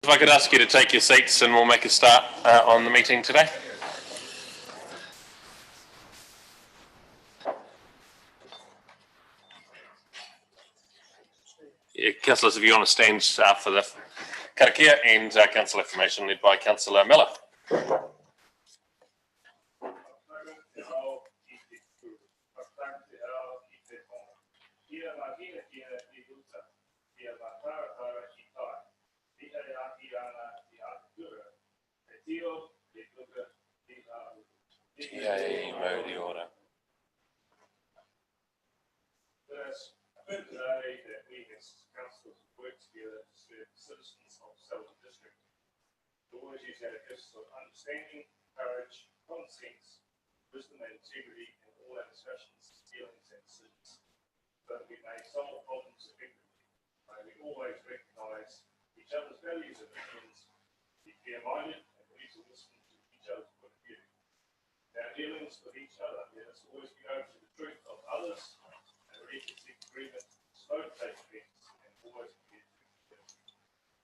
If I could ask you to take your seats and we'll make a start on the meeting today. Yeah, Councillors, if you want to stand for the karakia and council affirmation led by Councillor Miller. Today that we as councillors work together to serve the citizens of Selwyn District. We always use our gifts of understanding, courage, common sense, wisdom and integrity in all our discussions, dealings and decisions, so that we may solve problems effectively. May we always recognise each other's values and opinions, be fair-minded and ready to listen to each other's point of view. In our dealings with each other, let us always be open to the truth of others and ready to seek agreement, slow to take offence, and always be together.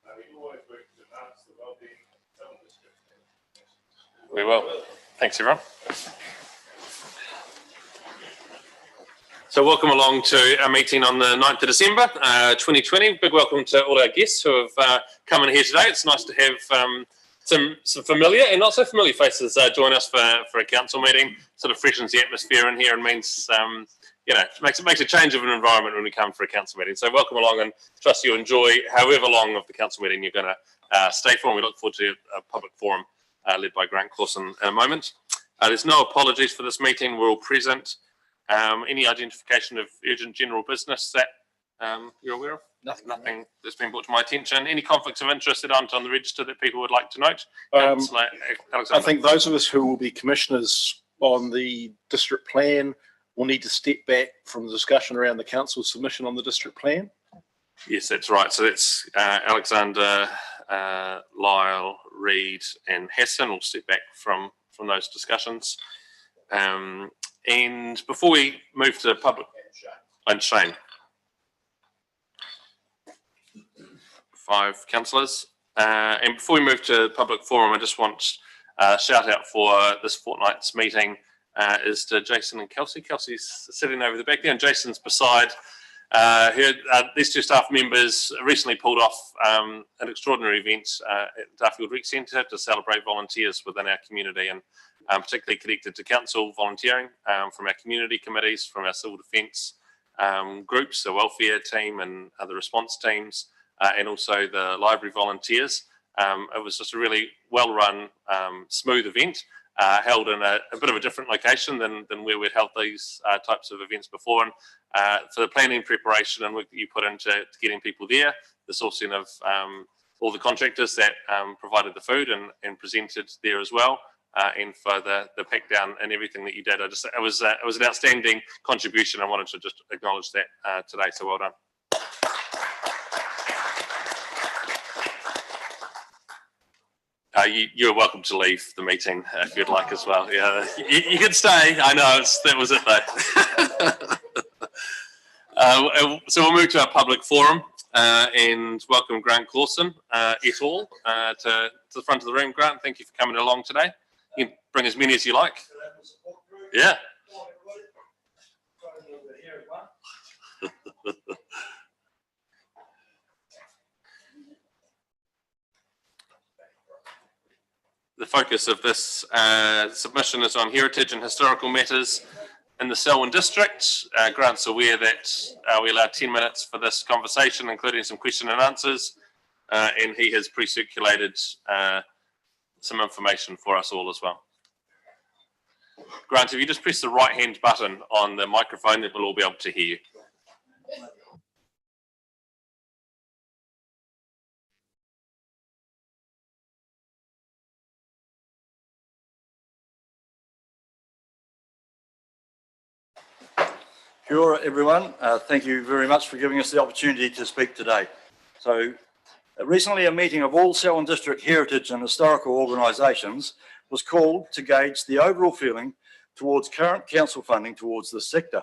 May we always work to advance the well-being of the Selwyn District. We will. Thanks, everyone. So welcome along to our meeting on the 9th of December 2020. Big welcome to all our guests who have come in here today. It's nice to have some familiar and not so familiar faces join us for a council meeting. Sort of freshens the atmosphere in here and means you know, makes a change of an environment when we come for a council meeting. So welcome along, and trust you enjoy however long of the council meeting you're going to stay for. And we look forward to a public forum led by Grant Clausen in a moment. There's no apologies for this meeting. We're all present. Any identification of urgent general business that you're aware of? Nothing that's been brought to my attention. Any conflicts of interest that aren't on the register that people would like to note? I think those of us who will be commissioners on the district plan will need to step back from the discussion around the council's submission on the district plan. Yes, that's right. So that's Alexander, Lyle, Reid and Hassan will step back from those discussions. And before we move to public, and Shane. 5 councillors. And before we move to public forum, I just want a shout out for this fortnight's meeting is to Jason and Kelsey. Kelsey's sitting over the back there and Jason's beside. These 2 staff members recently pulled off an extraordinary event at Darfield Rec Centre to celebrate volunteers within our community, and particularly connected to council volunteering from our community committees, from our civil defence groups, the welfare team and other response teams, and also the library volunteers. It was just a really well-run, smooth event, held in a bit of a different location than where we'd held these types of events before. And for the planning, preparation and work that you put into getting people there, the sourcing of all the contractors that provided the food and presented there as well, and for the pack down and everything that you did. It was an outstanding contribution. I wanted to just acknowledge that today, so well done. You're welcome to leave the meeting if you'd like as well. Yeah, you can stay. I know that was it though. So we'll move to our public forum and welcome Grant Clausen et al. To the front of the room. Grant, thank you for coming along today. You can bring as many as you like. Yeah. The focus of this submission is on heritage and historical matters in the Selwyn District. Grant's aware that we allow 10 minutes for this conversation, including some question and answers, and he has pre-circulated some information for us all as well. Grant, if you just press the right-hand button on the microphone, then we'll all be able to hear you. Kia ora, everyone. Thank you very much for giving us the opportunity to speak today. So recently a meeting of all Selwyn District heritage and historical organisations was called to gauge the overall feeling towards current council funding towards this sector.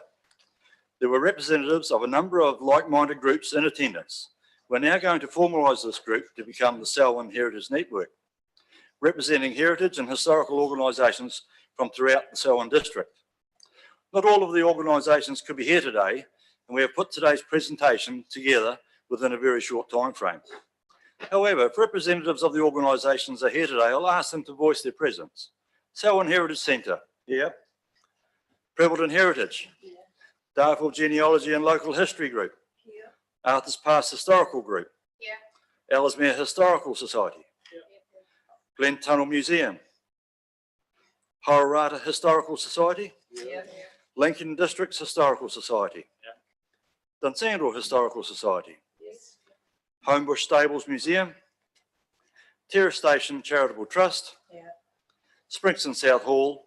There were representatives of a number of like-minded groups in attendance. We're now going to formalise this group to become the Selwyn Heritage Network, representing heritage and historical organisations from throughout the Selwyn district. Not all of the organisations could be here today, and we have put today's presentation together within a very short time frame. However, if representatives of the organisations are here today, I'll ask them to voice their presence. Selwyn Heritage Centre, here. Prebbleton Heritage. Here. Darfield Genealogy and Local History Group. Here. Arthur's Pass Historical Group. Here. Ellesmere Historical Society. Here. Glen Tunnel Museum. Hororata Historical Society. Here. Lincoln Districts Historical Society. Yeah. Dunsandel Historical Society. Yes. Homebush Stables Museum. Terrace Station Charitable Trust. Yeah. Springston South Hall.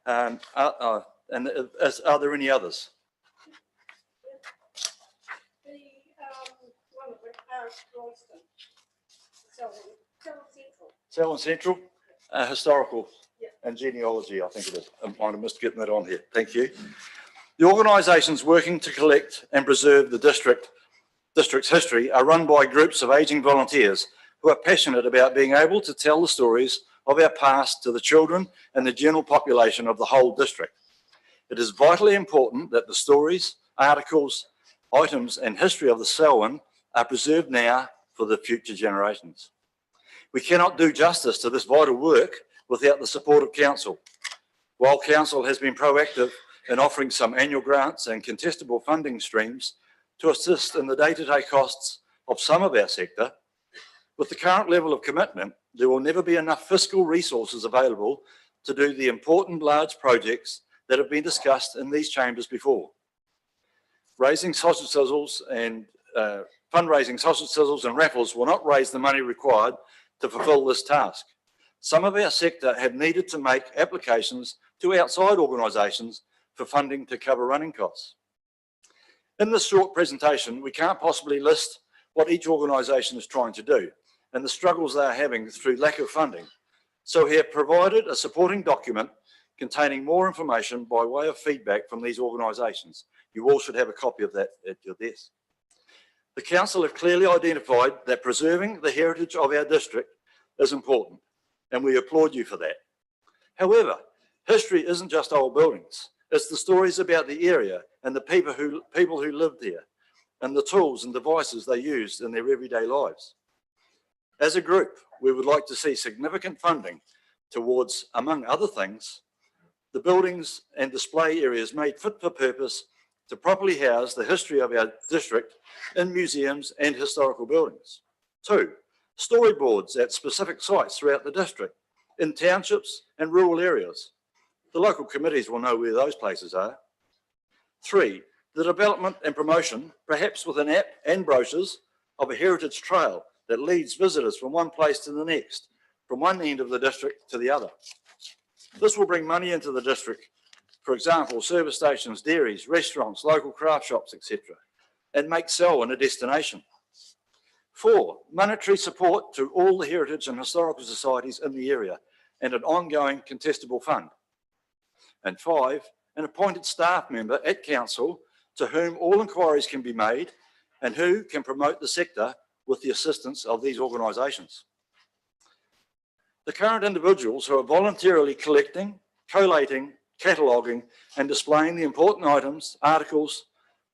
And are there any others? Selwyn Central, Historical and Genealogy, I think it is. I might have missed getting that on here. Thank you. The organisations working to collect and preserve the district's history are run by groups of ageing volunteers who are passionate about being able to tell the stories of our past to the children and the general population of the whole district. It is vitally important that the stories, articles, items and history of the Selwyn are preserved now for the future generations. We cannot do justice to this vital work without the support of Council. While Council has been proactive in offering some annual grants and contestable funding streams to assist in the day-to-day costs of some of our sector, with the current level of commitment, there will never be enough fiscal resources available to do the important large projects that have been discussed in these chambers before. Raising sausage sizzles and fundraising sausage sizzles and raffles will not raise the money required to fulfil this task. Some of our sector have needed to make applications to outside organisations for funding to cover running costs. In this short presentation, we can't possibly list what each organisation is trying to do and the struggles they are having through lack of funding. So we have provided a supporting document containing more information by way of feedback from these organisations. You all should have a copy of that at your desk. The Council have clearly identified that preserving the heritage of our district is important, and we applaud you for that. However, history isn't just old buildings. It's the stories about the area and the people who lived there and the tools and devices they used in their everyday lives. As a group, we would like to see significant funding towards, among other things, the buildings and display areas made fit for purpose to properly house the history of our district in museums and historical buildings. 2, storyboards at specific sites throughout the district, in townships and rural areas. The local committees will know where those places are. 3, the development and promotion, perhaps with an app and brochures, of a heritage trail that leads visitors from one place to the next, from one end of the district to the other. This will bring money into the district, for example, service stations, dairies, restaurants, local craft shops, etc., and make Selwyn a destination. 4, monetary support to all the heritage and historical societies in the area and an ongoing contestable fund. And 5, an appointed staff member at Council to whom all inquiries can be made and who can promote the sector with the assistance of these organisations. The current individuals who are voluntarily collecting, collating, cataloguing and displaying the important items, articles,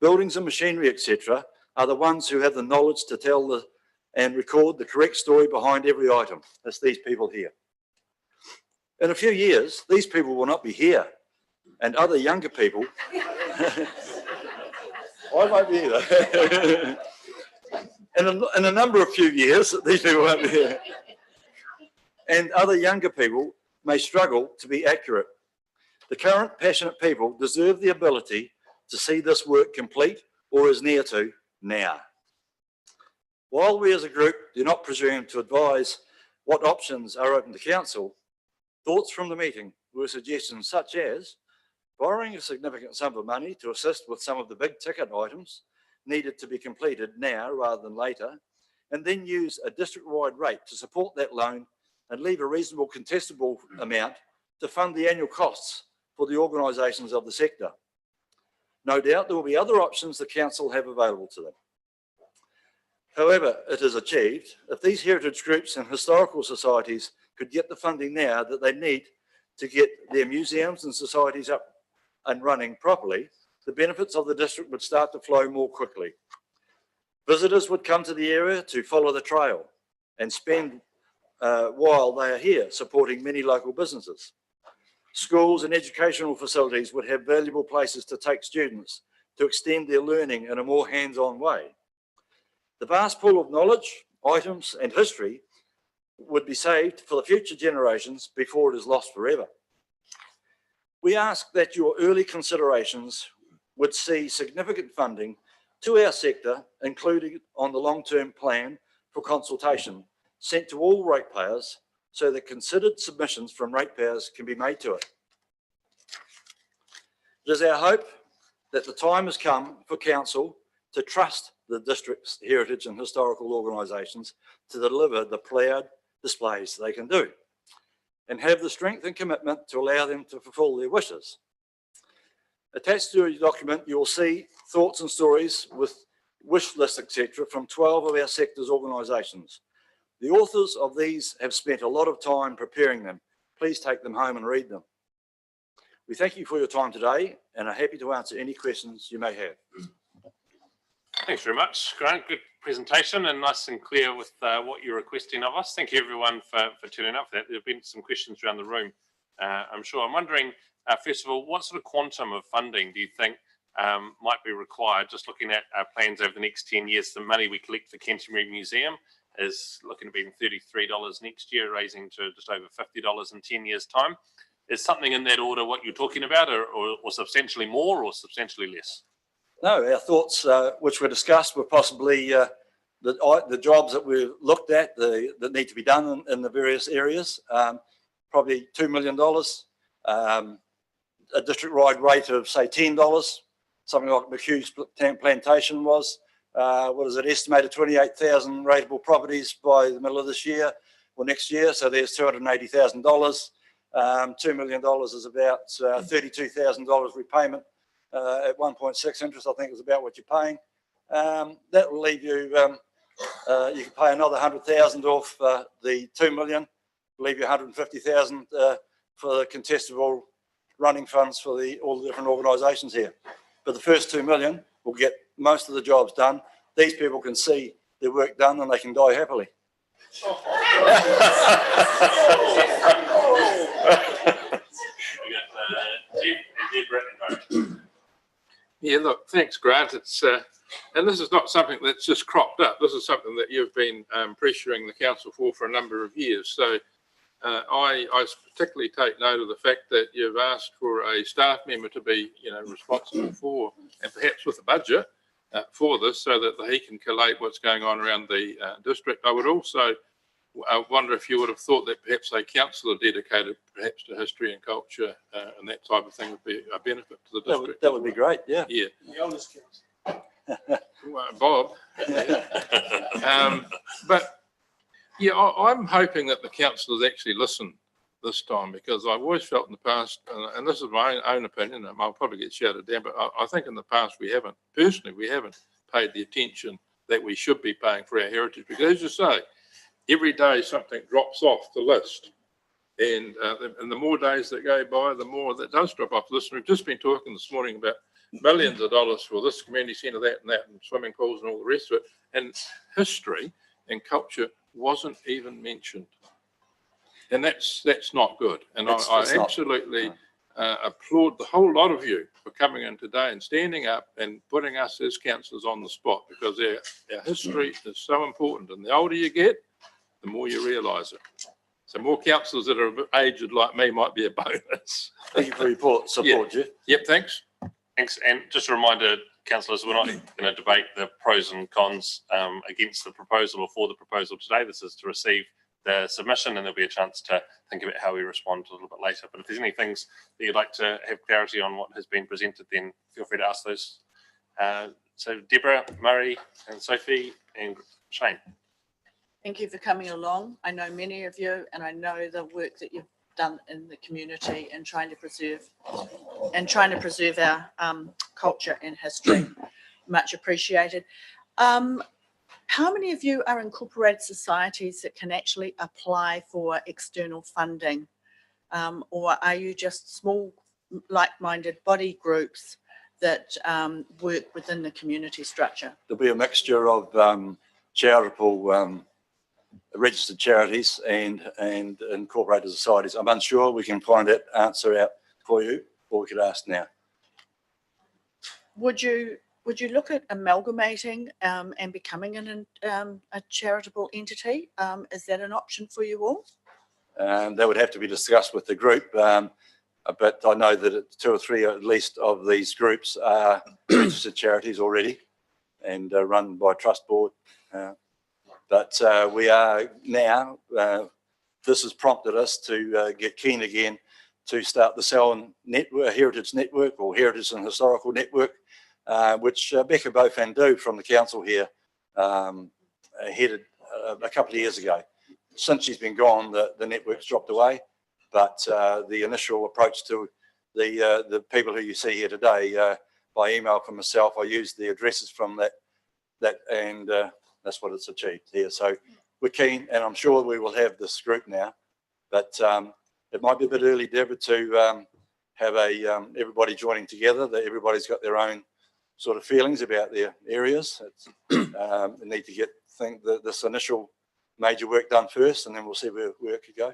buildings and machinery, etc., are the ones who have the knowledge to tell and record the correct story behind every item. That's these people here. In a few years, these people will not be here, and other younger people, I won't be either. In a number of few years, these people won't be here. And other younger people may struggle to be accurate. The current passionate people deserve the ability to see this work complete or as near to now. While we as a group do not presume to advise what options are open to Council, thoughts from the meeting were suggestions such as borrowing a significant sum of money to assist with some of the big ticket items needed to be completed now rather than later, and then use a district-wide rate to support that loan and leave a reasonable contestable amount to fund the annual costs for the organisations of the sector. No doubt there will be other options the Council have available to them. However it is achieved, if these heritage groups and historical societies could get the funding now that they need to get their museums and societies up and running properly, the benefits of the district would start to flow more quickly. Visitors would come to the area to follow the trail and spend while they are here, supporting many local businesses. Schools and educational facilities would have valuable places to take students to extend their learning in a more hands-on way. The vast pool of knowledge, items and history would be saved for the future generations before it is lost forever. We ask that your early considerations would see significant funding to our sector, including on the long-term plan for consultation, sent to all ratepayers so that considered submissions from ratepayers can be made to it. It is our hope that the time has come for council to trust the district's heritage and historical organisations to deliver the proud displays they can do and have the strength and commitment to allow them to fulfil their wishes. Attached to your document, you will see thoughts and stories with wish lists, etc., from 12 of our sector's organisations. The authors of these have spent a lot of time preparing them. Please take them home and read them. We thank you for your time today and are happy to answer any questions you may have. Thanks very much, Grant. Good presentation and nice and clear with what you're requesting of us. Thank you everyone for turning up for that. There have been some questions around the room, I'm sure. I'm wondering, first of all, what sort of quantum of funding do you think might be required? Just looking at our plans over the next 10 years, the money we collect for Canterbury Museum is looking to be $33 next year, raising to just over $50 in 10 years' time. Is something in that order what you're talking about, or substantially more or substantially less? No, our thoughts, which were discussed, were possibly the jobs that we've looked at that need to be done in the various areas. Probably $2 million, a district-wide rate of, say, $10, something like McHugh's plantation was. What is it, estimated 28,000 rateable properties by the middle of this year or next year, so there's $280,000. $2 million is about $32,000 repayment at 1.6 interest, I think is about what you're paying. That will leave you, you can pay another 100,000 off the 2 million, leave you 150,000 for the contestable running funds for all the different organisations here. But the first 2 million will get most of the jobs done. These people can see their work done and they can die happily. Yeah, look, thanks, Grant. It's and this is not something that's just cropped up. This is something that you've been pressuring the council for a number of years. So I particularly take note of the fact that you've asked for a staff member to be, responsible for, and perhaps with a budget for this, so that he can collate what's going on around the district. I would also wonder if you would have thought that perhaps a councillor dedicated perhaps to history and culture and that type of thing would be a benefit to the district. That would be great, yeah. Yeah. The eldest council. Bob. Yeah. But yeah, I'm hoping that the councillors actually listen this time, because I've always felt in the past, and this is my own opinion, and I'll probably get shouted down, but I think in the past we haven't paid the attention that we should be paying for our heritage, because as you say, every day something drops off the list, and the more days that go by, the more that does drop off the list. And we've just been talking this morning about millions of dollars for this community centre, that and that, and swimming pools and all the rest of it, and history and culture wasn't even mentioned, and that's not good. And I absolutely applaud the whole lot of you for coming in today and standing up and putting us as councillors on the spot, because our history is so important, and the older you get, the more you realise it. So more councillors that are aged like me might be a bonus. Thank you for your support, Jeff. Yep, thanks. Thanks. And just a reminder, councillors, we're not going to debate the pros and cons against the proposal or for the proposal today. This is to receive the submission, and there'll be a chance to think about how we respond a little bit later. But if there's any things that you'd like to have clarity on what has been presented, then feel free to ask those. So Deborah, Murray and Sophie and Shane. Thank you for coming along. I know many of you, and I know the work that you've done in the community and trying to preserve our culture and history. Much appreciated. How many of you are incorporated societies that can actually apply for external funding? Or are you just small like-minded body groups that work within the community structure? There'll be a mixture of charitable registered charities and incorporated societies. I'm unsure. We can find that answer out for you, or we could ask now. Would you look at amalgamating and becoming a charitable entity? Is that an option for you all? That would have to be discussed with the group, but I know that 2 or 3 at least of these groups are registered charities already and run by trust board. But we are now, this has prompted us to get keen again to start the Selwyn Heritage Network, or Heritage and Historical Network, which Becca Beaufandu from the council here headed a couple of years ago. Since she's been gone, the network's dropped away, but the initial approach to the people who you see here today, by email from myself, I used the addresses from that and that's what it's achieved here. So we're keen, and I'm sure we will have this group now, but it might be a bit early, Deborah, to have everybody joining together, that everybody's got their own sort of feelings about their areas. We need to get this initial major work done first, and then we'll see where it could go.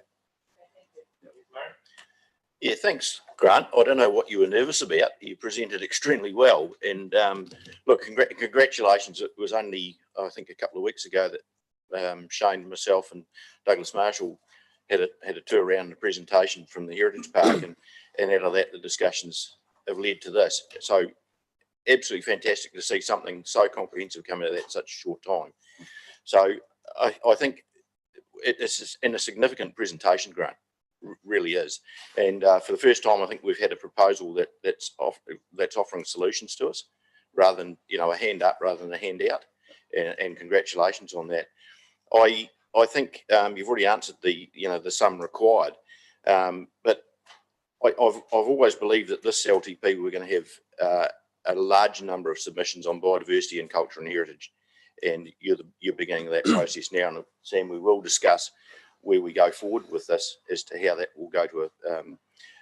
Yeah, thanks, Grant. I don't know what you were nervous about. You presented extremely well, and look, congratulations. It was only, I think, a couple of weeks ago that Shane, myself, and Douglas Marshall had a tour around the presentation from the Heritage Park, and out of that, the discussions have led to this. So, absolutely fantastic to see something so comprehensive come out of that such a short time. So, I think it's in a significant presentation, Grant. Really is, and for the first time I think we've had a proposal that's offering solutions to us, rather than a hand up rather than a handout, and congratulations on that. I think you've already answered the sum required, but I've always believed that this LTP we're going to have a large number of submissions on biodiversity and culture and heritage, and you're beginning that process now, and Sam, we will discuss where we go forward with this as to how that will go to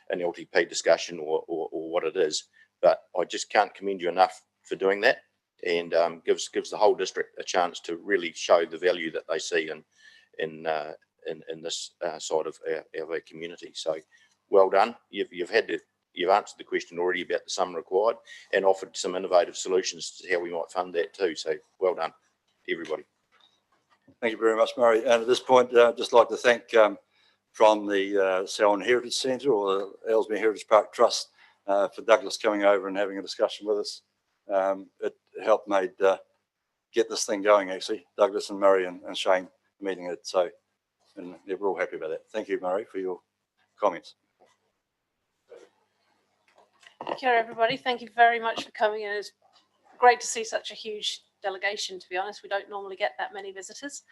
an LTP discussion or what it is. But I just can't commend you enough for doing that, and gives the whole district a chance to really show the value that they see in this side of our community. So well done. You've answered the question already about the sum required, and offered some innovative solutions to how we might fund that too. So well done, everybody. Thank you very much, Murray. And at this point, I'd just like to thank from the Selwyn Heritage Centre, or the Ellesmere Heritage Park Trust, for Douglas coming over and having a discussion with us. It helped get this thing going, actually. Douglas and Murray and Shane meeting it. So, and we're all happy about that. Thank you, Murray, for your comments. Kia ora, everybody. Thank you very much for coming in. It's great to see such a huge delegation, to be honest. We don't normally get that many visitors.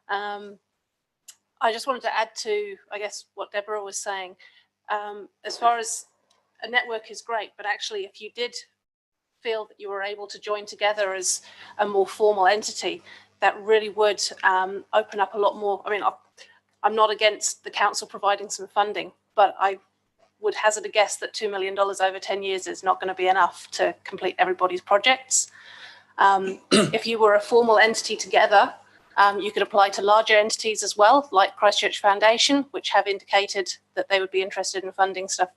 I just wanted to add to, I guess, what Deborah was saying. As far as a network is great, but actually if you did feel that you were able to join together as a more formal entity, that really would open up a lot more. I mean, I'm not against the council providing some funding, but I would hazard a guess that $2 million over 10 years is not going to be enough to complete everybody's projects. If you were a formal entity together, you could apply to larger entities as well, like Christchurch Foundation, which have indicated that they would be interested in funding stuff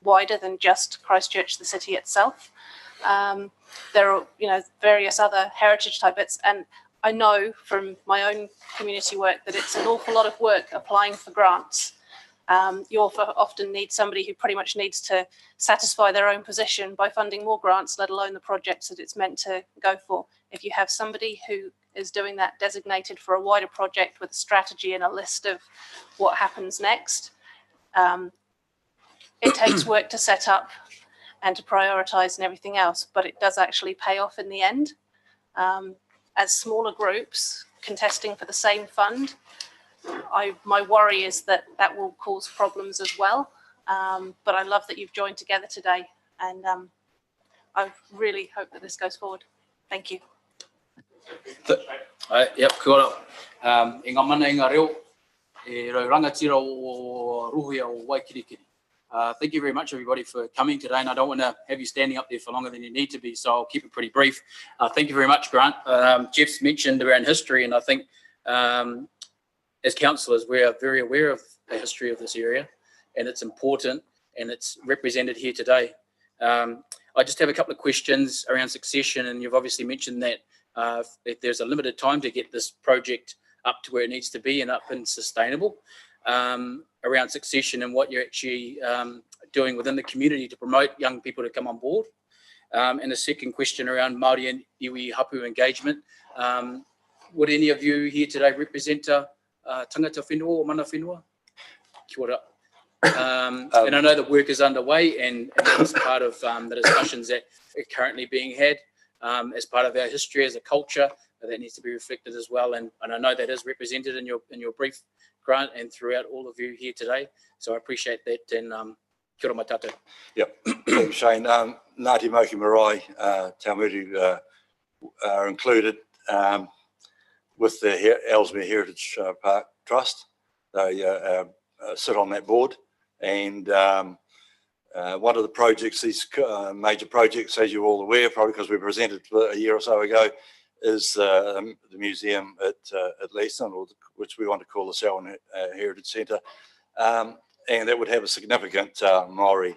wider than just Christchurch, the city itself. There are, various other heritage type bits, and I know from my own community work that it's an awful lot of work applying for grants. You often need somebody who pretty much needs to satisfy their own position by funding more grants, let alone the projects that it's meant to go for. If you have somebody who is doing that designated for a wider project with a strategy and a list of what happens next, it takes work to set up and to prioritize and everything else, but it does actually pay off in the end. As smaller groups contesting for the same fund, my worry is that will cause problems as well. But I love that you've joined together today, and I really hope that this goes forward. Thank you. Yep, kia ora. E ngā mana i ngā reo, e rau rangatira o Ruhui o Waikirikiri. Thank you very much, everybody, for coming today, and I don't want to have you standing up there for longer than you need to be, so I'll keep it pretty brief. Thank you very much, Grant. Jeff's mentioned around history, and I think as councillors, we are very aware of the history of this area, and it's important, and it's represented here today. I just have a couple of questions around succession, and you've obviously mentioned that if there's a limited time to get this project up to where it needs to be and up and sustainable, around succession and what you're actually doing within the community to promote young people to come on board. And the second question around Māori and iwi hapu engagement. Would any of you here today represent tangata whenua or mana whenua? Kia ora. And I know that work is underway, and that's part of the discussions that are currently being had as part of our history as a culture. That needs to be reflected as well, and I know that is represented in your brief, Grant, and throughout all of you here today. So I appreciate that, and kia ora matata. Yep, thanks, Shane. Ngāti Moki Marae, Te Awamutu are included with the Ellesmere Heritage Park Trust. They sit on that board, and one of the projects, these major projects, as you're all aware, probably because we presented a year or so ago, is the museum at Leeston, or which we want to call the Selwyn Heritage Centre, and that would have a significant Maori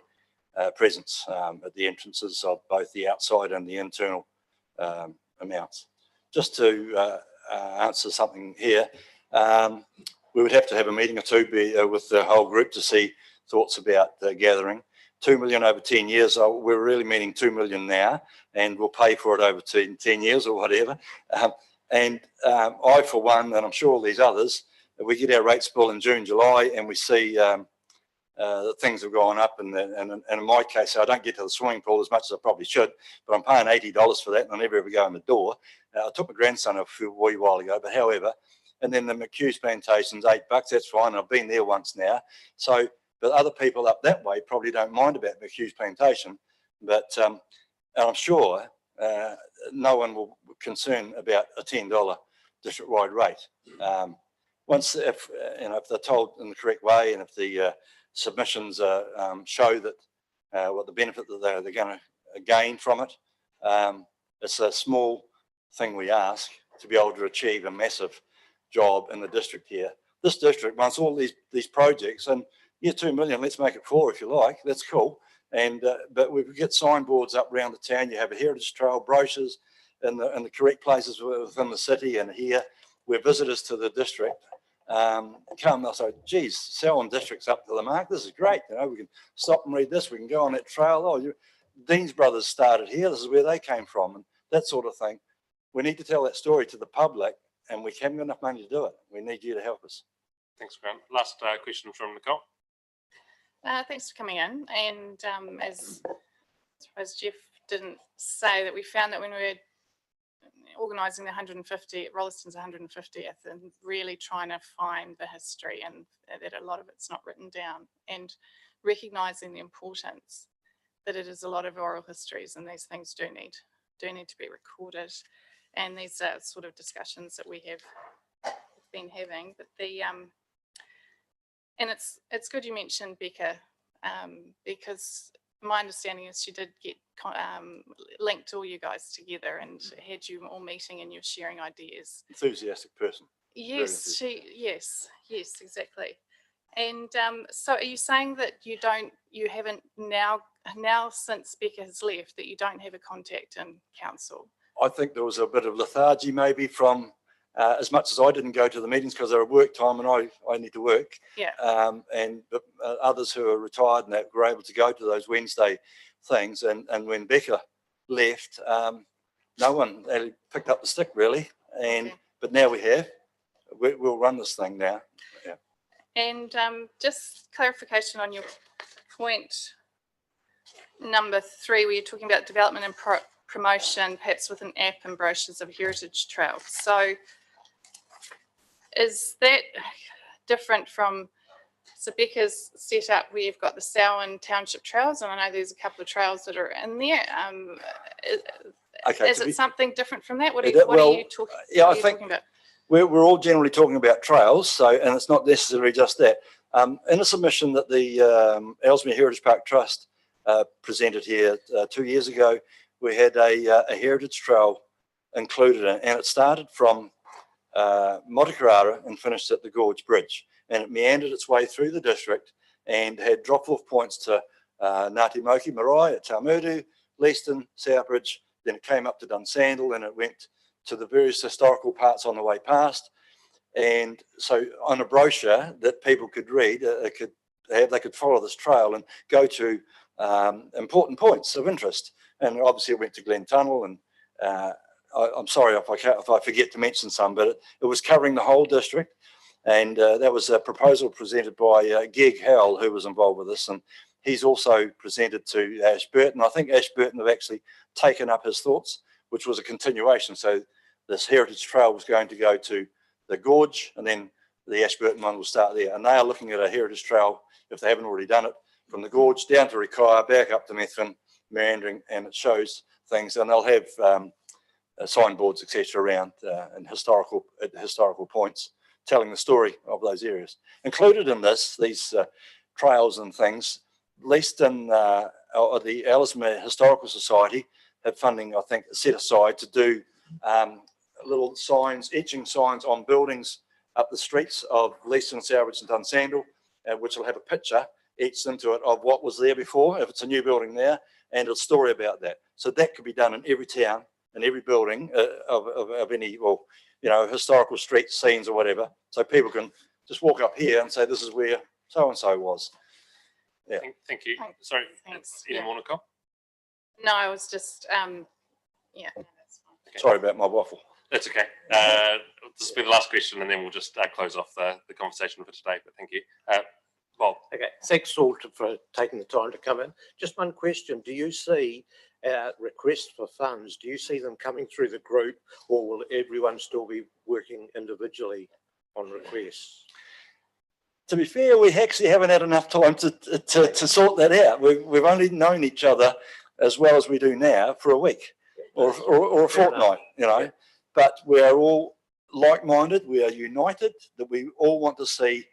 presence at the entrances of both the outside and the internal amounts. Just to answer something here, we would have to have a meeting or two with the whole group to see thoughts about the gathering. 2 million over 10 years, we're really meaning 2 million now, and we'll pay for it over 10 years or whatever. I, for one, and I'm sure all these others, we get our rates bill in June, July, and we see that things have gone up. And in my case, I don't get to the swimming pool as much as I probably should, but I'm paying $80 for that, and I never ever go in the door. I took my grandson a wee while ago, but however, and then the McHugh's Plantation's $8, that's fine. I've been there once now. So, but other people up that way probably don't mind about McHugh's Plantation, but and I'm sure no one will concern about a $10 district-wide rate. Once, if they're told in the correct way, and if the submissions show that what the benefit that they're going to gain from it, it's a small thing we ask to be able to achieve a massive job in the district here. This district wants all these projects, and yeah, 2 million, let's make it 4 if you like, that's cool. And but we get signboards up around the town. You have a heritage trail, brochures in the correct places within the city and here, where visitors to the district come, they'll say, geez, Selwyn district's up to the mark, this is great, we can stop and read this, we can go on that trail. Dean's Brothers started here, this is where they came from, and that sort of thing. We need to tell that story to the public, and we haven't got enough money to do it. We need you to help us. Thanks, Grant. Last question from Nicole. Thanks for coming in. And as I suppose Jeff didn't say, that we found that when we were organising the 150, Rollaston's 150th, and really trying to find the history, and that a lot of it's not written down, and recognising the importance that it is a lot of oral histories, and these things do need to be recorded. And these are sort of discussions that we have been having. But and it's good you mentioned Becca, because my understanding is she did get linked all you guys together and had you all meeting and you're sharing ideas. Enthusiastic person. Yes, yes, exactly. And so are you saying that you haven't now since Becca has left, that you don't have a contact in council? I think there was a bit of lethargy maybe from, as much as I didn't go to the meetings because they're at work time and I need to work. Yeah. And others who are retired and that were able to go to those Wednesday things. And when Becca left, no one really picked up the stick really. And but now we have. We'll run this thing now. Yeah. And just clarification on your point number 3, where you're talking about development and promotion, perhaps with an app and brochures of heritage trails. So is that different from, so Becca's set up where you've got the Selwyn Township trails, and I know there's a couple of trails that are in there. Okay. Is to it be- something different from that? What are It- you, what well, are you talking? yeah, what I are you think- talking about? we're all generally talking about trails, so, and it's not necessarily just that. In a submission that the Ellesmere Heritage Park Trust presented here 2 years ago, we had a heritage trail included in it, and it started from Motukarara and finished at the Gorge Bridge, and it meandered its way through the district and had drop-off points to Ngāti Moki Marae at Taumudu, Leaston, Southbridge, then it came up to Dunsandel, and it went to the various historical parts on the way past. And so on a brochure that people could read, they could follow this trail and go to important points of interest. And obviously it went to Glen Tunnel, and I'm sorry if I forget to mention some, but it was covering the whole district. And that was a proposal presented by Geg Howell, who was involved with this. And he's also presented to Ashburton. I think Ashburton have actually taken up his thoughts, which was a continuation. So this heritage trail was going to go to the Gorge, and then the Ashburton one will start there. And they are looking at a heritage trail, if they haven't already done it, from the Gorge down to Rikaya, back up to Methven, meandering, and it shows things. And they'll have signboards, etc., around and historical points, telling the story of those areas. Included in these trails and things, Leaston, the Ellesmere Historical Society have funding, I think, set aside to do little signs, etching signs on buildings up the streets of Leaston, Southbridge and Dunsandel, which will have a picture etched into it of what was there before, if it's a new building there, and a story about that. So that could be done in every town, in every building of any, well, you know, historical street scenes or whatever. So people can just walk up here and say, this is where so-and-so was. Yeah. Thank you. Thanks. Sorry, Thanks. any Yeah. more, Nicole? No, I was just, yeah. No, that's fine. Okay. Sorry about my waffle. That's okay. This will be the last question, and then we'll just close off the conversation for today. But thank you, Bob. Okay, thanks all for taking the time to come in. Just one question. Do you see requests for funds? Do you see them coming through the group, or will everyone still be working individually on requests? To be fair, we actually haven't had enough time to sort that out. We've only known each other as well as we do now for a week or a fortnight, you know. But we are all like-minded. We are united. That we all want to see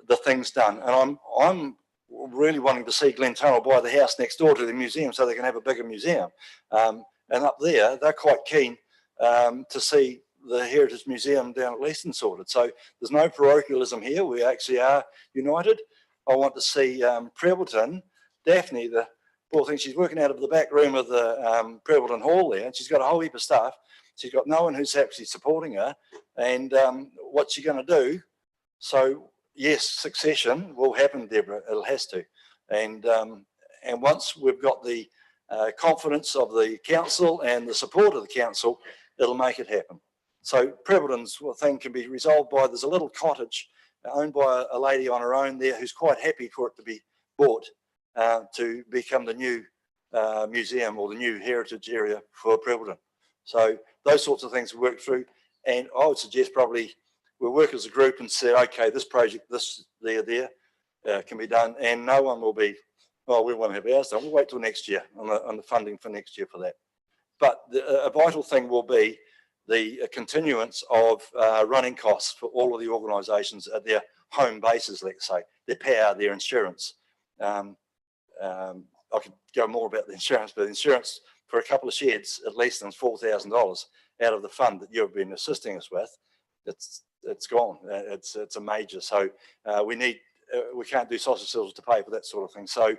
the things done. And I'm really wanting to see Glen Tunnel buy the house next door to the museum so they can have a bigger museum. And up there, they're quite keen to see the Heritage Museum down at Leaston sorted. So there's no parochialism here. We actually are united. I want to see Prebbleton, Daphne, the poor thing, she's working out of the back room of the Prebbleton Hall there, and she's got a whole heap of stuff. She's got no one who's actually supporting her. And what's she going to do? So yes, succession will happen, Deborah. It has to. And once we've got the confidence of the council and the support of the council, it'll make it happen. So Prebbleton's thing can be resolved by, there's a little cottage owned by a lady on her own there who's quite happy for it to be bought to become the new museum or the new heritage area for Prebbleton. So those sorts of things we work through. And I would suggest probably we'll work as a group and say, okay, this project, this, there can be done. And no one will be, well, we won't have ours done. We'll wait till next year on the funding for next year for that. But a vital thing will be the continuance of running costs for all of the organisations at their home bases, let's say, their power, their insurance. I could go more about the insurance, but the insurance for a couple of sheds at least is $4,000 out of the fund that you've been assisting us with. It's gone. It's a major. So we can't do sausage sizzles to pay for that sort of thing. So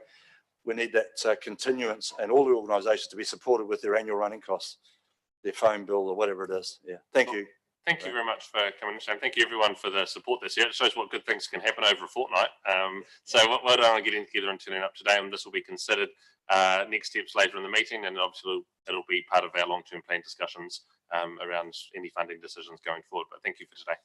we need that continuance and all the organisations to be supported with their annual running costs, their phone bill or whatever it is. Yeah. Thank you. Thank you very much for coming, and thank you everyone for the support this year. It shows what good things can happen over a fortnight. So well done on getting together and turning up today, and this will be considered next steps later in the meeting, and obviously it'll be part of our long-term plan discussions around any funding decisions going forward. But thank you for today.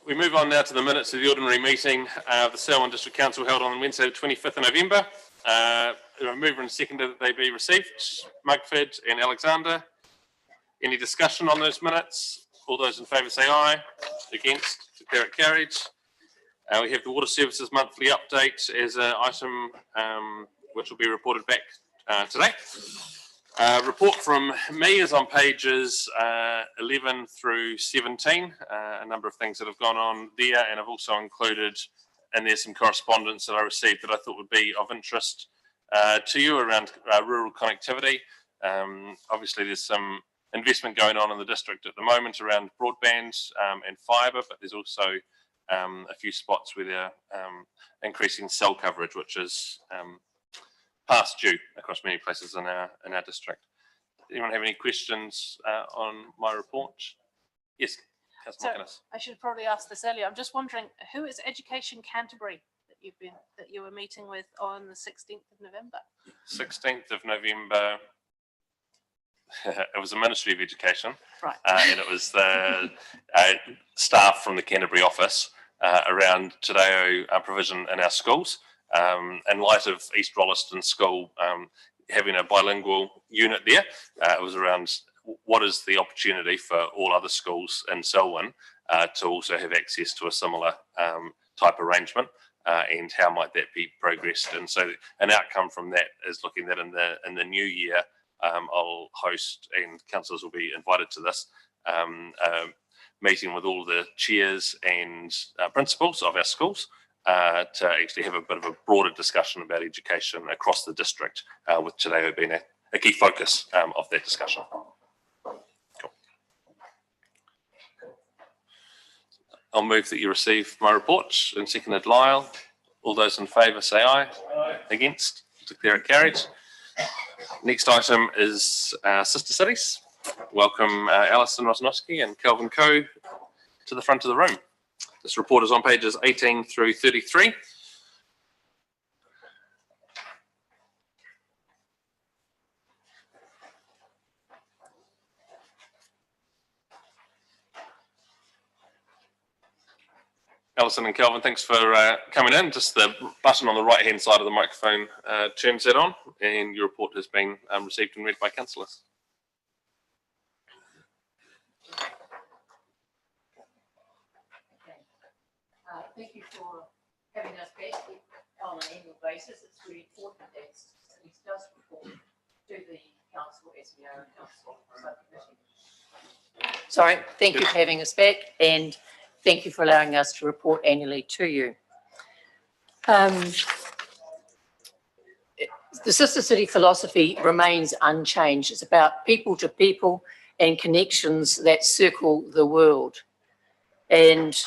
We move on now to the minutes of the ordinary meeting of the Selwyn District Council held on Wednesday, the 25th of November. Mover and seconder that they be received. Mugford and Alexander. Any discussion on those minutes? All those in favour say aye. Against, declare it carried. We have the Water Services monthly update as an item which will be reported back today. Report from me is on pages 11 through 17. A number of things that have gone on there, and I've also included in there some correspondence that I received that I thought would be of interest to you around rural connectivity. Obviously, there's some investment going on in the district at the moment around broadband and fibre, but there's also a few spots where they're increasing cell coverage, which is past due across many places in our district. Anyone have any questions on my report? Yes, Councillor McInnes. I should probably ask this earlier. I'm just wondering, who is Education Canterbury that you were meeting with on the 16th of November? 16th of November. It was the Ministry of Education, right? And it was the staff from the Canterbury office around Te provision in our schools. In light of East Rolleston School having a bilingual unit there, it was around what is the opportunity for all other schools in Selwyn to also have access to a similar type arrangement, and how might that be progressed. And so an outcome from that is looking that in the new year, I'll host, and councillors will be invited to this, meeting with all the chairs and principals of our schools to actually have a bit of a broader discussion about education across the district, with Te being a key focus of that discussion. Cool. I'll move that you receive my report, and seconded Lyle. All those in favour say aye. Aye. Against, declare it carried. Next item is Sister Cities. Welcome Alison Rosnowski and Kelvin Coe to the front of the room. This report is on pages 18 through 33. Alison and Kelvin, thanks for coming in. Just the button on the right-hand side of the microphone turns that on, and your report has been received and read by councillors. Thank you for having us back on an annual basis. It's really important that Cities does report to the council as we are in council subcommittee. Sorry, thank you for having us back, and thank you for allowing us to report annually to you. The Sister City philosophy remains unchanged. It's about people to people and connections that circle the world. And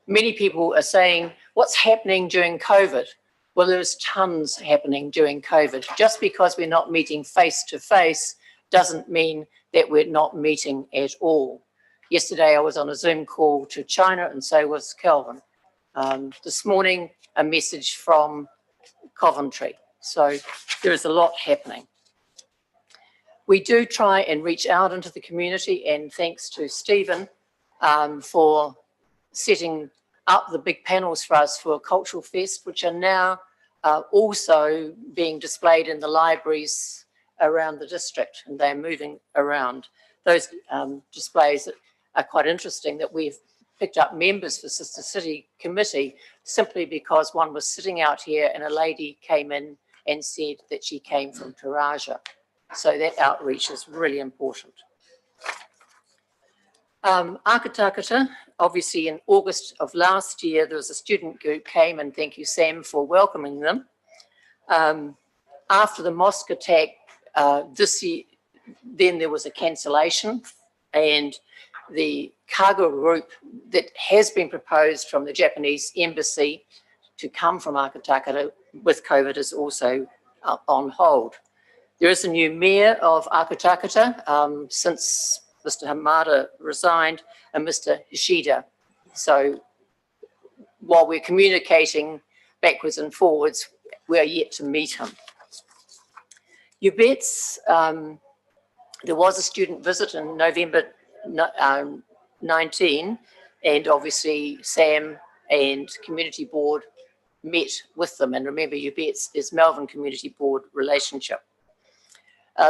many people are saying, what's happening during COVID? Well, there's tons happening during COVID. Just because we're not meeting face to face doesn't mean that we're not meeting at all. Yesterday, I was on a Zoom call to China, and so was Kelvin. This morning, a message from Coventry. So there is a lot happening. We do try and reach out into the community, and thanks to Stephen for setting up the big panels for us for a cultural fest, which are now also being displayed in the libraries around the district, and they're moving around. Those displays are quite interesting, that we've picked up members for Sister City Committee simply because one was sitting out here and a lady came in and said that she came from Taraja. So that outreach is really important. Akatakata, obviously in August of last year, there was a student group came, and thank you, Sam, for welcoming them. After the mosque attack this year, then there was a cancellation, and the cargo group that has been proposed from the Japanese embassy to come from Akatakata with COVID is also on hold. There is a new mayor of Akatakata since Mr. Hamada resigned, and Mr. Hishida. So while we're communicating backwards and forwards, we are yet to meet him. Ubets, there was a student visit in November 19, And obviously Sam and Community Board met with them. And remember, UBETS is Melbourne Community Board relationship.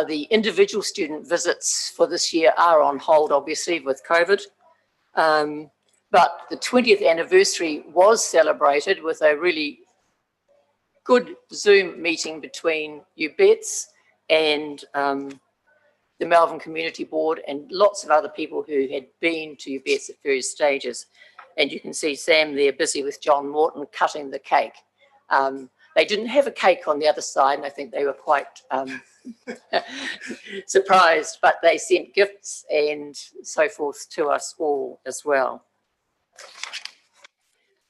The individual student visits for this year are on hold, obviously, with COVID. But the 20th anniversary was celebrated with a really good Zoom meeting between UBETS and the Melbourne Community Board and lots of other people who had been to UBETS at various stages. And you can see Sam there busy with John Morton cutting the cake. They didn't have a cake on the other side, and I think they were quite surprised, but they sent gifts and so forth to us all as well.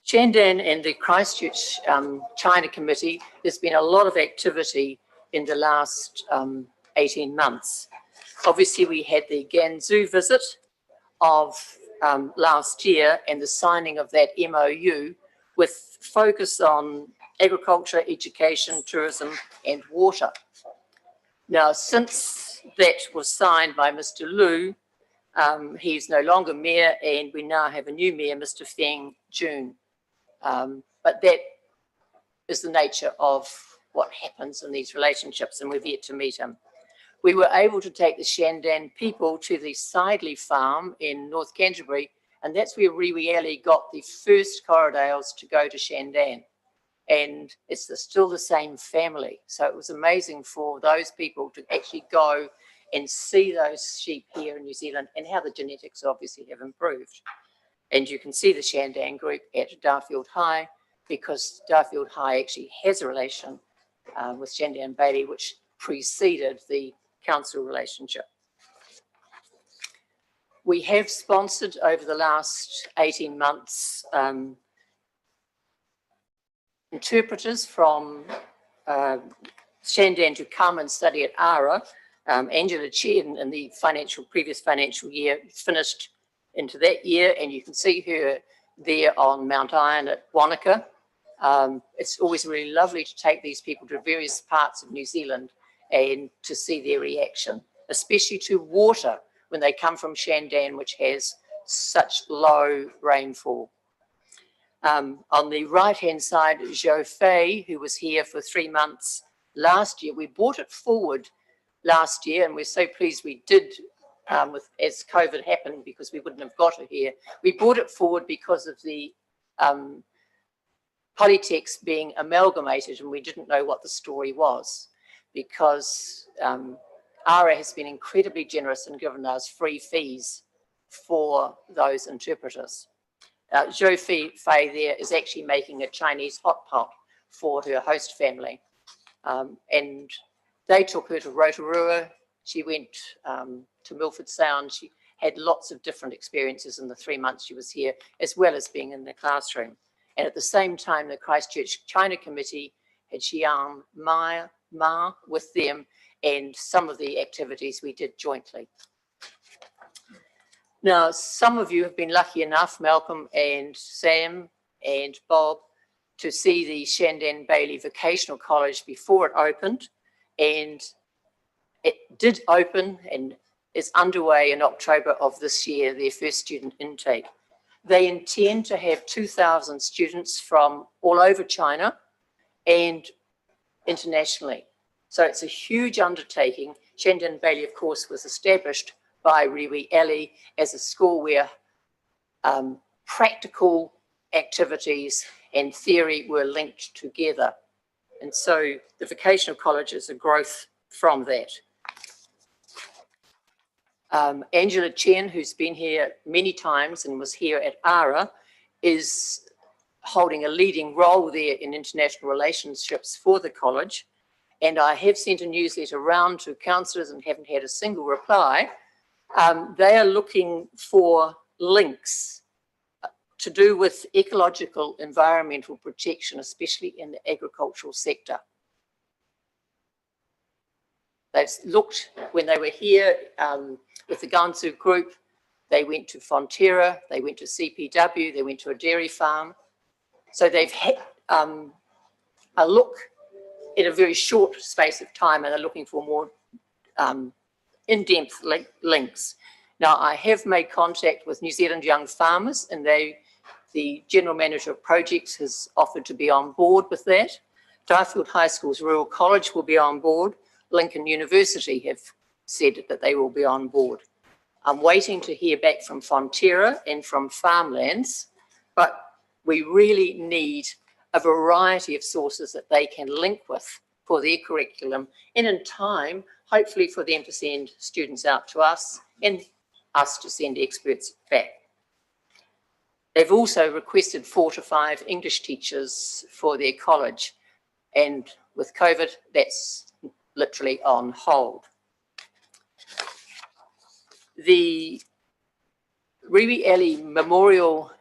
Shandan and the Christchurch China Committee, there's been a lot of activity in the last 18 months. Obviously, we had the Gansu visit of last year and the signing of that MOU with focus on agriculture, education, tourism and water. Now, since that was signed by Mr. Liu, he's no longer mayor and we now have a new mayor, Mr. Feng Jun. But that is the nature of what happens in these relationships and we've yet to meet him. We were able to take the Shandan people to the Sidley farm in North Canterbury, and that's where Riwi Ali got the first Corriedales to go to Shandan. And it's still the same family. So it was amazing for those people to actually go and see those sheep here in New Zealand and how the genetics obviously have improved. And you can see the Shandan group at Darfield High because Darfield High actually has a relation with Shandan Bailey, which preceded the council relationship. We have sponsored over the last 18 months interpreters from Shandan to come and study at ARA. Angela Chen in the previous financial year finished into that year, and you can see her there on Mount Iron at Wanaka. It's always really lovely to take these people to various parts of New Zealand and to see their reaction, especially to water when they come from Shandan, which has such low rainfall. On the right-hand side, Zhou Fei, who was here for 3 months last year. We brought it forward last year, and we're so pleased we did as COVID happened, because we wouldn't have got her here. We brought it forward because of the polytechs being amalgamated, and we didn't know what the story was, because ARA has been incredibly generous and given us free fees for those interpreters. Zhou Fei there is actually making a Chinese hot pot for her host family. And they took her to Rotorua. She went to Milford Sound. She had lots of different experiences in the 3 months she was here, as well as being in the classroom. And at the same time, the Christchurch China Committee had Xian Ma with them, and some of the activities we did jointly. Now, some of you have been lucky enough, Malcolm and Sam and Bob, to see the Shandan Bailey Vocational College before it opened, and it did open and is underway in October of this year, their first student intake. They intend to have 2,000 students from all over China and internationally. So it's a huge undertaking. Shandan Bailey, of course, was established by Riwi Ali as a school where practical activities and theory were linked together. And so the vocational college is a growth from that. Angela Chen, who's been here many times and was here at ARA, is holding a leading role there in international relationships for the college. And I have sent a newsletter around to councillors and haven't had a single reply. They are looking for links to do with ecological environmental protection, especially in the agricultural sector. They've looked, when they were here with the Gansu group, they went to Fonterra, they went to CPW, they went to a dairy farm. So they've had a look in a very short space of time, and they're looking for more in-depth links. Now, I have made contact with New Zealand Young Farmers, and the General Manager of Projects has offered to be on board with that. Dyefield High School's Rural College will be on board. Lincoln University have said that they will be on board. I'm waiting to hear back from Fonterra and from Farmlands, but we really need a variety of sources that they can link with for their curriculum, and in time, hopefully for them to send students out to us and us to send experts back. They've also requested 4 to 5 English teachers for their college, and with COVID, that's literally on hold. The Rewe Alley Memorial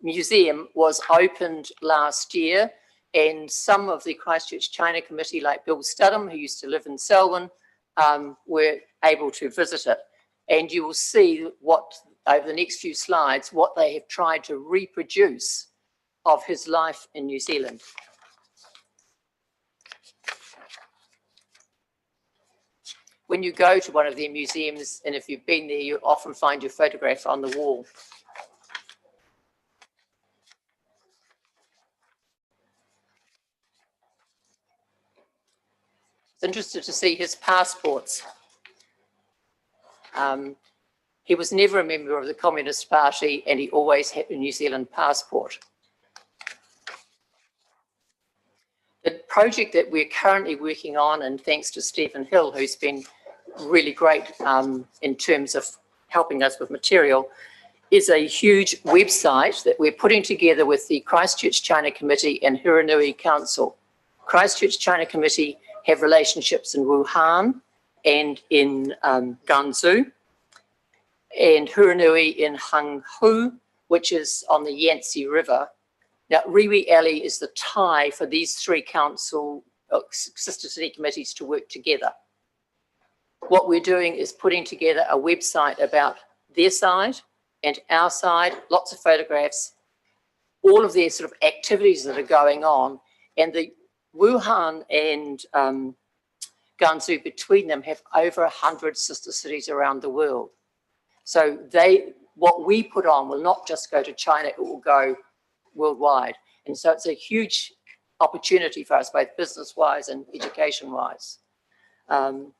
Museum was opened last year, and some of the Christchurch China Committee, like Bill Studham, who used to live in Selwyn, were able to visit it. And you will see what, over the next few slides, what they have tried to reproduce of his life in New Zealand. When you go to one of their museums, and if you've been there, you often find your photograph on the wall. It's interested to see his passports. He was never a member of the Communist Party, and he always had a New Zealand passport. The project that we're currently working on, and thanks to Stephen Hill, who's been really great in terms of helping us with material, is a huge website that we're putting together with the Christchurch China Committee and Hiranui Council. Christchurch China Committee have relationships in Wuhan and in Gansu, and Hiranui in Hanghu, which is on the Yangtze River. Now, Rewe Alley is the tie for these 3 council sister city committees to work together. What we're doing is putting together a website about their side and our side, lots of photographs, all of their sort of activities that are going on, and the Wuhan and Gansu between them have over 100 sister cities around the world. So what we put on will not just go to China, it will go worldwide. And so it's a huge opportunity for us, both business-wise and education-wise. And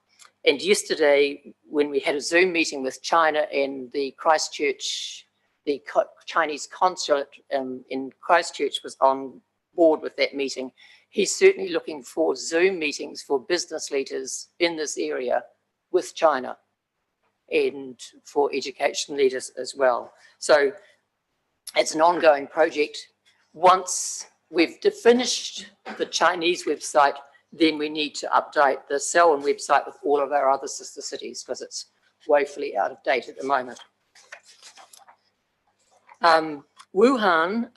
yesterday, when we had a Zoom meeting with China and the Christchurch, the Chinese consulate in Christchurch was on board with that meeting. He's certainly looking for Zoom meetings for business leaders in this area with China and for education leaders as well. So it's an ongoing project. Once we've finished the Chinese website, then we need to update the Selwyn website with all of our other sister cities because it's woefully out of date at the moment. Wuhan,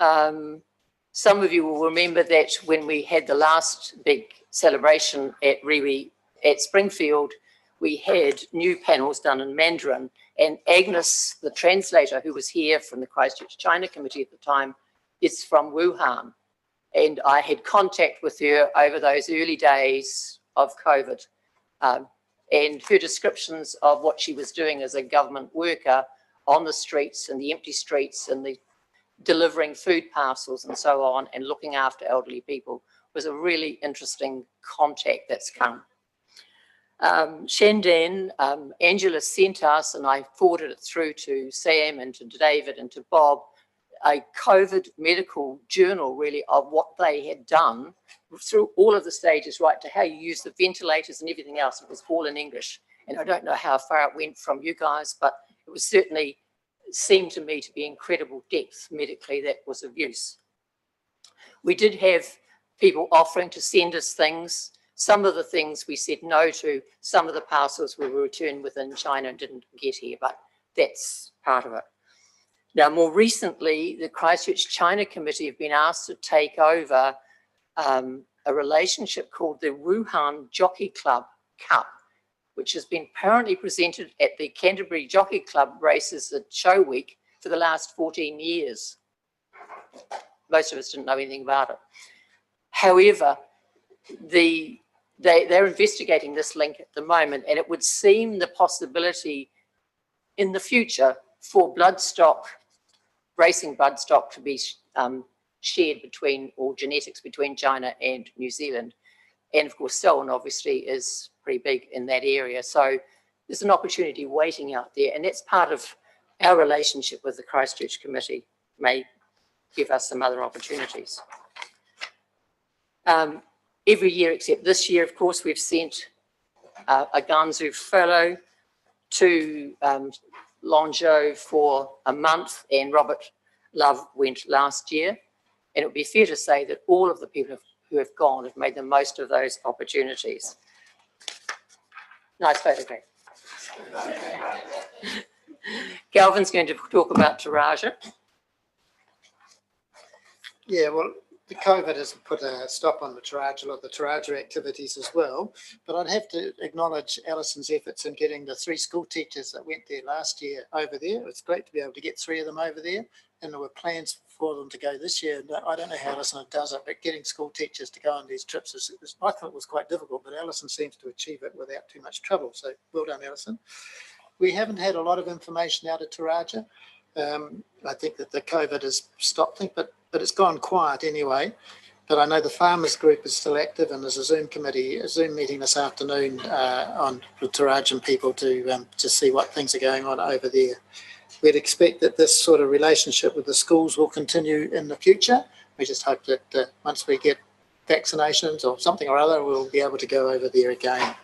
some of you will remember that when we had the last big celebration at Rewe at Springfield, we had new panels done in Mandarin, and Agnes, the translator who was here from the Christchurch China Committee at the time, is from Wuhan. And I had contact with her over those early days of COVID. And her descriptions of what she was doing as a government worker on the streets and the empty streets and the delivering food parcels and so on and looking after elderly people was a really interesting contact that's come. Shandan, Angela sent us, and I forwarded it through to Sam and to David and to Bob, a COVID medical journal really of what they had done through all of the stages, right to how you use the ventilators and everything else. It was all in English. And I don't know how far it went from you guys, but it was certainly seemed to me to be incredible depth medically that was of use. We did have people offering to send us things. Some of the things we said no to, some of the parcels we returned within China and didn't get here, but that's part of it. Now, more recently, the Christchurch China Committee have been asked to take over a relationship called the Wuhan Jockey Club Cup, which has been apparently presented at the Canterbury Jockey Club races at Show Week for the last 14 years. Most of us didn't know anything about it. However, they're investigating this link at the moment, and it would seem the possibility in the future for bloodstock, racing bloodstock to be shared between, or genetics between China and New Zealand. And of course, Selwyn obviously is pretty big in that area. So there's an opportunity waiting out there. And that's part of our relationship with the Christchurch Committee, may give us some other opportunities. Every year except this year, of course, we've sent a Gansu fellow to Lanzhou for a month, and Robert Love went last year. And it would be fair to say that all of the people who have gone have made the most of those opportunities. Nice photograph. Galvin's going to talk about Taraja. Yeah, well, the COVID has put a stop on the Taraja activities as well. But I'd have to acknowledge Alison's efforts in getting the 3 school teachers that went there last year over there. It's great to be able to get 3 of them over there. And there were plans for them to go this year. And I don't know how Alison does it, but getting school teachers to go on these trips, I thought it was quite difficult, but Alison seems to achieve it without too much trouble. So well done, Alison. We haven't had a lot of information out of Taraja. I think that the COVID has stopped things, but it's gone quiet anyway. But I know the farmers group is still active, and there's a Zoom meeting this afternoon on the Tarajan people to see what things are going on over there. We'd expect that this sort of relationship with the schools will continue in the future. We just hope that once we get vaccinations or something or other, we'll be able to go over there again.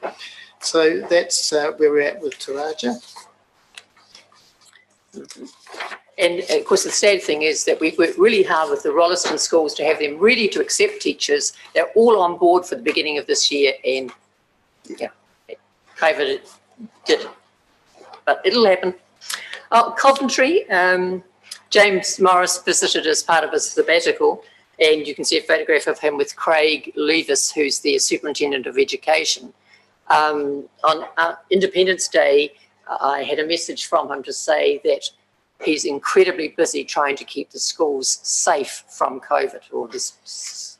So that's where we're at with Taraja. And of course, the sad thing is that we've worked really hard with the Rolleston schools to have them ready to accept teachers. They're all on board for the beginning of this year, and yeah, COVID did it. But it'll happen. Coventry, James Morris visited as part of his sabbatical, and you can see a photograph of him with Craig Levis, who's the Superintendent of Education. On Independence Day, I had a message from him to say that he's incredibly busy trying to keep the schools safe from COVID.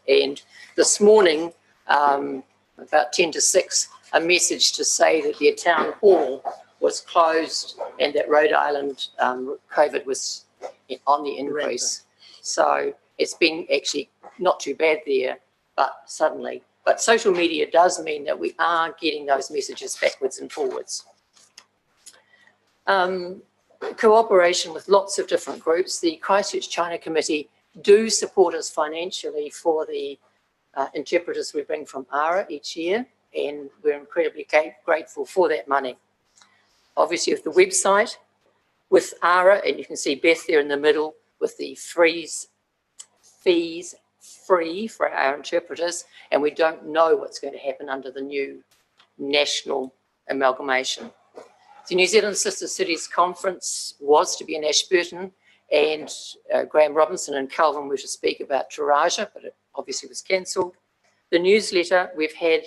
And this morning, about 10 to 6, a message to say that their town hall was closed and that Rhode Island COVID was on the increase. So it's been actually not too bad there, but suddenly. But social media does mean that we are getting those messages backwards and forwards. Cooperation with lots of different groups. The Christchurch China Committee do support us financially for the interpreters we bring from ARA each year, and we're incredibly grateful for that money. Obviously, with the website, with ARA, and you can see Beth there in the middle with the fees free for our interpreters, and we don't know what's going to happen under the new national amalgamation. The New Zealand Sister Cities Conference was to be in Ashburton, and Graham Robinson and Calvin were to speak about Taraja, but it obviously was cancelled. The newsletter, we've had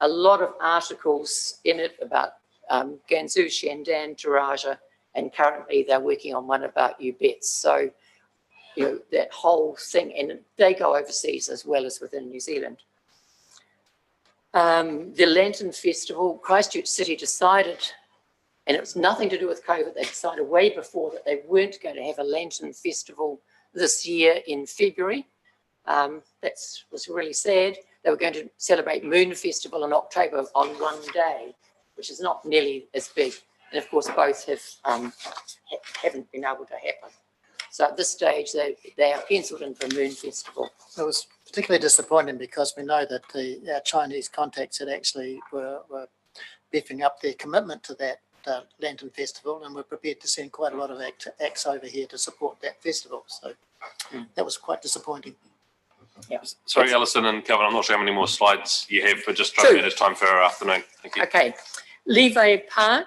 a lot of articles in it about Gansu, Shandan, Taraja, and currently they're working on one about Ubets. So, you know, that whole thing, and they go overseas as well as within New Zealand. The Lantern Festival, Christchurch City decided, and it was nothing to do with COVID, they decided way before that they weren't going to have a Lantern Festival this year in February. That was really sad. They were going to celebrate Moon Festival in October on one day, which is not nearly as big. And of course, both haven't been able to happen. So at this stage, they are penciled in for Moon Festival. It was particularly disappointing because we know that our Chinese contacts had actually were beefing up their commitment to that Lantern Festival, and we're prepared to send quite a lot of acts over here to support that festival. So that was quite disappointing. Yeah. Sorry, Alison and Kevin, I'm not sure how many more slides you have, but just trying to manage time for our afternoon. Thank you. Okay. Levay Park,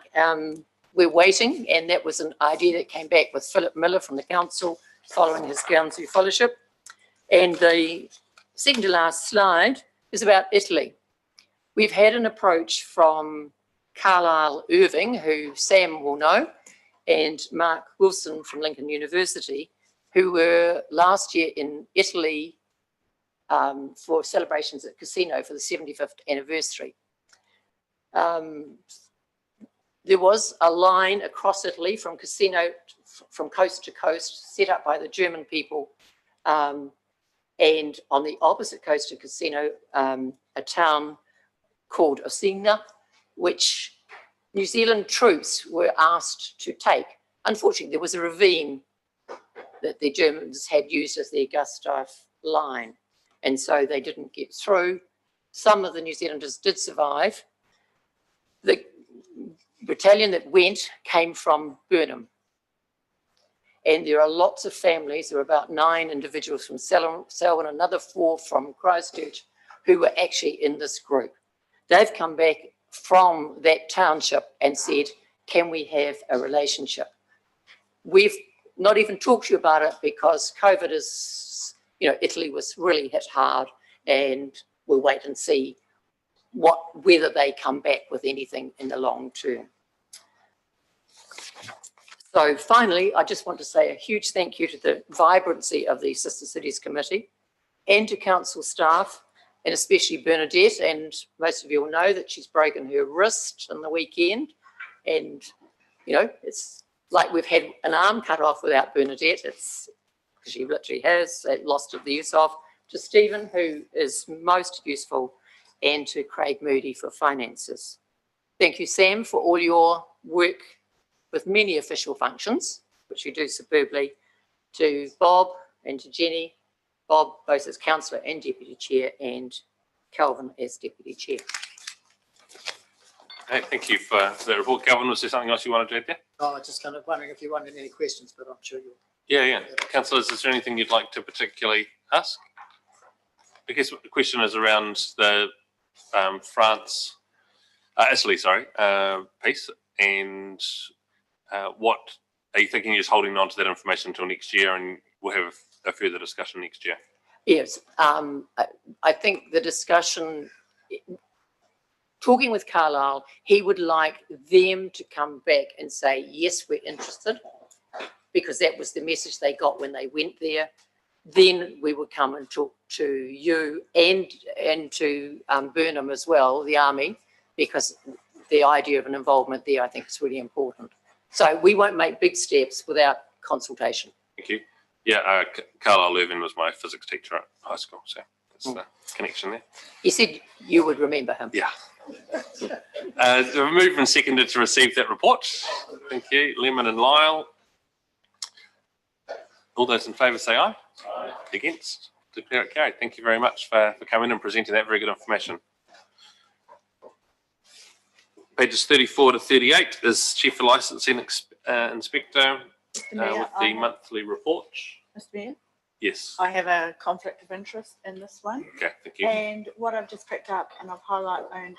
we're waiting, and that was an idea that came back with Philip Miller from the council following his Gansu fellowship. And the second to last slide is about Italy. We've had an approach from Carlisle Irving, who Sam will know, and Mark Wilson from Lincoln University, who were last year in Italy for celebrations at Casino for the 75th anniversary. there was a line across Italy from from coast to coast, set up by the German people. And on the opposite coast of Cassino, a town called Osina, which New Zealand troops were asked to take. Unfortunately, there was a ravine that the Germans had used as their Gustav line, and so they didn't get through. Some of the New Zealanders did survive. The battalion that went came from Burnham. And there are lots of families, there were about 9 individuals from Selwyn, another 4 from Christchurch, who were actually in this group. They've come back from that township and said, can we have a relationship? We've not even talked to you about it because COVID is, Italy was really hit hard, and we'll wait and see whether they come back with anything in the long term. So finally, I just want to say a huge thank you to the vibrancy of the Sister Cities Committee and to council staff, and especially Bernadette. And most of you will know that she's broken her wrist on the weekend. And, it's like we've had an arm cut off without Bernadette. It's because she literally has lost the use of. To Stephen, who is most useful, and to Craig Moody for finances. Thank you, Sam, for all your work with many official functions, which you do superbly, to Bob and to Jenny, Bob both as councillor and deputy chair, and Calvin as deputy chair. Hey, thank you for the report. Calvin, was there something else you wanted to add there? Oh, just kind of wondering if you wanted any questions, but I'm sure you'll. Yeah. Councillors, is there anything you'd like to particularly ask? I guess the question is around the Italy, piece, and what are you thinking? You're just holding on to that information until next year, and we'll have a further discussion next year. Yes, I think the discussion, talking with Carlisle, he would like them to come back and say, yes, we're interested, because that was the message they got when they went there. Then we would come and talk to you and to Burnham as well, the army, because the idea of an involvement there, I think, is really important. So we won't make big steps without consultation. Thank you. Yeah, Carlisle Levin was my physics teacher at high school, so that's the connection there. He said you would remember him. Yeah. Moved and seconded to receive that report. Thank you. Lemon and Lyle. All those in favour say aye. Aye. Against? Declare it carried. Thank you very much for coming and presenting that very good information. Pages 34 to 38 is Chief of Licensing Inspector with the monthly report. Mr. Mayor, Yes. I have a conflict of interest in this one. Okay, thank you. And what I've just picked up and I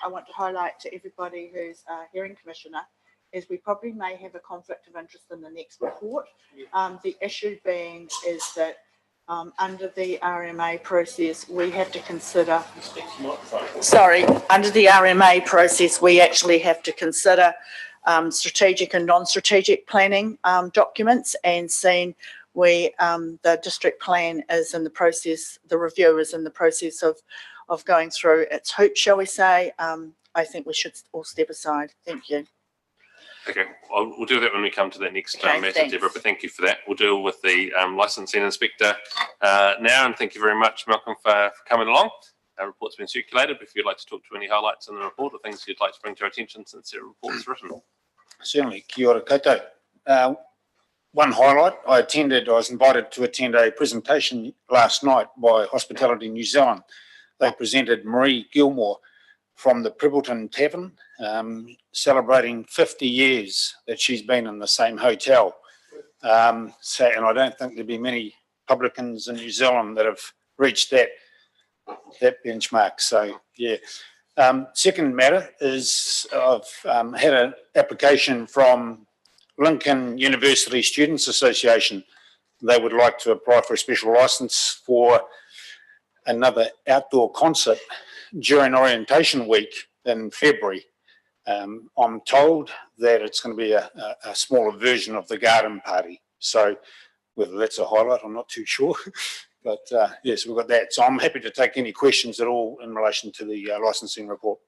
want to highlight to everybody who's a hearing commissioner is we probably may have a conflict of interest in the next report. The issue being is that under the RMA process, we have to consider, under the RMA process, we actually have to consider strategic and non-strategic planning documents, and seeing the district plan is in the process, the review is in the process of going through its hoops, shall we say. I think we should all step aside. Thank you. Okay, we'll do that when we come to that next matter, thanks. Deborah, but thank you for that. We'll deal with the licensing inspector now, and thank you very much, Malcolm, for coming along. Our report's been circulated. If you'd like to talk to any highlights in the report or things you'd like to bring to our attention since the report's written. Certainly, kia ora koutou. One highlight, I was invited to attend a presentation last night by Hospitality New Zealand. They presented Marie Gilmore from the Pribbleton Tavern, celebrating 50 years that she's been in the same hotel. And I don't think there'll be many publicans in New Zealand that have reached that benchmark. So, yeah. Second matter is I've had an application from Lincoln University Students Association. They would like to apply for a special license for another outdoor concert during orientation week in February. I'm told that it's going to be a smaller version of the garden party. So whether that's a highlight, I'm not too sure. But yes, we've got that. So I'm happy to take any questions at all in relation to the licensing report.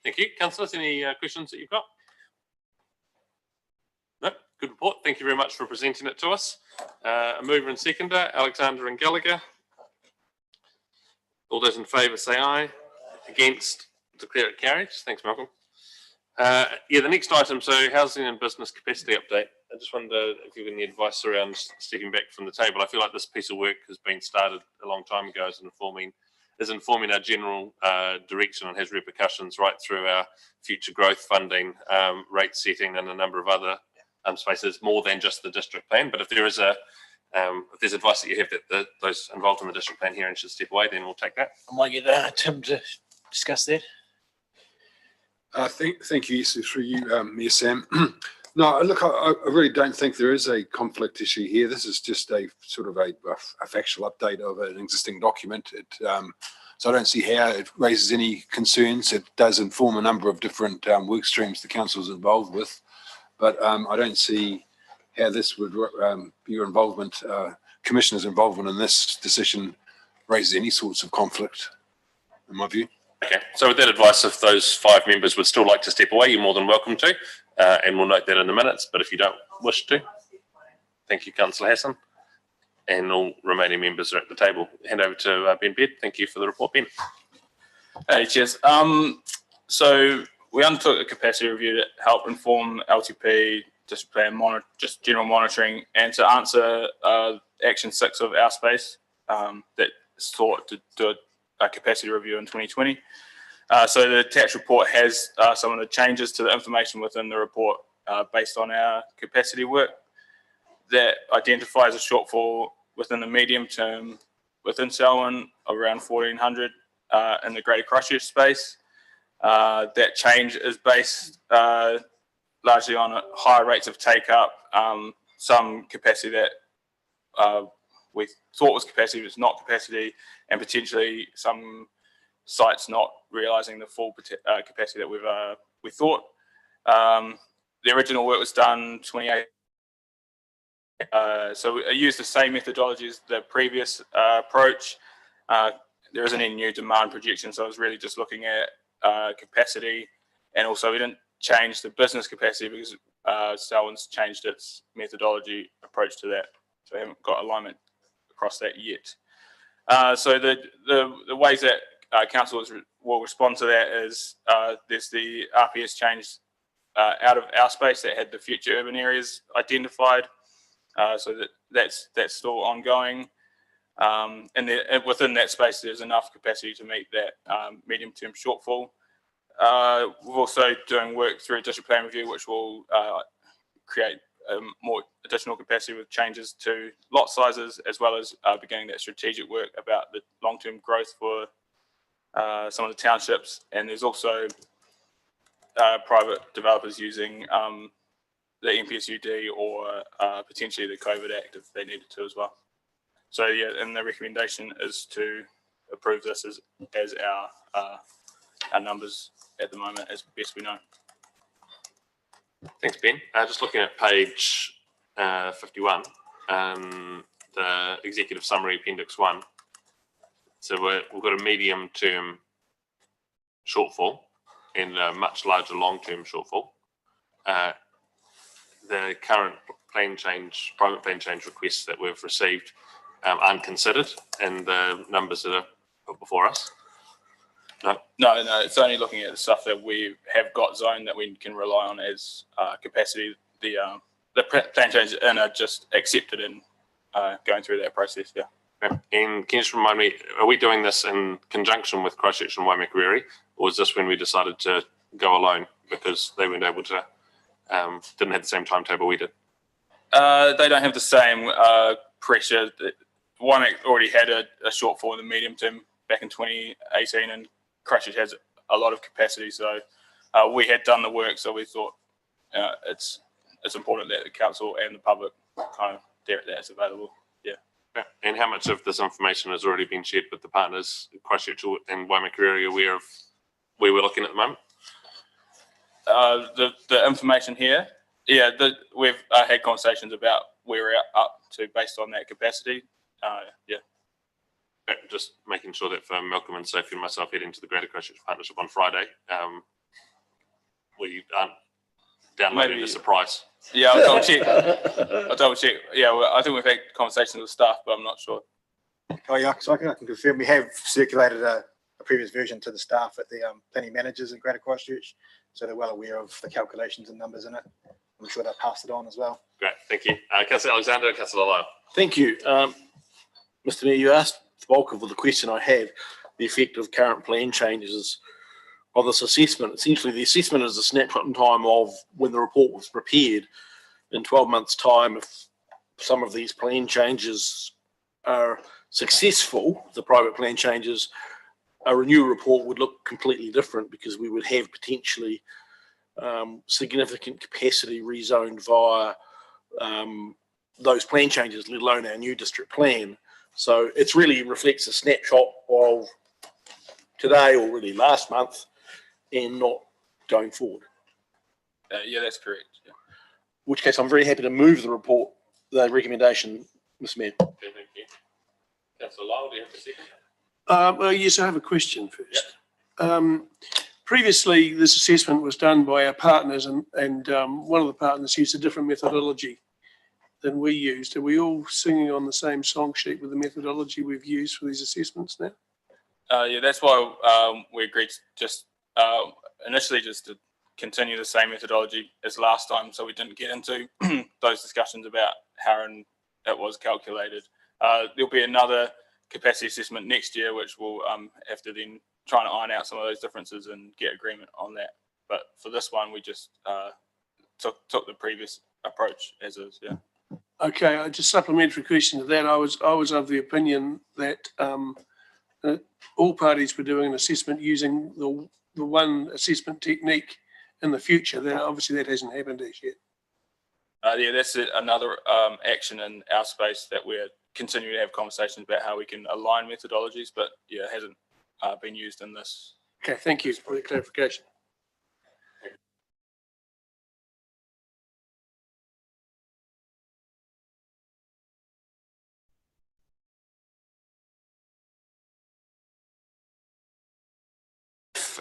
Thank you. Councillors, any questions that you've got? Good report. Thank you very much for presenting it to us. A mover and seconder, Alexander and Gallagher. All those in favour say aye. Against, declare it carried. Thanks, Malcolm. The next item, so housing and business capacity update. I just wonder if you have any advice around stepping back from the table. I feel like this piece of work has been started a long time ago, is informing our general direction and has repercussions right through our future growth funding, rate setting, and a number of other spaces, more than just the district plan. But if there is if there's advice that you have that those involved in the district plan hearing should step away, then we'll take that. I might get Tim to discuss that. Thank you, Yes, through you, Mayor Sam. No, look, I really don't think there is a conflict issue here. This is just a sort of a factual update of an existing document. So I don't see how it raises any concerns. It does inform a number of different work streams the council is involved with, but I don't see how this would your involvement, commissioner's involvement in this decision raises any sorts of conflict, in my view. Okay, so with that advice, if those 5 members would still like to step away, you're more than welcome to, and we'll note that in the minutes. But if you don't wish to, thank you, Councillor Hassan, and all remaining members are at the table. Hand over to Ben Beard. Thank you for the report, Ben. Hey, cheers. So we undertook a capacity review to help inform LTP, district plan, just general monitoring, and to answer Action 6 of our space that sought to do a capacity review in 2020. So the attached report has some of the changes to the information within the report based on our capacity work that identifies a shortfall within the medium term within Selwyn of around 1,400 in the Greater Christchurch space. That change is based largely on higher rates of take up, some capacity that we thought was capacity, but it's not capacity, and potentially some sites not realising the full capacity that we thought. The original work was done 28. So we used the same methodology as the previous approach. There isn't any new demand projection, so I was really just looking at capacity, and also we didn't change the business capacity because Selwyn's changed its methodology approach to that, so we haven't got alignment across that yet. So the ways that council will respond to that is there's the RPS change out of our space that had the future urban areas identified. So that's still ongoing. And within that space, there's enough capacity to meet that medium-term shortfall. We're also doing work through a district plan review, which will create more additional capacity with changes to lot sizes, as well as beginning that strategic work about the long-term growth for some of the townships. And there's also private developers using the NPSUD or potentially the COVID Act if they needed to as well. So yeah, and the recommendation is to approve this as our numbers at the moment as best we know. Thanks, Ben. Just looking at page 51, the executive summary appendix 1. So we've got a medium-term shortfall and a much larger long-term shortfall. The current plan change, private plan change requests that we've received aren't considered in the numbers that are put before us. No, it's only looking at the stuff that we have got zoned that we can rely on as capacity. The plan changes and are just accepted and going through that process. Yeah. Okay. And can you just remind me, are we doing this in conjunction with Christchurch and Waimakariri, or is this when we decided to go alone because they weren't able to, didn't have the same timetable we did? They don't have the same pressure. Waimak already had a shortfall in the medium term back in 2018, and Christchurch has a lot of capacity. So we had done the work, so we thought it's important that the council and the public kind of that it's available. Yeah. And how much of this information has already been shared with the partners, Christchurch and Waimakariri, aware of where we're looking at the moment? The information here, yeah, we've had conversations about where we're up to based on that capacity. Yeah. Just making sure that for Malcolm and Sophie and myself heading to the Greater Christchurch Partnership on Friday, we aren't downloading Maybe- the surprise. Yeah, I'll double check. I'll double check. Yeah, well, I think we've had conversations with staff, but I'm not sure. Oh, yeah, so I can confirm we have circulated a previous version to the staff at the planning managers in Greater Christchurch. So they're well aware of the calculations and numbers in it. I'm sure they'll pass it on as well. Great, thank you. Councillor Alexander and Councillor Lyle. Thank you. Mr Mayor, you asked the bulk of the question I had, the effect of current plan changes on this assessment. Essentially, the assessment is a snapshot in time of when the report was prepared. In 12 months' time, if some of these plan changes are successful, the private plan changes, a renewal report would look completely different because we would have potentially significant capacity rezoned via those plan changes, let alone our new district plan. So it's really reflects a snapshot of today or really last month and not going forward. Yeah, that's correct. Yeah. In which case I'm very happy to move the report, the recommendation, Mr Mayor. Okay, thank you. Councillor Lyle, do you have a second? Well, yes, I have a question first. Previously, this assessment was done by our partners and one of the partners used a different methodology than we used. Are we all singing on the same song sheet with the methodology we've used for these assessments now? Yeah, that's why we agreed just initially just to continue the same methodology as last time, so we didn't get into those discussions about how it was calculated. There'll be another capacity assessment next year, which we'll have to then try and iron out some of those differences and get agreement on that. But for this one, we just took the previous approach as is. Yeah. Okay, just supplementary question to that. I was of the opinion that all parties were doing an assessment using the one assessment technique in the future. Then obviously that hasn't happened as yet. Yeah, that's another action in our space that we're continuing to have conversations about how we can align methodologies, but yeah, it hasn't been used in this. Okay, thank you for the clarification.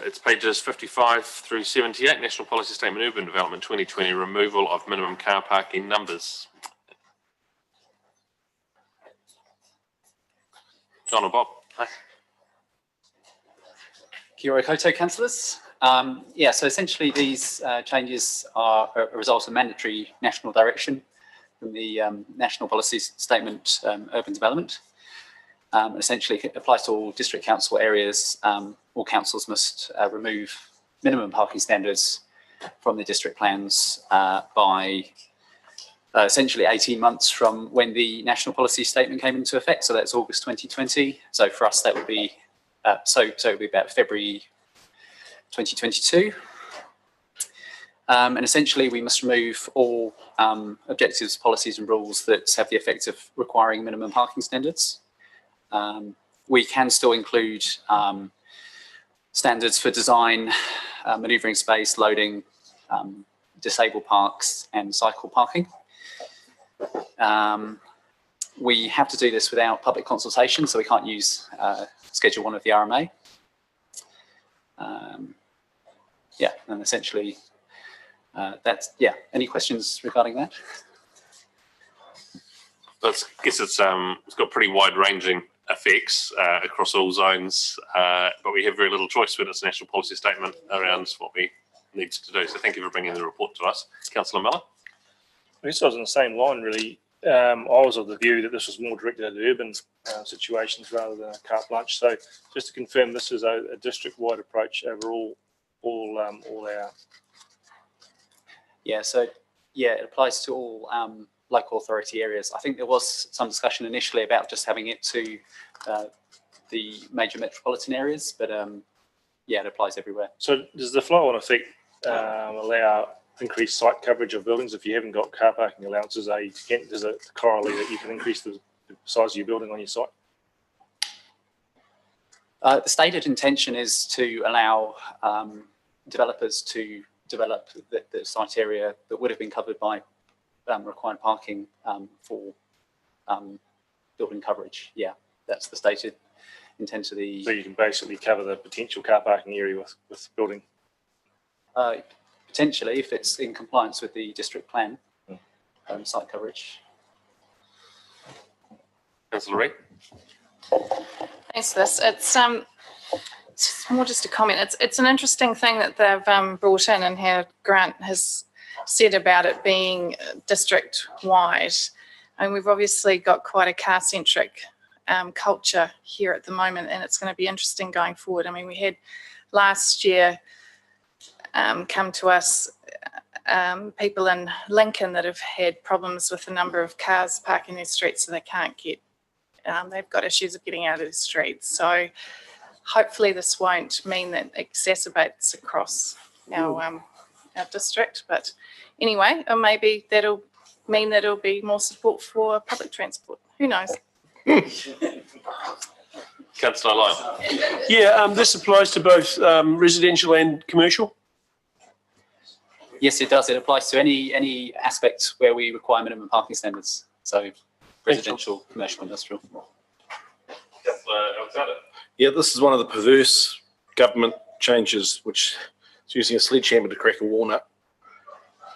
It's pages 55 through 78, National Policy Statement Urban Development 2020, removal of minimum car parking numbers. John or Bob? Hi. Kia ora koutou, councillors. Yeah, so essentially these changes are a result of mandatory national direction from the National Policy Statement Urban Development. Essentially it applies to all district council areas. All councils must remove minimum parking standards from the district plans by essentially 18 months from when the National Policy Statement came into effect. So that's August 2020. So for us, that would be, so it would be about February 2022. And essentially we must remove all objectives, policies and rules that have the effect of requiring minimum parking standards. We can still include standards for design, manoeuvring space, loading, disabled parks and cycle parking. We have to do this without public consultation, so we can't use Schedule 1 of the RMA. Yeah, and essentially that's, yeah, any questions regarding that? I guess it's got pretty wide-ranging effects across all zones, but we have very little choice when it's a national policy statement around what we need to do. So thank you for bringing the report to us. Councillor Miller? I guess I was on the same line really. I was of the view that this was more directed at urban situations rather than a carte blanche. So just to confirm, this is a district-wide approach over all our. Yeah, so yeah, it applies to all local authority areas. I think there was some discussion initially about just having it to the major metropolitan areas, but yeah, it applies everywhere. So does the flow-on effect allow increased site coverage of buildings if you haven't got car parking allowances? There's a corollary that you can increase the size of your building on your site? The stated intention is to allow developers to develop the site area that would have been covered by required parking for building coverage. Yeah, that's the stated intent of the. So you can basically cover the potential car parking area with building. potentially, if it's in compliance with the district plan, site coverage. Councillor Reid. Thanks for this. It's more just a comment. It's an interesting thing that they've brought in, and how Grant has said about it being district-wide. And we've obviously got quite a car-centric culture here at the moment, and it's going to be interesting going forward. I mean, we had last year come to us people in Lincoln that have had problems with the number of cars parking their streets, so they can't get, they've got issues of getting out of the streets. So hopefully this won't mean that it exacerbates across our district. But anyway, or maybe that'll mean that it'll be more support for public transport. Who knows? Councillor Lyon. Yeah, this applies to both residential and commercial. Yes, it does. It applies to any aspect where we require minimum parking standards. So residential, commercial, industrial. Councillor Alexander. Yeah, this is one of the perverse government changes, which is using a sledgehammer to crack a walnut.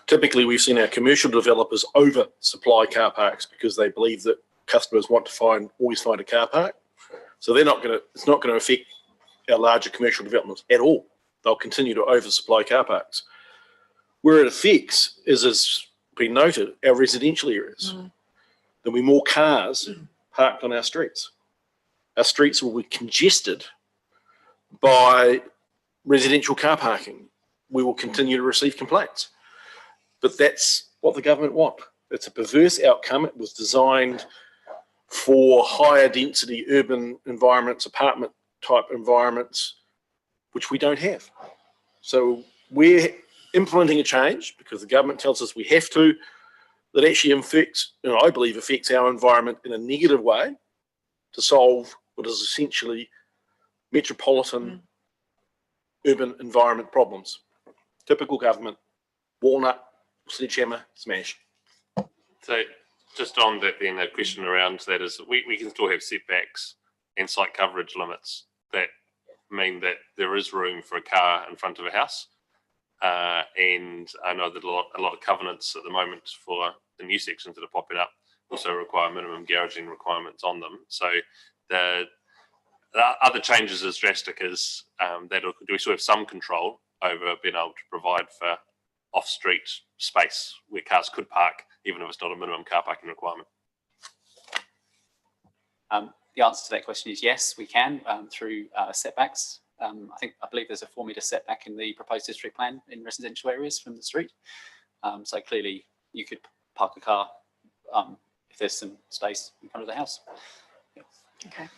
Typically, we've seen our commercial developers oversupply car parks because they believe that customers want to always find a car park. So it's not going to affect our larger commercial developments at all. They'll continue to oversupply car parks. Where it affects is, as been noted, our residential areas. There'll be more cars parked on our streets. Our streets will be congested by residential car parking. We will continue to receive complaints. But that's what the government want. It's a perverse outcome. It was designed for higher density urban environments, apartment type environments, which we don't have. So we're implementing a change because the government tells us we have to, that actually affects, and I believe affects our environment in a negative way to solve what is essentially metropolitan urban environment problems. Typical government, walnut, sledgehammer, smash. So just on that then, a question around that is we can still have setbacks and site coverage limits that mean that there is room for a car in front of a house. And I know that a lot of covenants at the moment for the new sections that are popping up also require minimum garaging requirements on them. So the other changes as drastic as that, do we still have some control over being able to provide for off-street space where cars could park, even if it's not a minimum car parking requirement? The answer to that question is yes, we can through setbacks. I believe there's a 4 metre setback in the proposed district plan in residential areas from the street. So clearly you could park a car if there's some space in front of the house. Yeah. Okay.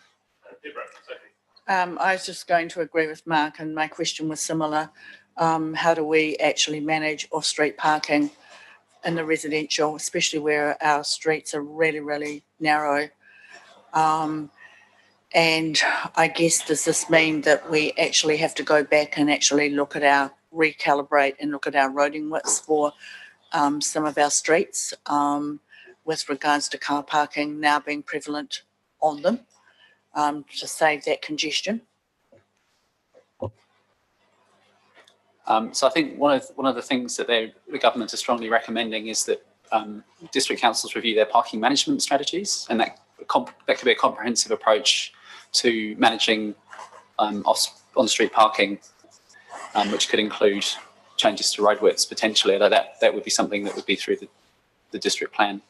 I was just going to agree with Mark, and my question was similar. How do we actually manage off-street parking in the residential, especially where our streets are really, really narrow? And I guess, does this mean that we actually have to go back and actually recalibrate and look at our roading widths for some of our streets with regards to car parking now being prevalent on them to save that congestion? So I think one of the things that the government is strongly recommending is that district councils review their parking management strategies, and that could be a comprehensive approach to managing on-street parking, which could include changes to road widths potentially, although that would be something that would be through the district plan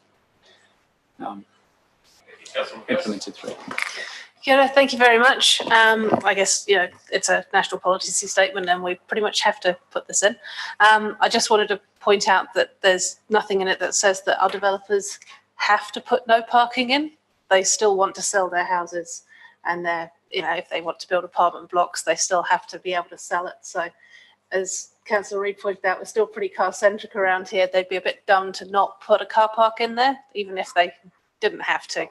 implemented through. Yeah, thank you very much. I guess, it's a national policy statement and we pretty much have to put this in. I just wanted to point out that there's nothing in it that says that our developers have to put no parking in. They still want to sell their houses, and if they want to build apartment blocks, they still have to be able to sell it. So as Councillor Reid pointed out, we're still pretty car-centric around here. They'd be a bit dumb to not put a car park in there, even if they didn't have to.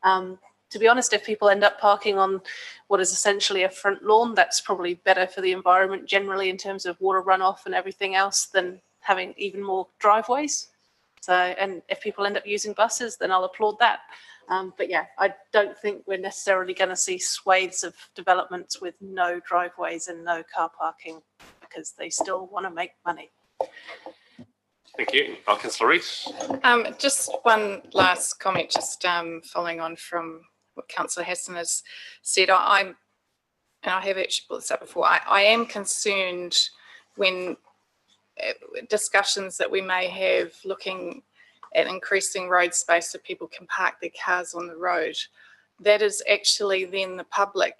To be honest, if people end up parking on what is essentially a front lawn, that's probably better for the environment generally in terms of water runoff and everything else than having even more driveways. So, and if people end up using buses, then I'll applaud that. But yeah, I don't think we're necessarily going to see swathes of developments with no driveways and no car parking because they still want to make money. Thank you. Councillor Rees. Just one last comment, just following on from what Councillor Hassan has said. And I have actually brought this up before, I am concerned when discussions that we may have looking at increasing road space so people can park their cars on the road. That is actually then the public,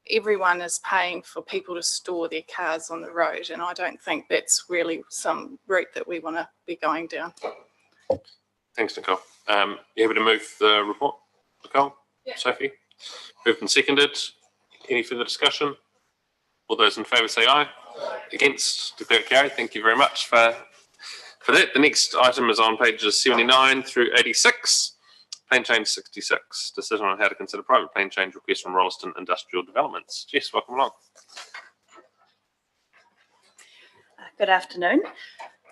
everyone is paying for people to store their cars on the road. And I don't think that's really some route that we want to be going down. Thanks, Nicole. You able to move the report, Nicole? Yeah. Sophie? Moved and seconded. Any further discussion? All those in favour say aye. Against, declare it carried. Thank you very much for that. The next item is on pages 79 through 86. Plan change 66. Decision on how to consider private plan change request from Rolleston Industrial Developments. Jess, welcome along. Good afternoon.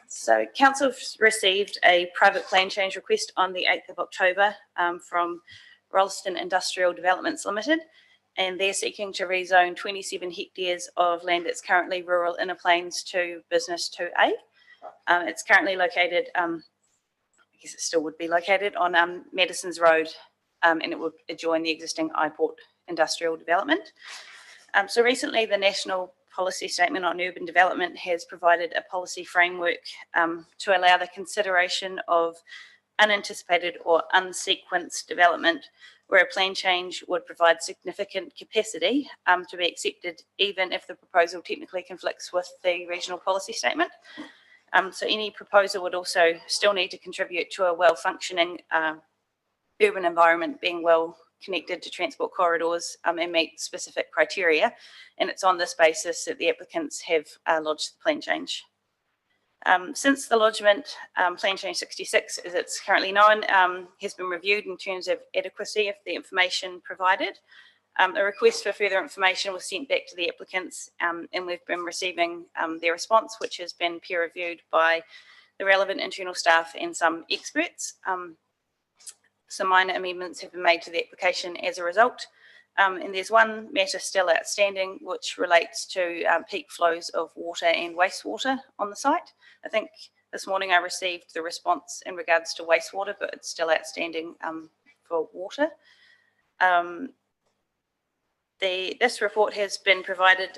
So council received a private plan change request on the 8th of October from Rolleston Industrial Developments Limited, and they're seeking to rezone 27 hectares of land that's currently rural inner plains to business 2A. It's currently located, I guess it still would be located on Medicines Road, and it would adjoin the existing iPort industrial development. So recently the National Policy Statement on Urban Development has provided a policy framework to allow the consideration of unanticipated or unsequenced development where a plan change would provide significant capacity to be accepted even if the proposal technically conflicts with the regional policy statement. So any proposal would also still need to contribute to a well-functioning urban environment, being well connected to transport corridors and meet specific criteria. And it's on this basis that the applicants have lodged the plan change. Since the lodgement, Plan Change 66, as it's currently known, has been reviewed in terms of adequacy of the information provided. A request for further information was sent back to the applicants, and we've been receiving their response, which has been peer reviewed by the relevant internal staff and some experts. Some minor amendments have been made to the application as a result. And there's one matter still outstanding, which relates to peak flows of water and wastewater on the site. I think this morning I received the response in regards to wastewater, but it's still outstanding for water. This report has been provided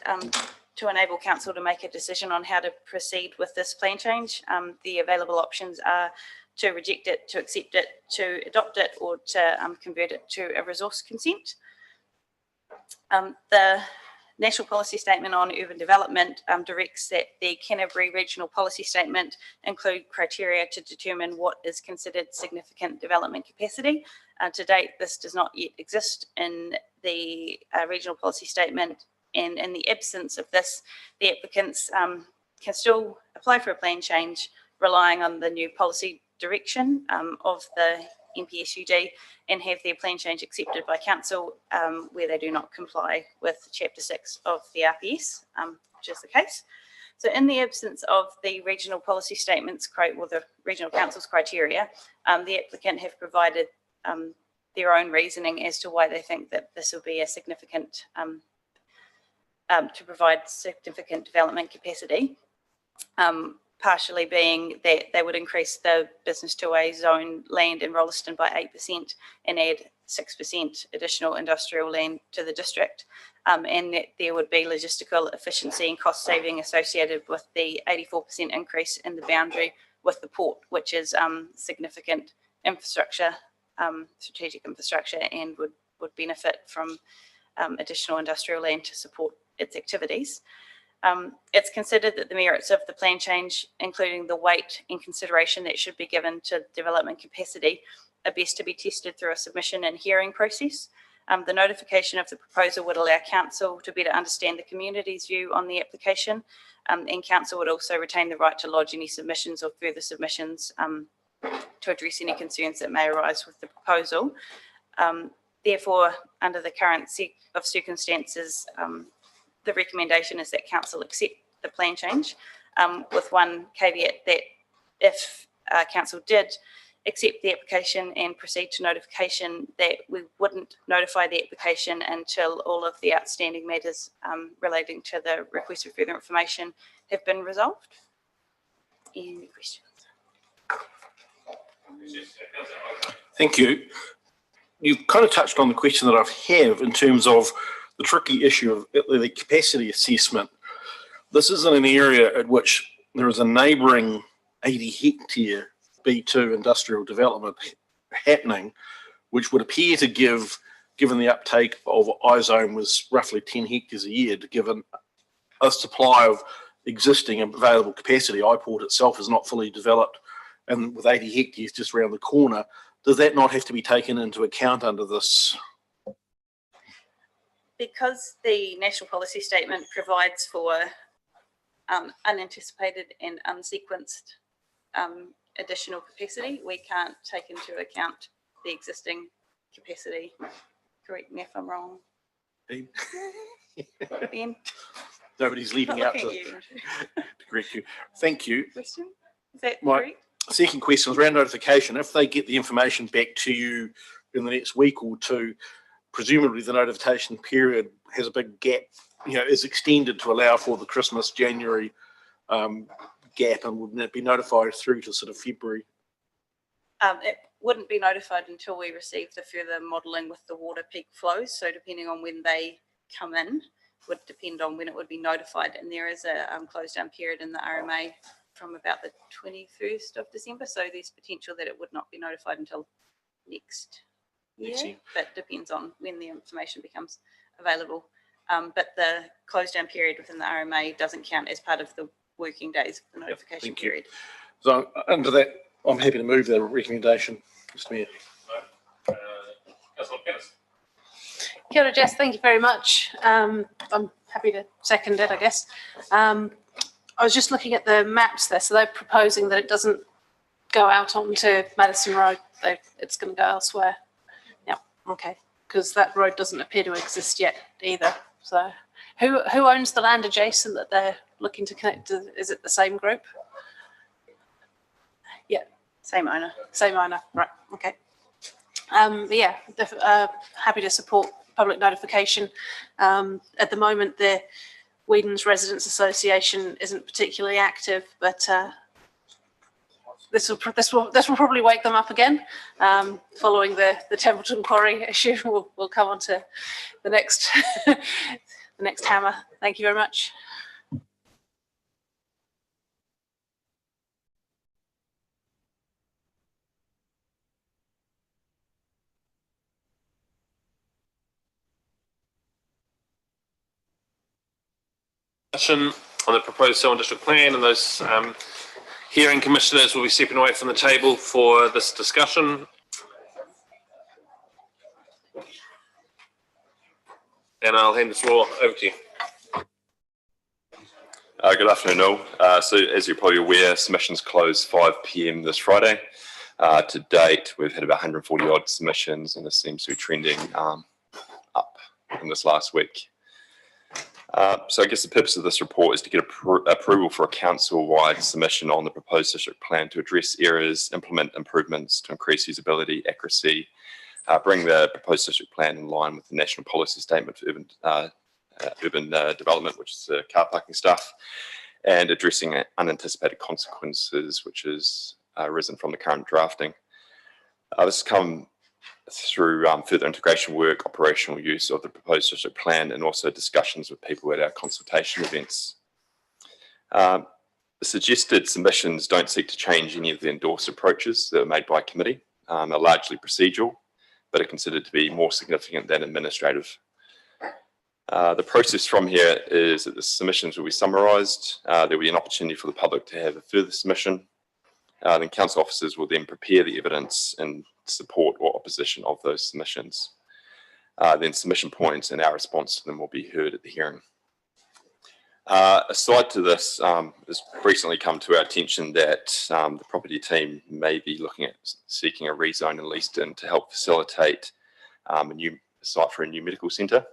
to enable council to make a decision on how to proceed with this plan change. The available options are to reject it, to accept it, to adopt it, or to convert it to a resource consent. The National Policy Statement on Urban Development directs that the Canterbury Regional Policy Statement include criteria to determine what is considered significant development capacity. To date, this does not yet exist in the Regional Policy Statement, and in the absence of this, the applicants can still apply for a plan change relying on the new policy direction of the NPSUD and have their plan change accepted by council where they do not comply with Chapter 6 of the RPS, which is the case. So in the absence of the regional policy statements or the regional council's criteria, the applicant have provided their own reasoning as to why they think that this will be a significant, to provide significant development capacity. Partially being that they would increase the business 2A zone land in Rolleston by 8% and add 6% additional industrial land to the district, and that there would be logistical efficiency and cost saving associated with the 84% increase in the boundary with the port, which is significant infrastructure, strategic infrastructure, and would benefit from additional industrial land to support its activities. It's considered that the merits of the plan change, including the weight and consideration that should be given to development capacity, are best to be tested through a submission and hearing process. The notification of the proposal would allow council to better understand the community's view on the application, and council would also retain the right to lodge any submissions or further submissions to address any concerns that may arise with the proposal. Therefore, under the current set of circumstances, the recommendation is that council accept the plan change, with one caveat that if council did accept the application and proceed to notification, that we wouldn't notify the application until all of the outstanding matters relating to the request for further information have been resolved. Any questions? Thank you. You've kind of touched on the question that I have in terms of the tricky issue of the capacity assessment. This is in an area at which there is a neighbouring 80 hectare B2 industrial development happening, which would appear to give, given the uptake of iZone was roughly 10 hectares a year, to give a supply of existing and available capacity. iPort itself is not fully developed, and with 80 hectares just around the corner, does that not have to be taken into account under this? Because the national policy statement provides for unanticipated and unsequenced additional capacity, we can't take into account the existing capacity. Correct me if I'm wrong. Ben? Nobody's leaving Not out to looking at you. correct you. Thank you. Question? Is that My correct? second question is around notification. If they get the information back to you in the next week or two, presumably the notification period has a big gap, is extended to allow for the Christmas, January gap, and wouldn't it be notified through to sort of February? It wouldn't be notified until we receive the further modelling with the water peak flows. So depending on when they come in, would depend on when it would be notified. And there is a close down period in the RMA from about the 21st of December. So there's potential that it would not be notified until next year. That depends on when the information becomes available. But the close down period within the RMA doesn't count as part of the working days of the notification period. So under that, I'm happy to move the recommendation, Mr. Mayor. Kia ora, Jess, thank you very much. I'm happy to second it, I guess. I was just looking at the maps there, so they're proposing that it doesn't go out onto Madison Road. It's going to go elsewhere. Yeah, okay, because that road doesn't appear to exist yet either. So who owns the land adjacent that they're looking to connect to? Is it the same group? Yeah. Same owner. Same owner, right, okay. But yeah, happy to support public notification. At the moment, the Whedon's Residents Association isn't particularly active, but this will probably wake them up again. Following the Templeton Quarry issue, we'll come on to the next the next hammer. Thank you very much. Discussion on the proposed Selwyn District Plan, and those hearing commissioners will be stepping away from the table for this discussion. And I'll hand the floor over to you. Good afternoon all. So as you're probably aware, submissions close 5 p.m. this Friday. To date, we've had about 140 odd submissions, and this seems to be trending up in this last week. So I guess the purpose of this report is to get approval for a council-wide submission on the proposed district plan to address errors, implement improvements to increase usability, accuracy, bring the proposed district plan in line with the national policy statement for urban development, which is car parking stuff, and addressing unanticipated consequences, which has arisen from the current drafting. This has come through further integration work, operational use of the proposed district plan, and also discussions with people at our consultation events. The suggested submissions don't seek to change any of the endorsed approaches that are made by committee. They're largely procedural, but are considered to be more significant than administrative. The process from here is that the submissions will be summarised. There will be an opportunity for the public to have a further submission. Then council officers will then prepare the evidence in support or opposition of those submissions. Then submission points and our response to them will be heard at the hearing. Aside to this, it's recently come to our attention that the property team may be looking at seeking a rezone in Leaston to help facilitate a new site for a new medical centre.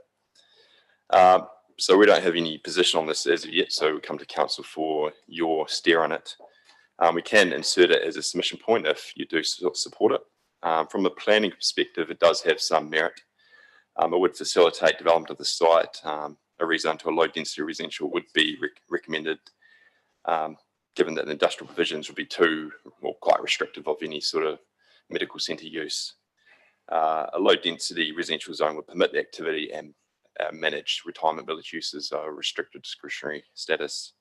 So we don't have any position on this as of yet, so we come to council for your steer on it. We can insert it as a submission point if you do support it. From a planning perspective, it does have some merit. It would facilitate development of the site. A rezone to a low density residential would be recommended. given that the industrial provisions would be too, or quite restrictive of any sort of medical centre use. A low density residential zone would permit the activity and manage retirement village uses or restricted discretionary status.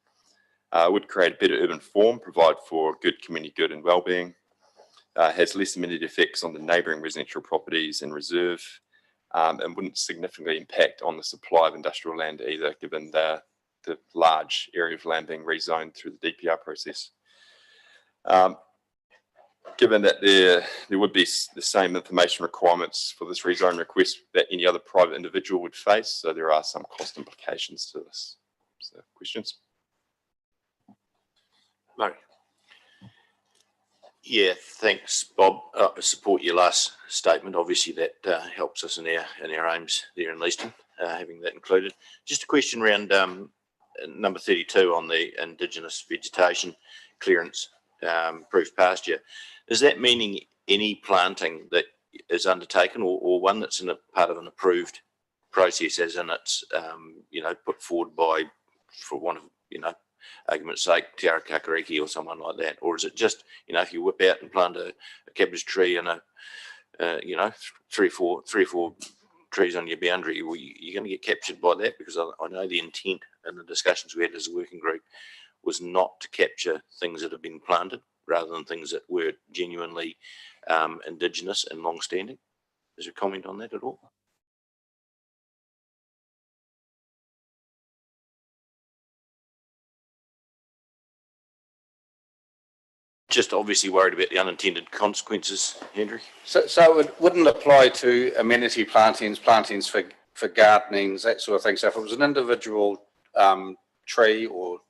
Would create a better urban form, provide for good community good and well-being, has less immediate effects on the neighbouring residential properties and reserve, and wouldn't significantly impact on the supply of industrial land either, given the large area of land being rezoned through the DPR process. Given that there would be the same information requirements for this rezone request that any other private individual would face, so there are some cost implications to this. So, questions? Murray. Yeah, thanks, Bob. I support your last statement. Obviously, that helps us in our aims there in Leeston, having that included. Just a question around number 32 on the Indigenous vegetation clearance proof pasture. Is that meaning any planting that is undertaken, or one that's in a part of an approved process, as in it's put forward by, for one of argument's sake, Te Ara Kakariki or someone like that? Or is it just, if you whip out and plant a cabbage tree and three or four trees on your boundary, you're going to get captured by that? Because I know the intent in the discussions we had as a working group was not to capture things that have been planted, rather than things that were genuinely Indigenous and long-standing. Is there a comment on that at all? Just obviously worried about the unintended consequences, Henry. So it wouldn't apply to amenity plantings for gardenings, that sort of thing. So if it was an individual tree or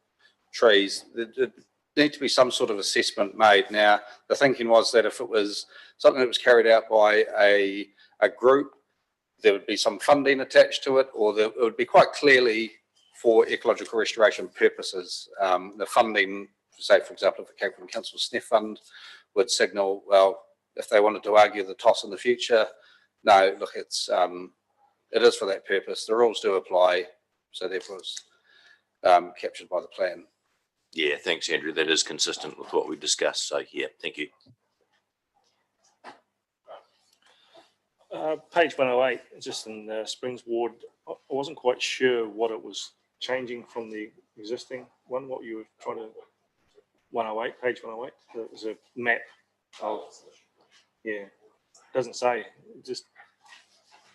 trees, there need to be some sort of assessment made. Now, the thinking was that if it was something that was carried out by a group, there would be some funding attached to it, or it would be quite clearly for ecological restoration purposes. The funding, say, for example, if it came from Council SNF Fund, would signal, well, if they wanted to argue the toss in the future, no, look, it is for that purpose. The rules do apply, so therefore it's captured by the plan. Yeah, thanks, Andrew. That is consistent with what we've discussed. So, yeah, thank you. Page 108, just in Springs Ward, I wasn't quite sure what it was changing from the existing one, what you were trying to, 108, page 108, there's a map of, yeah, doesn't say, just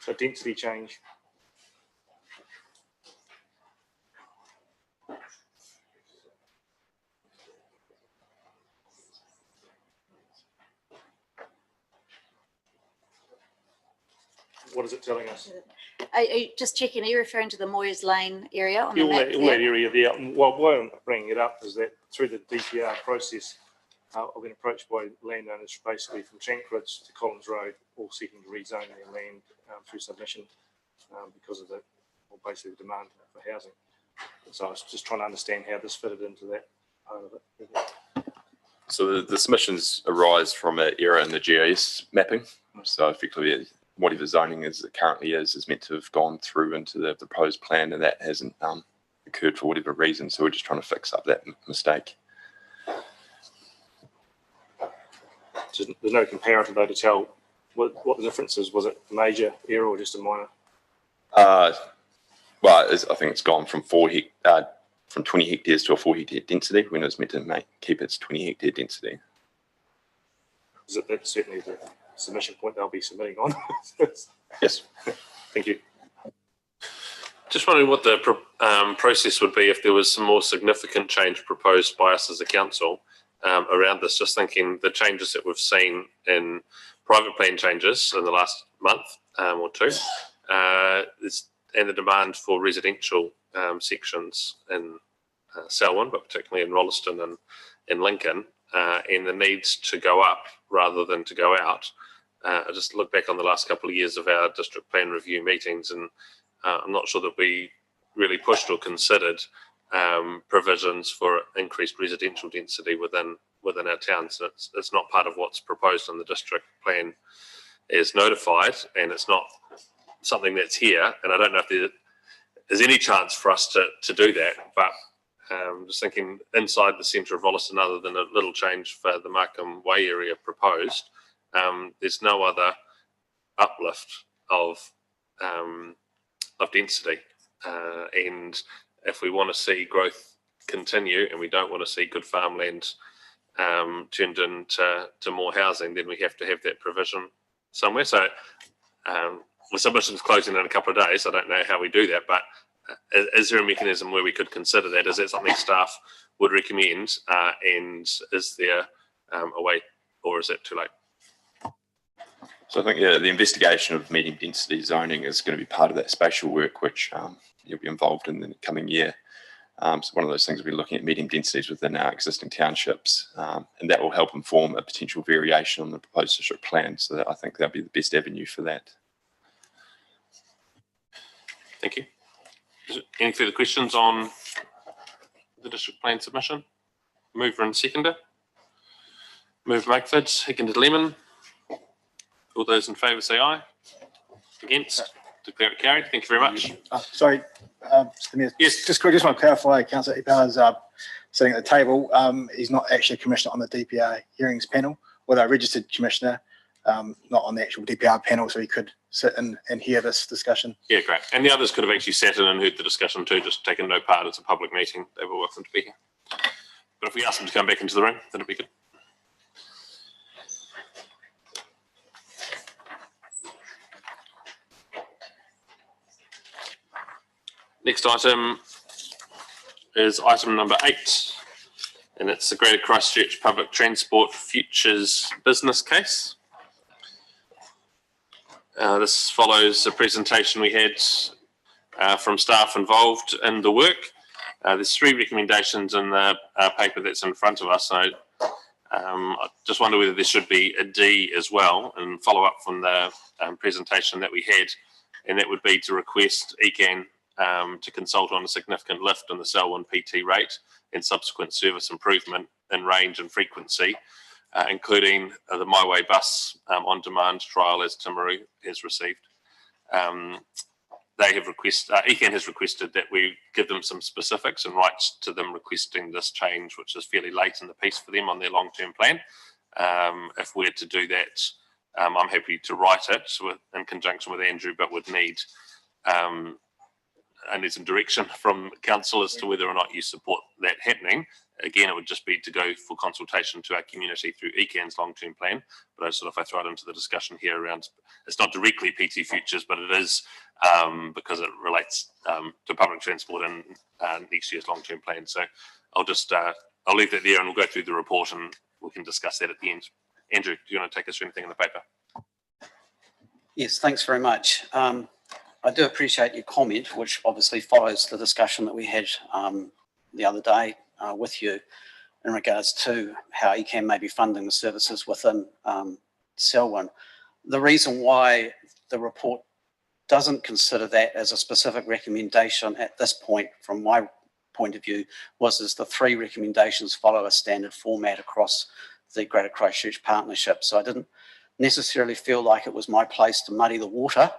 a density change. What is it telling us? Are you just checking, are you referring to the Moyers Lane area on the All map? that area there. Well, why I'm bringing it up is that through the DPR process, I've been approached by landowners basically from Chankridge to Collins Road, all seeking to rezone their land through submission because of basically the demand for housing. So I was just trying to understand how this fitted into that part of it. So the submissions arise from an error in the GIS mapping. So effectively, whatever zoning as it currently is meant to have gone through into the proposed plan, and that hasn't occurred for whatever reason. So we're just trying to fix up that mistake. So there's no comparator though to tell what the difference is. Was it a major error or just a minor? Well, I think it's gone from 20 hectares to a 4 hectare density when it was meant to keep its 20 hectare density. That's certainly the submission point they'll be submitting on. Yes. Thank you. Just wondering what the process would be if there was some more significant change proposed by us as a council around this. Just thinking the changes that we've seen in private plan changes in the last month or two, and the demand for residential sections in Selwyn, but particularly in Rolleston and in Lincoln, and the needs to go up rather than to go out. I just look back on the last couple of years of our district plan review meetings, and I'm not sure that we really pushed or considered provisions for increased residential density within our towns. It's not part of what's proposed in the district plan as notified, and it's not something that's here. And I don't know if there is any chance for us to do that, but Just thinking inside the centre of Rolleston, other than a little change for the Markham Way area proposed, there's no other uplift of density. And if we want to see growth continue, and we don't want to see good farmland turned into more housing, then we have to have that provision somewhere. So with submissions closing in a couple of days, I don't know how we do that, but is there a mechanism where we could consider that? Is that something staff would recommend? And is there a way, or is it too late? So I think the investigation of medium density zoning is going to be part of that spatial work, which you'll be involved in the coming year. So one of those things will be looking at medium densities within our existing townships, and that will help inform a potential variation on the proposed district plan. So that I think that'll be the best avenue for that. Thank you. Is there any further questions on the district plan submission? Mover and seconder. Move Makeford, seconded Lemon. All those in favour say aye. Against? Declare it carried. Thank you very much. Sorry, Mr. Mayor. Yes. Just quickly, just want to clarify, Councillor Powers sitting at the table. He's not actually a commissioner on the DPR hearings panel, although a registered commissioner, not on the actual DPR panel, so he could sit and hear this discussion. Yeah, great. And the others could have actually sat in and heard the discussion too, just taken no part. It's a public meeting. They were welcome to be here. But if we ask them to come back into the room, then it'd be good. Next item is item number 8, and it's the Greater Christchurch Public Transport Futures business case. This follows a presentation we had from staff involved in the work. There's 3 recommendations in the paper that's in front of us. So I just wonder whether there should be a D as well, and follow up from the presentation that we had, and that would be to request ECAN to consult on a significant lift in the Selwyn PT rate and subsequent service improvement in range and frequency, including the My Way bus on-demand trial as Timaru has received. They have requested, ECAN has requested that we give them some specifics and rights to them requesting this change, which is fairly late in the piece for them on their long-term plan. If we're to do that, I'm happy to write it in conjunction with Andrew, but would need some direction from council as to whether or not you support that happening. Again, it would just be to go for consultation to our community through ECAN's long-term plan. But if I throw it into the discussion here around, it's not directly PT Futures, but it is because it relates to public transport and next year's long-term plan. So I'll leave that there and we'll go through the report and we can discuss that at the end. Andrew, do you want to take us through anything in the paper? Yes, thanks very much. I do appreciate your comment, which obviously follows the discussion that we had the other day with you in regards to how ECAN may be funding the services within Selwyn. The reason why the report doesn't consider that as a specific recommendation at this point, from my point of view, was the 3 recommendations follow a standard format across the Greater Christchurch Partnership. So I didn't necessarily feel like it was my place to muddy the water,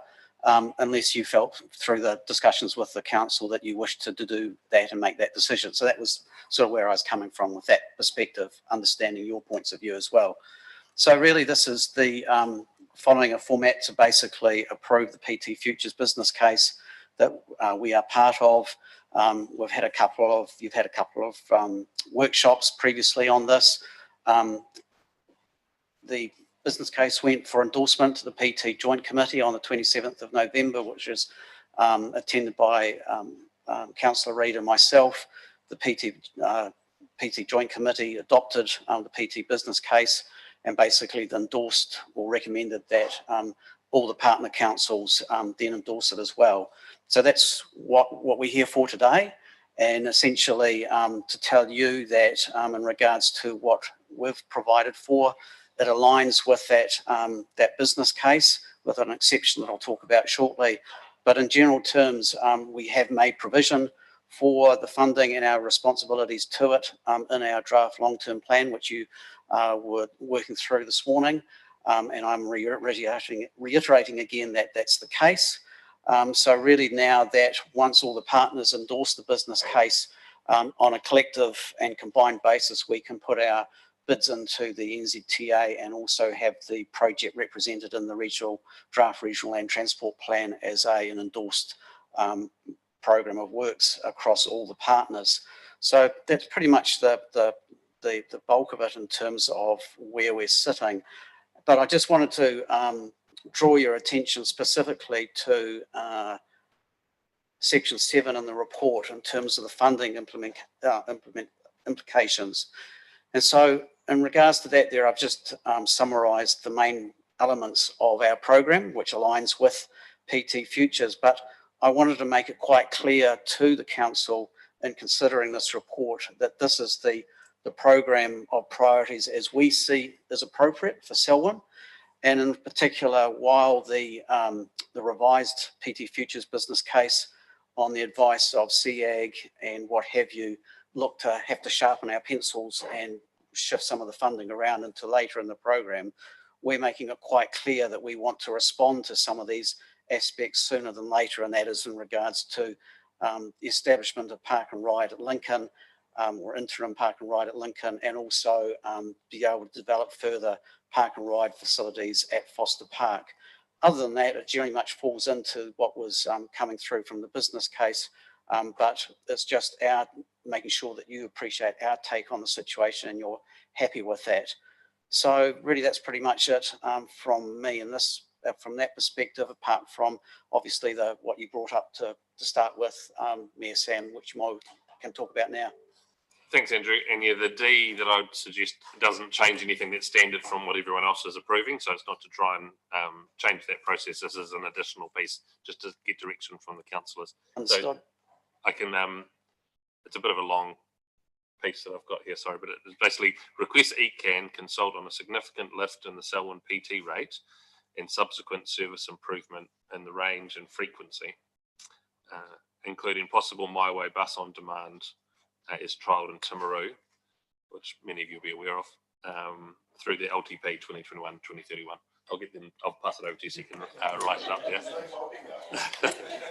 unless you felt through the discussions with the council that you wished to do that and make that decision. So that was sort of where I was coming from with that perspective, understanding your points of view as well. So really this is the following a format to basically approve the PT Futures business case that we are part of. You've had a couple of workshops previously on this. The business case went for endorsement to the PT Joint Committee on the 27th of November, which is attended by Councillor Reid and myself. The PT Joint Committee adopted the PT business case and basically endorsed or recommended that all the partner councils then endorse it as well. So that's what we're here for today, and essentially to tell you that in regards to what we've provided for, it aligns with that business case, with an exception that I'll talk about shortly. But in general terms, we have made provision for the funding and our responsibilities to it in our draft long-term plan, which you were working through this morning. And I'm reiterating again that that's the case. So really now that once all the partners endorse the business case, On a collective and combined basis, we can put our bids into the NZTA and also have the project represented in the draft regional land transport plan as an endorsed program of works across all the partners. So that's pretty much the bulk of it in terms of where we're sitting. But I just wanted to draw your attention specifically to section 7 in the report in terms of the funding implications. And so in regards to that there, I've just summarised the main elements of our program, which aligns with PT Futures, but I wanted to make it quite clear to the council in considering this report that this is the program of priorities as we see is appropriate for Selwyn. And in particular, while the revised PT Futures business case on the advice of CAG and what have you, look to have to sharpen our pencils and shift some of the funding around into later in the program, we're making it quite clear that we want to respond to some of these aspects sooner than later, and that is in regards to the establishment of Park and Ride at Lincoln, or interim Park and Ride at Lincoln, and also be able to develop further Park and Ride facilities at Foster Park. Other than that, it very much falls into what was coming through from the business case, but it's just our making sure that you appreciate our take on the situation and you're happy with that. So really that's pretty much it from me in this, from that perspective, apart from obviously what you brought up to start with, Mayor Sam, which you can talk about now. Thanks, Andrew. And yeah, the D that I would suggest doesn't change anything that's standard from what everyone else is approving. So it's not to try and change that process. This is an additional piece just to get direction from the councillors. Understood. So I can, it's a bit of a long piece that I've got here, sorry, but it's basically request ECAN consult on a significant lift in the Selwyn PT rate and subsequent service improvement in the range and frequency, including possible My Way bus on demand is trialled in Timaru, which many of you will be aware of, through the LTP 2021-2031. I'll pass it over to you so you can write it up there.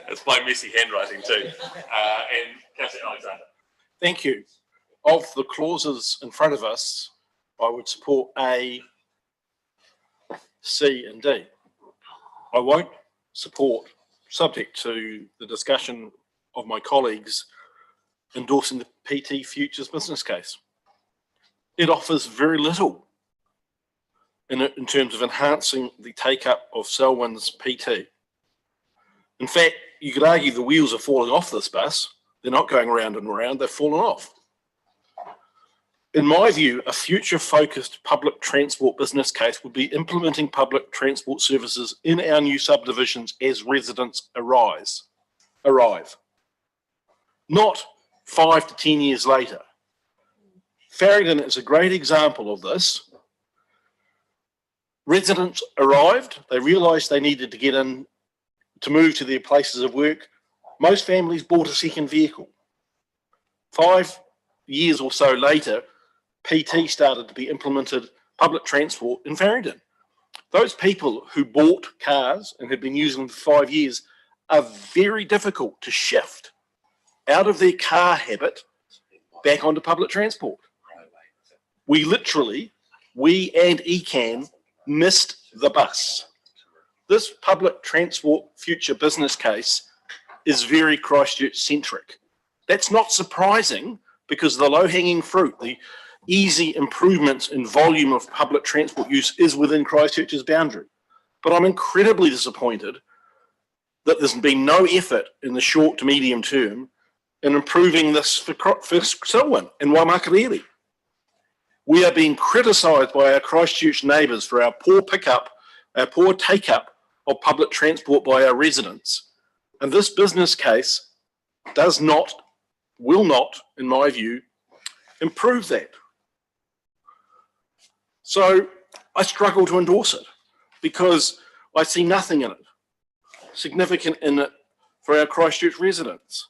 It's my messy handwriting too. And Councillor Alexander. Thank you. Of the clauses in front of us, I would support A, C and D. I won't support, subject to the discussion of my colleagues, endorsing the PT Futures business case. It offers very little in terms of enhancing the take-up of Selwyn's PT. In fact, you could argue the wheels are falling off this bus. They're not going round and round, they've fallen off. In my view, a future-focused public transport business case would be implementing public transport services in our new subdivisions as residents arrive. Not 5 to 10 years later. Farringdon is a great example of this. Residents arrived, they realised they needed to get in to move to their places of work. Most families bought a second vehicle. 5 years or so later, PT started to be implemented, public transport in Farringdon. Those people who bought cars and had been using them for 5 years are very difficult to shift out of their car habit back onto public transport. We and ECAN missed the bus. This public transport future business case is very Christchurch centric. That's not surprising because the low-hanging fruit, the easy improvements in volume of public transport use is within Christchurch's boundary. But I'm incredibly disappointed that there's been no effort in the short to medium term in improving this for Selwyn and Waimakariri. We are being criticised by our Christchurch neighbours for our poor take-up of public transport by our residents. And this business case will not, in my view, improve that. So I struggle to endorse it because I see nothing in it, significant in it for our Christchurch residents.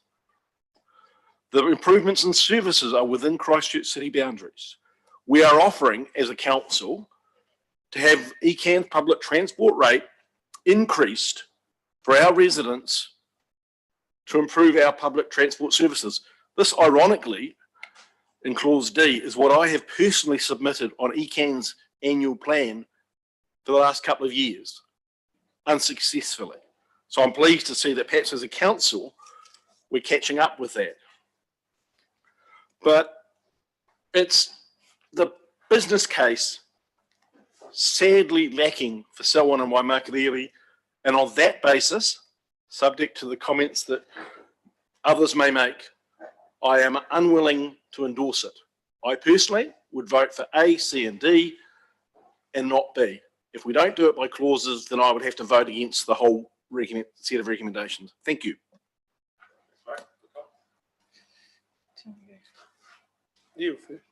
The improvements in services are within Christchurch city boundaries. We are offering, as a council, to have ECAN's public transport rate increased for our residents to improve our public transport services. This ironically, in clause D, is what I have personally submitted on ECAN's annual plan for the last couple of years, unsuccessfully. So I'm pleased to see that perhaps as a council, we're catching up with that. But it's the business case sadly lacking for Selwyn and Waimakariri, and on that basis, subject to the comments that others may make, I am unwilling to endorse it. I personally would vote for A, C and D and not B. If we don't do it by clauses, then I would have to vote against the whole set of recommendations. Thank you. You first.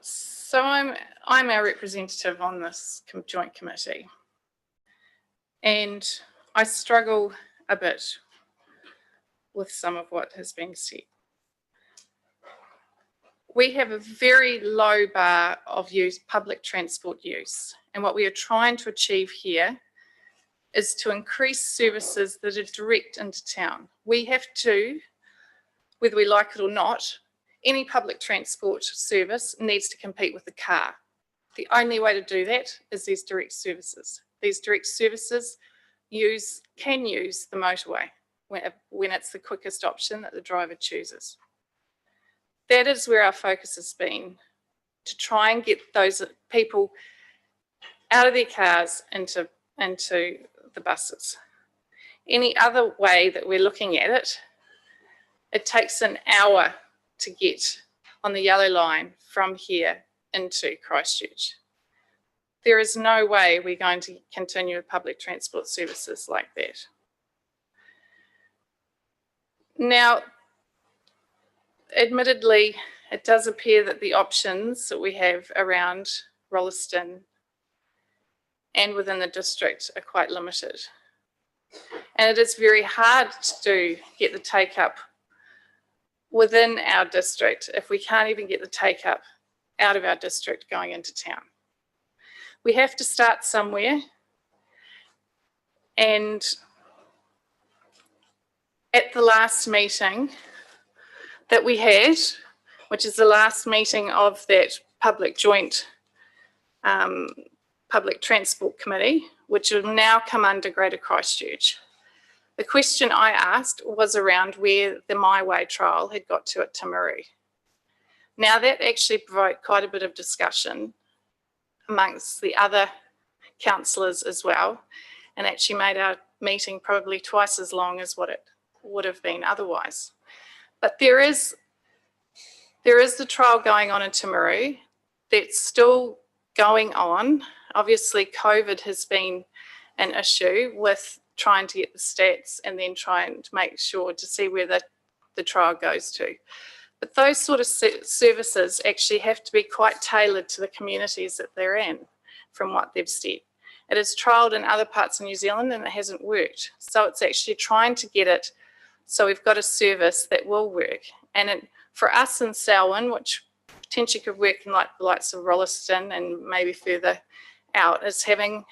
So I'm our representative on this joint committee, and I struggle a bit with some of what has been said. We have a very low bar of public transport use, and what we are trying to achieve here is to increase services that are direct into town. We have to, whether we like it or not, any public transport service needs to compete with the car. The only way to do that is these direct services. These direct services can use the motorway when it's the quickest option that the driver chooses. That is where our focus has been, to try and get those people out of their cars into the buses. Any other way that we're looking at it, it takes an hour to get on the yellow line from here into Christchurch. There is no way we're going to continue with public transport services like that. Now, admittedly, it does appear that the options that we have around Rolleston and within the district are quite limited. And it is very hard to get the take-up within our district if we can't even get the take-up out of our district going into town. We have to start somewhere, and at the last meeting that we had, which is the last meeting of that public joint public transport committee, which will now come under Greater Christchurch. The question I asked was around where the My Way trial had got to at Timaru. Now that actually provoked quite a bit of discussion amongst the other councillors as well, and actually made our meeting probably twice as long as what it would have been otherwise. But there is the trial going on in Timaru that's still going on. Obviously, COVID has been an issue with trying to get the stats and then trying to make sure to see where the trial goes to. But those sort of services actually have to be quite tailored to the communities that they're in, from what they've said. It is trialled in other parts of New Zealand and it hasn't worked. So it's actually trying to get it so we've got a service that will work. And for us in Selwyn, which potentially could work in like the likes of Rolleston and maybe further out, is having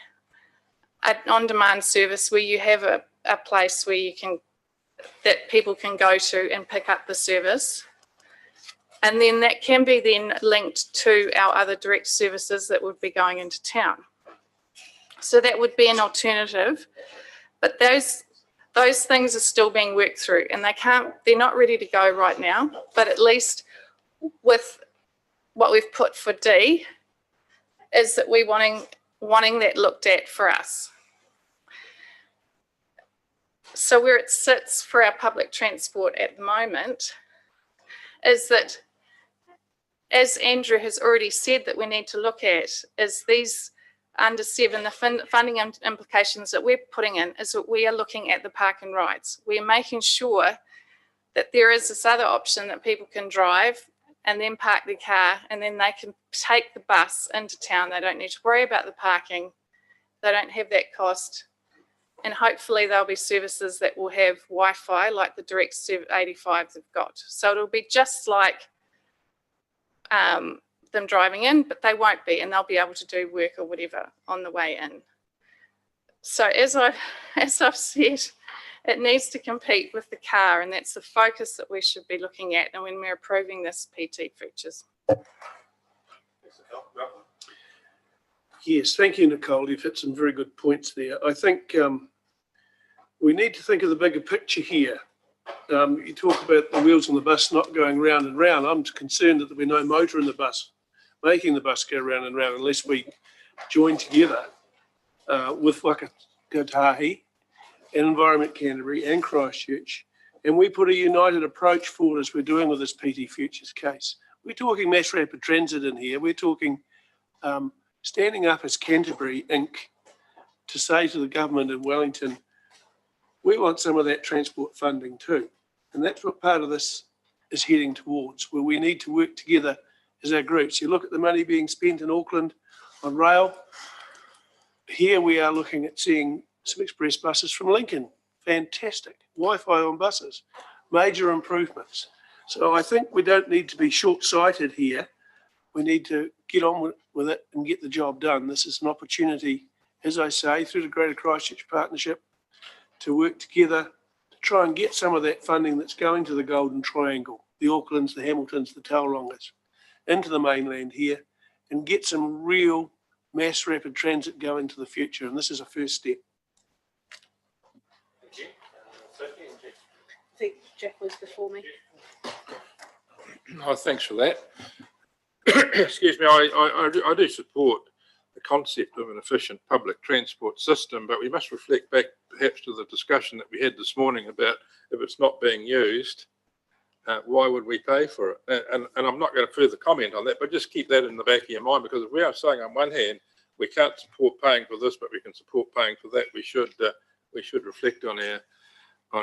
an on-demand service where you have a place where you can, that people can go to and pick up the service. And then that can be then linked to our other direct services that would be going into town. So that would be an alternative, but those things are still being worked through, and they're not ready to go right now, but at least with what we've put for D is that we're wanting that looked at for us. So where it sits for our public transport at the moment is that, as Andrew has already said, that we need to look at is these under 7, the funding implications that we're putting in is that we are looking at the park and rides. We're making sure that there is this other option that people can drive and then park their car and then they can take the bus into town. They don't need to worry about the parking. They don't have that cost. And hopefully there'll be services that will have Wi-Fi like the Direct 85 they've got. So it'll be just like them driving in, but they won't be, and they'll be able to do work or whatever on the way in. So as I've said, it needs to compete with the car, and that's the focus that we should be looking at and when we're approving this PT features. Yes, thank you, Nicole. You've hit some very good points there. I think we need to think of the bigger picture here. You talk about the wheels on the bus not going round and round. I'm concerned that there'll be no motor in the bus, making the bus go round and round unless we join together with Whakatahi and Environment Canterbury and Christchurch, and we put a united approach forward as we're doing with this PT Futures case. We're talking mass rapid transit in here. We're talking standing up as Canterbury Inc. to say to the government in Wellington, we want some of that transport funding too. And that's what part of this is heading towards, where we need to work together as our groups. You look at the money being spent in Auckland on rail. Here we are looking at seeing some express buses from Lincoln. Fantastic. Wi-Fi on buses. Major improvements. So I think we don't need to be short-sighted here. We need to get on with it and get the job done. This is an opportunity, as I say, through the Greater Christchurch Partnership, to work together to try and get some of that funding that's going to the Golden Triangle, the Aucklands, the Hamiltons, the Taurongas, into the mainland here, and get some real mass rapid transit going to the future. And this is a first step. I think Jeff was before me. Oh, thanks for that. Excuse me, I do support the concept of an efficient public transport system, but we must reflect back perhaps to the discussion that we had this morning about if it's not being used, why would we pay for it? And I'm not going to further comment on that, but just keep that in the back of your mind, because if we are saying on one hand we can't support paying for this, but we can support paying for that, we should reflect on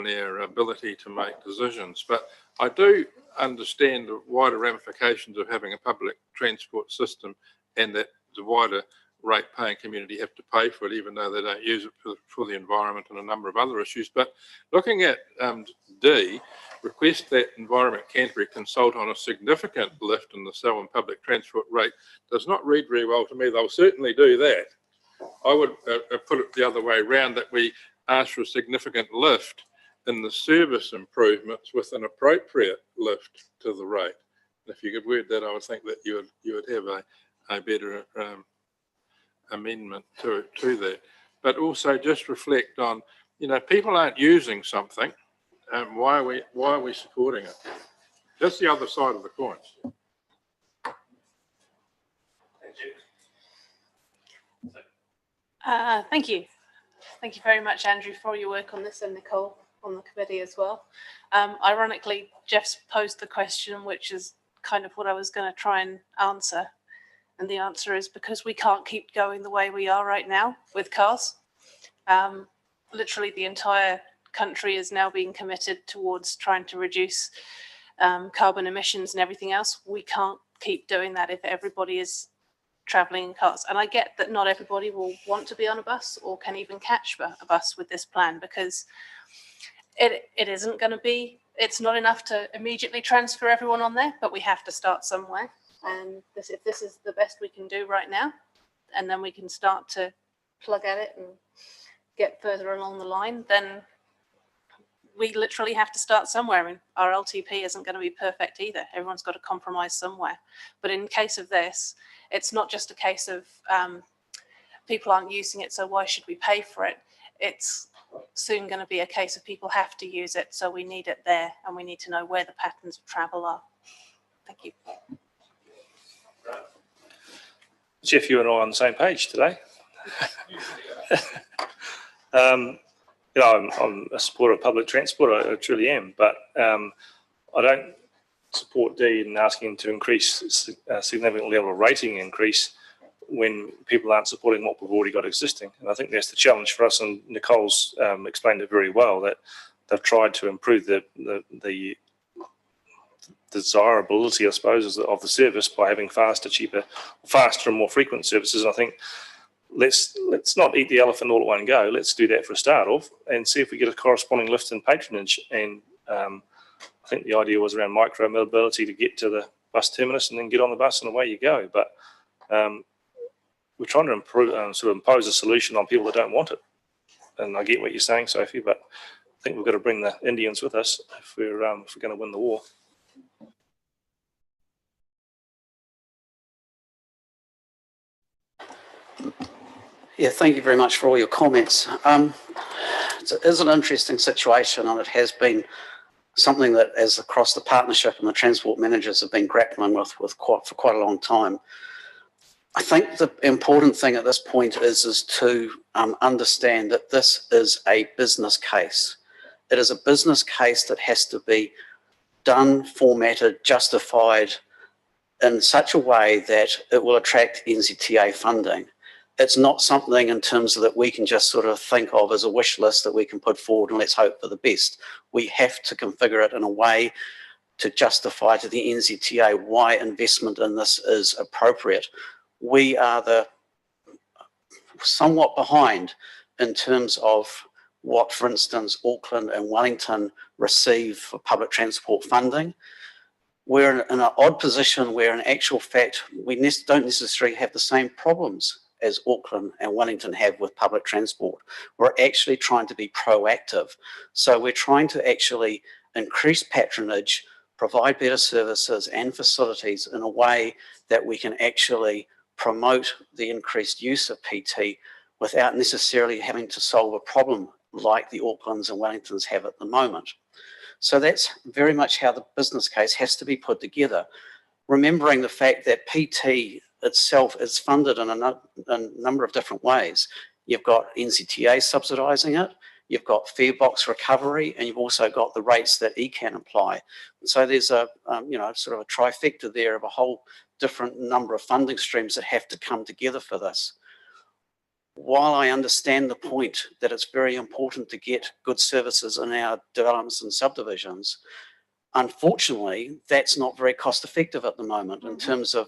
our ability to make decisions. But I do understand the wider ramifications of having a public transport system, and that the wider rate paying community have to pay for it, even though they don't use it for the environment and a number of other issues. But looking at D, request that Environment Canterbury consult on a significant lift in the Selwyn public transport rate does not read very well to me. They'll certainly do that. I would put it the other way around, that we ask for a significant lift in the service improvements with an appropriate lift to the rate. And if you could word that, I would think that you would have a better amendment to that. But also just reflect on, people aren't using something, and why are we supporting it? Just the other side of the coin. Thank you. Thank you very much, Andrew, for your work on this, and Nicole on the committee as well. Ironically, Jeff's posed the question, which is kind of what I was going to try and answer. And the answer is because we can't keep going the way we are right now with cars. Literally the entire country is now being committed towards trying to reduce carbon emissions and everything else. We can't keep doing that if everybody is traveling in cars. And I get that not everybody will want to be on a bus or can even catch a bus with this plan, because it isn't going to be, it's not enough to immediately transfer everyone on there, but we have to start somewhere. And if this is the best we can do right now, and then we can start to plug at it and get further along the line, then we literally have to start somewhere. And our LTP isn't going to be perfect either. Everyone's got to compromise somewhere. But in case of this, it's not just a case of people aren't using it, so why should we pay for it? It's soon going to be a case of people have to use it, so we need it there, and we need to know where the patterns of travel are. Thank you. Jeff, you and I are on the same page today. I'm a supporter of public transport, I truly am, but I don't support D in asking him to increase a significant level of rating increase when people aren't supporting what we've already got existing. And I think that's the challenge for us, and Nicole's explained it very well, that they've tried to improve the desirability, I suppose, of the service by having faster, cheaper, faster and more frequent services. And I think let's not eat the elephant all at one go. Let's do that for a start off and see if we get a corresponding lift in patronage. And I think the idea was around micro mobility to get to the bus terminus and then get on the bus and away you go. But we're trying to improve, sort of impose a solution on people that don't want it. And I get what you're saying, Sophie, but I think we've got to bring the Indians with us if we're going to win the war. Yeah, thank you very much for all your comments. It is an interesting situation, and it has been something that, as across the partnership and the transport managers have been grappling with for quite a long time. I think the important thing at this point is to understand that this is a business case. It is a business case that has to be done, formatted, justified in such a way that it will attract NZTA funding. It's not something in terms of that we can just sort of think of as a wish list that we can put forward and let's hope for the best. We have to configure it in a way to justify to the NZTA why investment in this is appropriate. We are somewhat behind in terms of what, for instance, Auckland and Wellington receive for public transport funding. We're in an odd position where in actual fact, we don't necessarily have the same problems as Auckland and Wellington have with public transport. We're actually trying to be proactive. So we're trying to actually increase patronage, provide better services and facilities in a way that we can actually promote the increased use of PT without necessarily having to solve a problem like the Aucklands and Wellingtons have at the moment. So that's very much how the business case has to be put together, remembering the fact that PT itself is funded in a number of different ways. You've got NZTA subsidising it, you've got fare box recovery, and you've also got the rates that ECAN apply. So there's a sort of a trifecta there of a whole different number of funding streams that have to come together for this. While I understand the point that it's very important to get good services in our developments and subdivisions, unfortunately, that's not very cost effective at the moment in terms of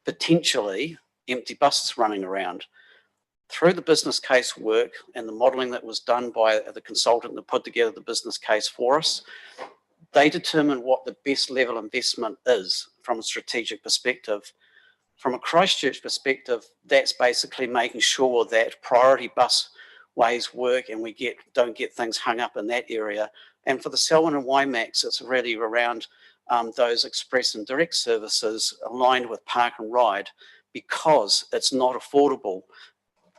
potentially empty buses running around. Through the business case work and the modelling that was done by the consultant that put together the business case for us, they determined what the best level investment is from a strategic perspective. From a Christchurch perspective, that's basically making sure that priority bus ways work and we don't get things hung up in that area. And for the Selwyn and Waimax, it's really around those express and direct services aligned with park and ride, because it's not affordable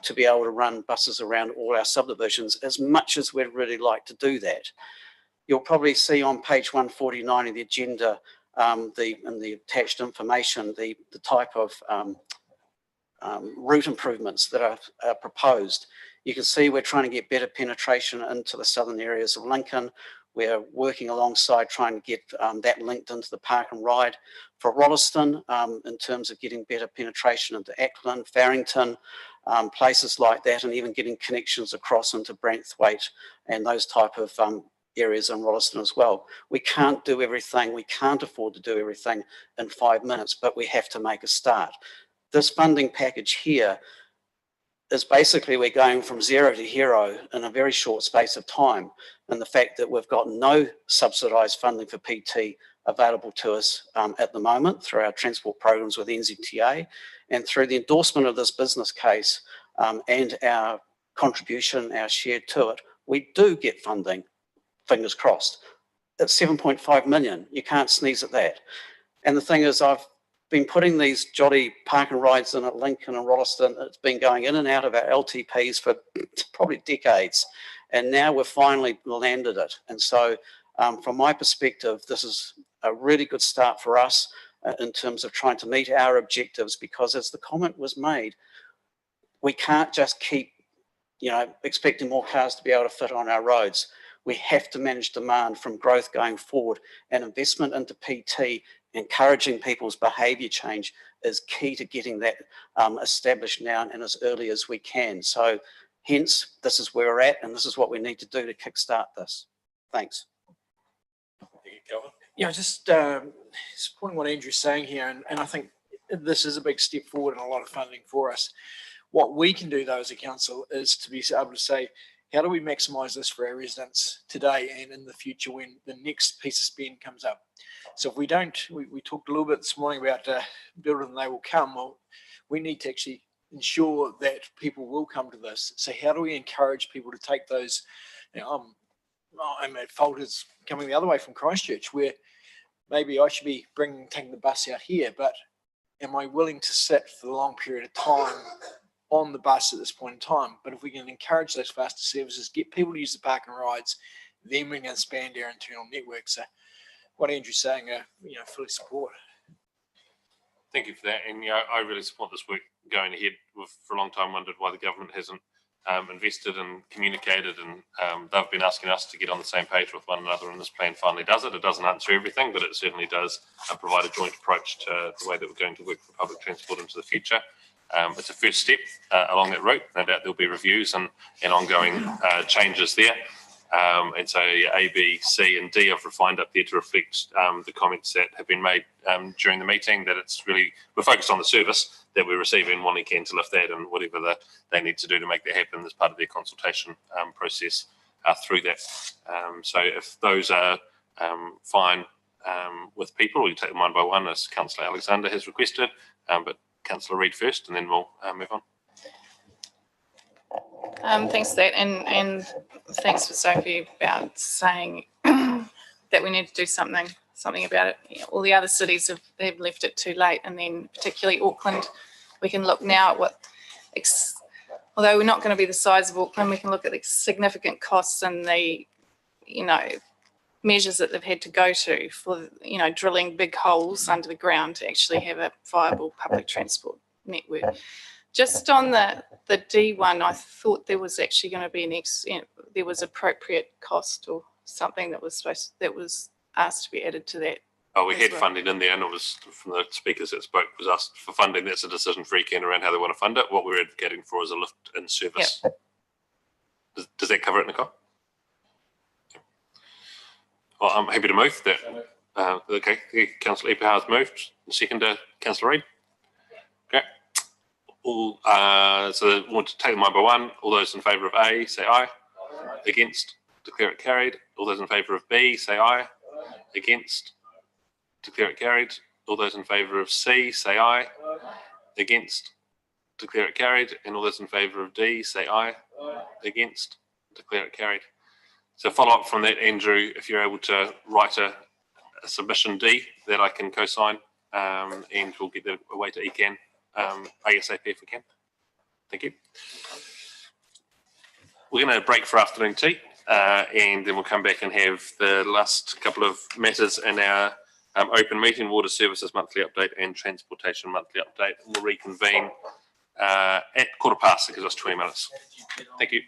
to be able to run buses around all our subdivisions as much as we'd really like to do that. You'll probably see on page 149 of the agenda, in the attached information, the type of route improvements that are proposed. You can see we're trying to get better penetration into the southern areas of Lincoln. We're working alongside trying to get that linked into the park and ride for Rolleston in terms of getting better penetration into Ackland, Farrington, places like that, and even getting connections across into Branthwaite and those type of areas in Rolleston as well. We can't do everything. We can't afford to do everything in 5 minutes, but we have to make a start. This funding package here is basically we're going from zero to hero in a very short space of time. And the fact that we've got no subsidised funding for PT available to us at the moment through our transport programs with NZTA, and through the endorsement of this business case and our contribution, our share to it, we do get funding, fingers crossed. It's 7.5 million. You can't sneeze at that. And the thing is, I've been putting these jolly park and rides in at Lincoln and Rolleston. It's been going in and out of our LTPs for probably decades. And now we've finally landed it. And so from my perspective, this is a really good start for us in terms of trying to meet our objectives, because as the comment was made, we can't just keep, expecting more cars to be able to fit on our roads. We have to manage demand from growth going forward, and investment into PT, encouraging people's behaviour change, is key to getting that established now and as early as we can. So hence, this is where we're at, and this is what we need to do to kickstart this. Thanks. Yeah, just supporting what Andrew's saying here, and I think this is a big step forward and a lot of funding for us. What we can do though as a council is to be able to say, how do we maximise this for our residents today and in the future when the next piece of spend comes up? So if we don't, we talked a little bit this morning about build and they will come. Well, we need to actually ensure that people will come to this. So how do we encourage people to take those? I'm at fault is coming the other way from Christchurch, where maybe I should be taking the bus out here, but am I willing to sit for a long period of time on the bus at this point in time? But if we can encourage those faster services, get people to use the park and rides, then we can expand our internal network. So what Andrew's saying, fully support. Thank you for that. And I really support this work going ahead. We've for a long time wondered why the government hasn't invested and communicated, and they've been asking us to get on the same page with one another, and this plan finally does it. It doesn't answer everything, but it certainly does provide a joint approach to the way that we're going to work for public transport into the future. It's a first step along that route. No doubt there'll be reviews and ongoing changes there. And so A, B, C and D I've refined up there to reflect the comments that have been made during the meeting, that it's really, we're focused on the service that we're receiving, wanting Ken to lift that and whatever they need to do to make that happen as part of their consultation process through that. So if those are fine with people, we take them one by one as Councillor Alexander has requested, but Councillor Reid first and then we'll move on. Thanks for that, and thanks for Sophie about saying that we need to do something about it. All the other cities they've left it too late, and then particularly Auckland, we can look now at what, although we're not going to be the size of Auckland, we can look at the significant costs and the, measures that they've had to go to for, drilling big holes under the ground to actually have a viable public transport network. Just on the D1, I thought there was actually going to be there was appropriate cost or something that was asked to be added to that. Oh, we had funding in there, and it was from the speakers that spoke was asked for funding. That's a decision for ECAN around how they want to fund it. What we're advocating for is a lift in service. Yep. Does that cover it, Nicole? Well, I'm happy to move that. Okay, Councillor Eperhard has moved. Second to Councillor Reid. Okay. So we want to take them one by one. All those in favour of A, say aye. Against, declare it carried. All those in favour of B, say aye. Against, declare it carried. All those in favour of C, say aye. Against, declare it carried. And all those in favour of D, say aye. Against, declare it carried. So follow up from that, Andrew, if you're able to write a submission D that I can co-sign, and we'll get that away to ECAN ASAP if we can. Thank you. We're going to break for afternoon tea, and then we'll come back and have the last couple of matters in our open meeting, water services monthly update and transportation monthly update. We'll reconvene at past because it's 20 minutes. Thank you.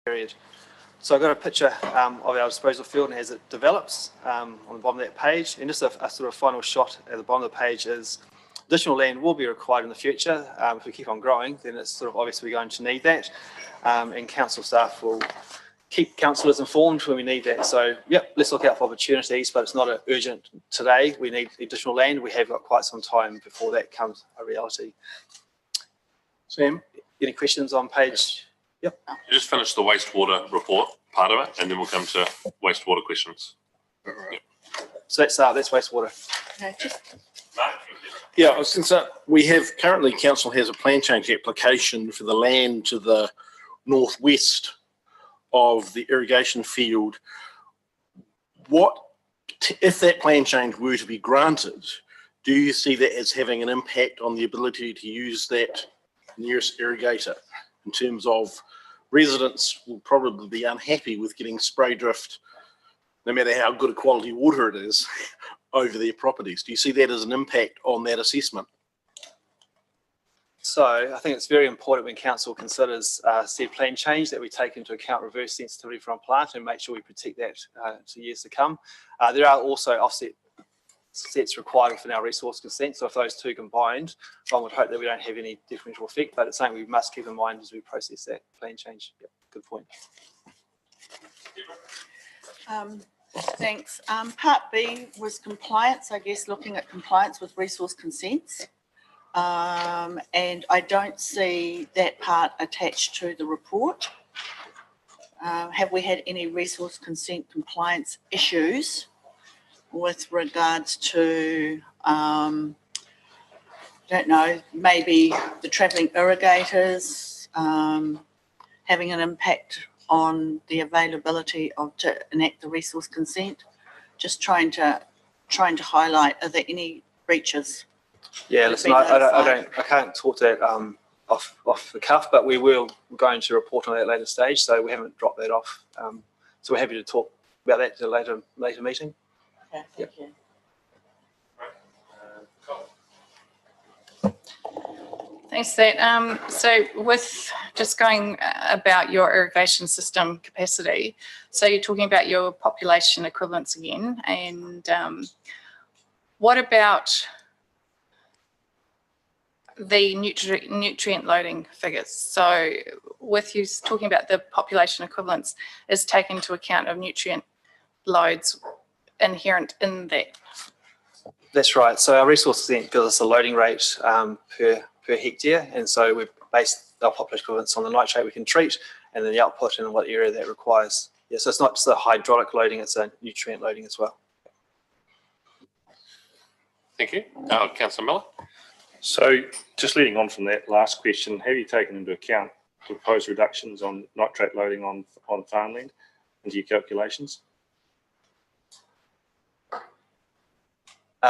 period. So I've got a picture of our disposal field and as it develops on the bottom of that page. And just a sort of final shot at the bottom of the page is additional land will be required in the future. If we keep on growing, then it's sort of obviously going to need that. And council staff will keep councillors informed when we need that. So, yep, let's look out for opportunities, but it's not urgent today. We need additional land. We have got quite some time before that comes a reality. Sam, any questions on page? Yep. You just finish the wastewater report part of it, and then we'll come to wastewater questions. Yep. So that's wastewater. Okay, just Yeah, since we have currently, council has a plan change application for the land to the northwest of the irrigation field. What, if that plan change were to be granted, do you see that as having an impact on the ability to use that nearest irrigator in terms of residents will probably be unhappy with getting spray drift, no matter how good a quality water it is, over their properties? Do you see that as an impact on that assessment? So I think it's very important when council considers said plan change that we take into account reverse sensitivity from plant and make sure we protect that to years to come. There are also offsets required within our resource consent. So if those two combined, one would hope that we don't have any detrimental effect, but it's something we must keep in mind as we process that plan change. Yep, good point. Thanks. Part B was compliance, I guess, looking at compliance with resource consents. And I don't see that part attached to the report. Have we had any resource consent compliance issues with regards to, don't know, maybe the travelling irrigators having an impact on the availability to enact the resource consent? Just trying to highlight, are there any breaches? Yeah, listen, I can't talk to that off the cuff, but we will going to report on that later stage. So we haven't dropped that off. So we're happy to talk about that at a later meeting. Okay, thank you. Thanks, Seth. So with just going about your irrigation system capacity, so you're talking about your population equivalents again, and what about the nutrient loading figures? So with you talking about the population equivalents is taken into account of nutrient loads inherent in that? That's right. So our resource consent gives us a loading rate per hectare, and so we've based our population equivalents on the nitrate we can treat and then the output in what area that requires. Yeah, so it's not just a hydraulic loading, it's a nutrient loading as well. Thank you. Councillor Miller. So just leading on from that last question, have you taken into account proposed reductions on nitrate loading on farmland into your calculations?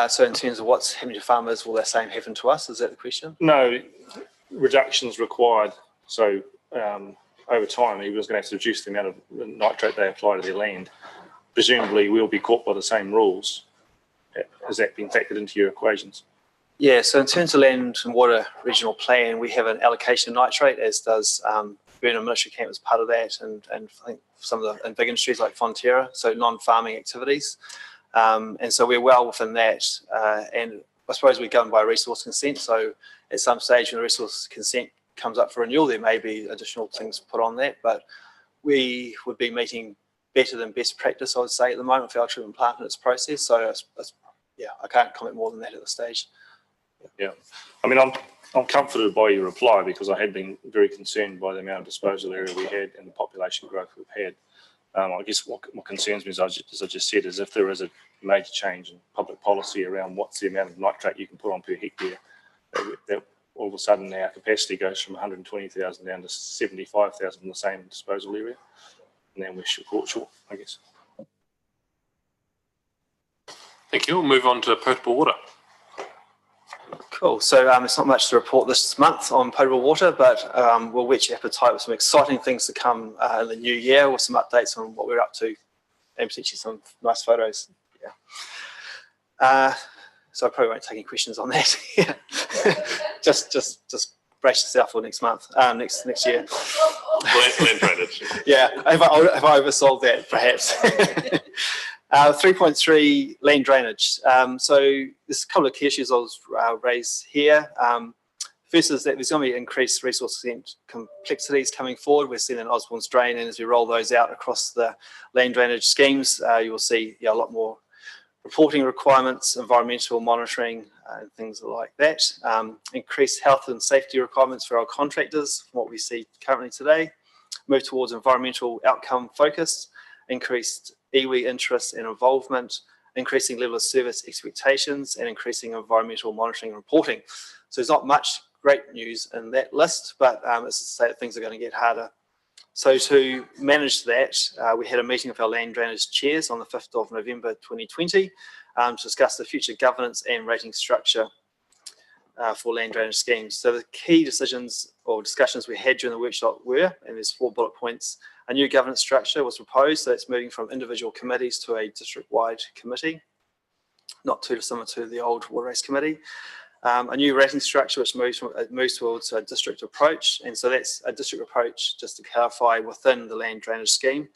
So in terms of what's happening to farmers, will the same happen to us? Is that the question? No, reductions required. So over time, everyone's going to have to reduce the amount of nitrate they apply to their land. Presumably, we'll be caught by the same rules. Has that been factored into your equations? Yeah, so in terms of land and water regional plan, we have an allocation of nitrate, as does Burnham Military Camp as part of that, and I think some of the big industries like Fonterra, so non-farming activities. And so we're well within that. And I suppose we're governed by resource consent. So at some stage when the resource consent comes up for renewal, there may be additional things put on that, but we would be meeting better than best practice, I would say, at the moment for our treatment plant and its process. So yeah, I can't comment more than that at this stage. Yeah, I mean, I'm comforted by your reply because I had been very concerned by the amount of disposal area we had and the population growth we've had. I guess what concerns me, as I just said, is if there is a major change in public policy around what's the amount of nitrate you can put on per hectare, that all of a sudden our capacity goes from 120,000 down to 75,000 in the same disposal area, and then we're short, I guess. Thank you. We'll move on to potable water. Cool. So it's not much to report this month on potable water, but we'll whet your appetite with some exciting things to come in the new year, with some updates on what we're up to and potentially some nice photos. Yeah. So I probably won't take any questions on that. just brace yourself for next month, next year. Land drainage. Yeah, have I oversold that perhaps? 3.3 land drainage. So there's a couple of key issues I'll raise here. First is that there's going to be increased resource complexities coming forward. We're seeing in Osborne's Drain, and as we roll those out across the land drainage schemes, you will see a lot more reporting requirements, environmental monitoring, and things like that. Increased health and safety requirements for our contractors from what we see currently today. Move towards environmental outcome focus, increased iwi interest and involvement, increasing level of service expectations, and increasing environmental monitoring and reporting. So there's not much great news in that list, but it's to say that things are going to get harder. So to manage that, we had a meeting with our land drainage chairs on the 5th of November 2020 to discuss the future governance and rating structure for land drainage schemes. So the key decisions or discussions we had during the workshop were, and there's 4 bullet points, a new governance structure was proposed, so it's moving from individual committees to a district-wide committee, not too dissimilar to the old Waterways Committee. A new rating structure which moves towards a district approach, and so that's a district approach, just to clarify, within the land drainage scheme,